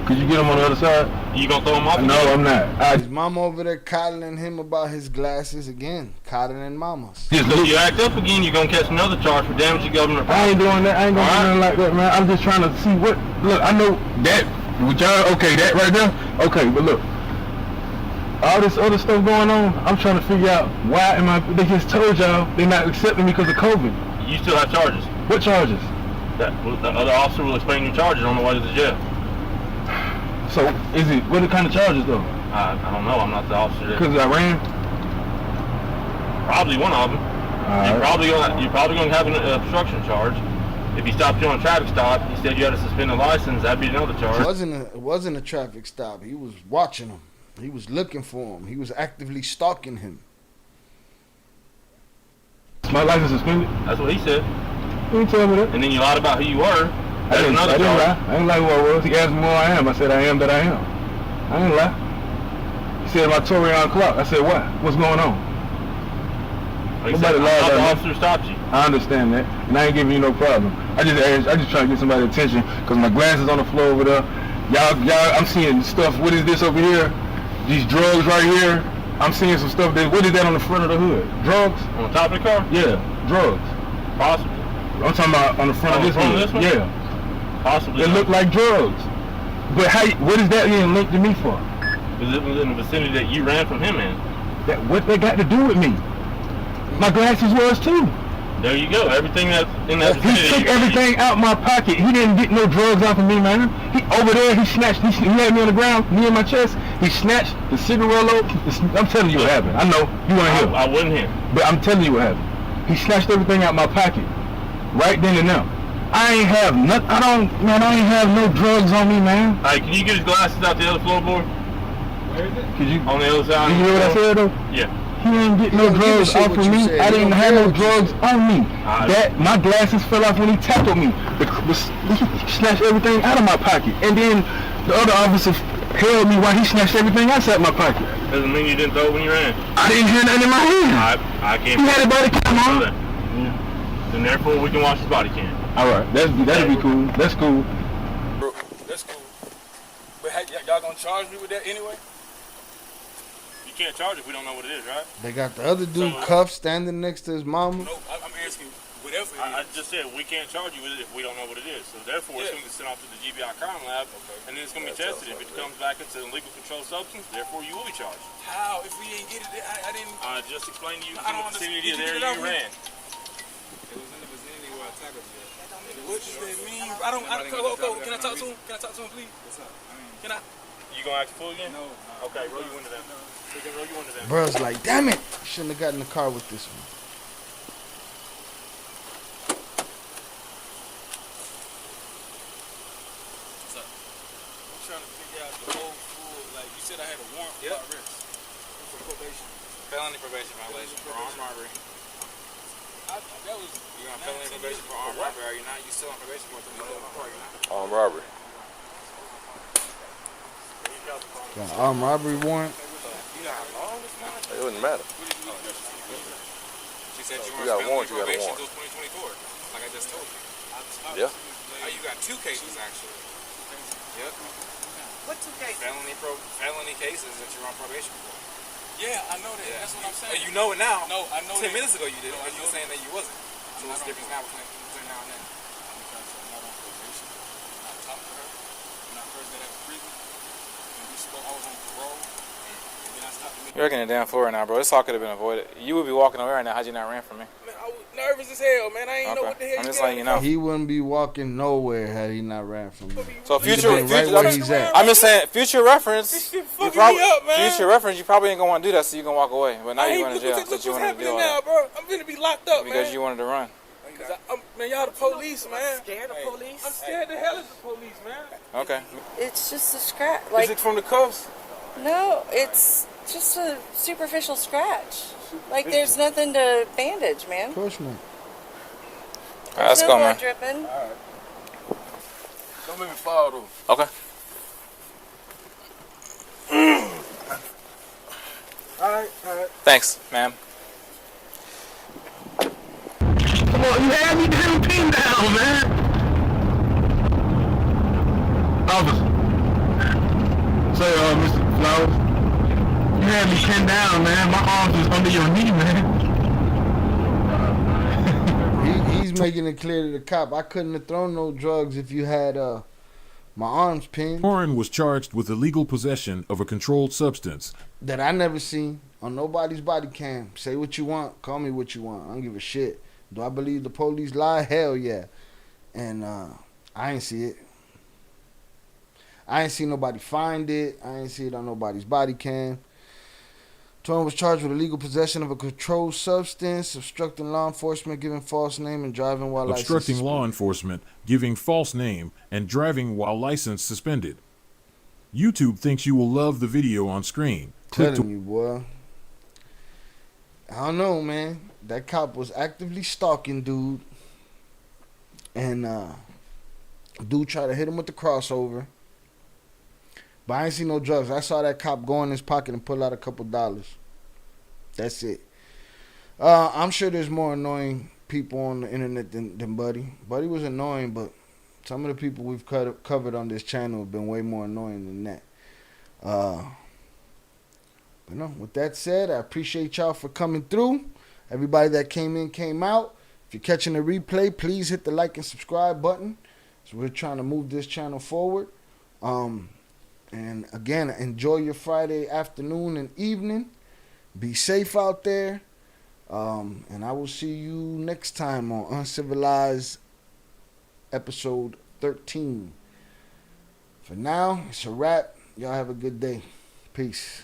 Could you get him on the other side? You going to throw him off? No, I'm not. His mama over there coddling him about his glasses again. Coddling mamas. If you act up again, you're going to catch another charge for damaging government property. I ain't doing that. I ain't going to do nothing like that, man. I'm just trying to see what. Look, I know that. With y'all, okay, that right there. Okay, but look. All this other stuff going on, I'm trying to figure out why am I. They just told y'all they're not accepting me because of COVID. You still have charges. What charges? The other officer will explain your charges on the way to the jail. So, what kind of charges though? I don't know, I'm not the officer there. Because I ran? Probably one of them. You're probably going to have an obstruction charge. If he stopped you on a traffic stop, he said you had to suspend the license, that'd be another charge. It wasn't a traffic stop. He was watching him. He was looking for him. He was actively stalking him. My license suspended? That's what he said. You tell me that. And then you lied about who you were. I didn't lie. I didn't lie who I was. He asked me who I am. I said I am that I am. I didn't lie. He said my Torian clock. I said what? What's going on? Nobody lied The about me. officer stopped you. I understand that, and I ain't giving you no problem. I just trying to get somebody's attention because my glasses on the floor over there. Y'all, I'm seeing stuff. What is this over here? These drugs right here. I'm seeing some stuff. What is that on the front of the hood? Drugs? On the top of the car? Yeah, drugs. Possibly. I'm talking about on the front of this hood. Yeah. Possibly. It looked like drugs. But what is that even linked to me for? Because it was in the vicinity that you ran from him in. What they got to do with me? My glasses was too. There you go. Everything that's in that vicinity. He took everything out my pocket. He didn't get no drugs off of me, man. Over there, he snatched. He had me on the ground, me in my chest. He snatched the cigarillo. I'm telling you what happened. I know you weren't here. I wasn't here. But I'm telling you what happened. He snatched everything out my pocket, right then and there. I ain't have nothing. I ain't have no drugs on me, man. All right, can you get his glasses out the other floorboard? Where is it? Could you on the other side? You hear what I said though? Yeah. He ain't get no drugs off of me. I didn't have no drugs on me. My glasses fell off when he tackled me. He snatched everything out of my pocket, and then the other officer held me while he snatched everything outside my pocket. Doesn't mean you didn't throw it when you ran. I didn't have nothing in my hand. I can't. He had a body cam on. And therefore we can watch his body cam. All right, that'd be cool. That's cool. That's cool. But y'all gonna charge me with that anyway? You can't charge if we don't know what it is, right? They got the other dude cuffed standing next to his mama. No, I'm asking whatever it is. I just said we can't charge you with it if we don't know what it is. So therefore, it's going to be sent off to the GBI crime lab, and then it's going to be tested. If it comes back it's an illegal controlled substance, therefore you will be charged. How? If we ain't get it, I didn't. I just explained to you I don't the understand. vicinity there you ran. It was in the vicinity where I tackled you. What does that mean? I don't. Can I talk to him? Can I talk to him, please? What's up? Can I? You gonna act fool again? No. Okay, roll you into that. Roll you into that. Bruh's like, damn it! Shouldn't have got in the car with this one. What's up? I'm trying to figure out the whole full. Like you said, I had a warrant for my arrest for probation. Felony probation violation for armed robbery. That was. You're on felony probation for armed robbery. Are you not? You still on probation for it? Armed robbery. Got an armed robbery warrant. You know how long this one? It wouldn't matter. She said you You were got a on warrant, you got a probation warrant. until 2024. Like I just told you. Yeah. Oh, you got 2 cases actually. Yep. What 2 cases? Felony cases that you're on probation for. Yeah, I know that. Yeah. That's what I'm saying. You know it now. No, I know 10 that. minutes ago you did. No, But you were saying that you wasn't. So what's the difference now between now and then? Because I'm not on probation. I talked to her when I first got out of prison. When we spoke, I was on parole. And then I stopped to You're working the damn floor right now, bro. This all could have been avoided. You would be walking away right now had you not ran from me. Man, I was nervous as hell, man. I ain't know what the hell I'm you just letting you know. He wouldn't be walking nowhere had he not ran from me. So He'd future, have been right where he's at. I'm just saying, future reference. This shit fucking me up, man. Future reference, you probably ain't gonna want to do that, so you can walk away. But now you're going to jail Look since you what's wanted to happening deal now, with bro. I'm gonna be locked up, because man. you wanted to run. Man, y'all the police, man. I'm scared of police. I'm scared the hell of the police, man. Okay. It's just a scratch. Is it from the cuffs? No, it's just a superficial scratch. Like there's nothing to bandage, man. Of course not. Let's no go, blood man. dripping. Don't make me fall, though. Okay. Alright. Thanks, ma'am. Come on, you had me damn pinned down, man. Officer. Say, Mr. Flowers. You had me pinned down, man. My arms is under your knee, man. He's making it clear to the cop, I couldn't have thrown no drugs if you had my arms pinned. Torin was charged with illegal possession of a controlled substance That I never seen on nobody's body cam. Say what you want, call me what you want. I don't give a shit. Do I believe the police lie? Hell yeah. And I ain't see it. I ain't see nobody find it. I ain't see it on nobody's body cam. Torin was charged with illegal possession of a controlled substance, obstructing law enforcement, giving false name, and driving while license obstructing suspended. law enforcement, giving false name, and driving while license suspended. YouTube thinks you will love the video on screen. Click Telling you, boy. I don't know, man. That cop was actively stalking dude. And Dude tried to hit him with the crossover. But I ain't see no drugs. I saw that cop go in his pocket and pull out a couple dollars. That's it. I'm sure there's more annoying people on the internet than Buddy. Buddy was annoying, but some of the people we've covered on this channel have been way more annoying than that. But no, with that said, I appreciate y'all for coming through. Everybody that came in, came out. If you're catching the replay, please hit the like and subscribe button. So we're trying to move this channel forward. And again, enjoy your Friday afternoon and evening. Be safe out there. And I will see you next time on UncivILLized episode 13. For now, it's a wrap. Y'all have a good day. Peace.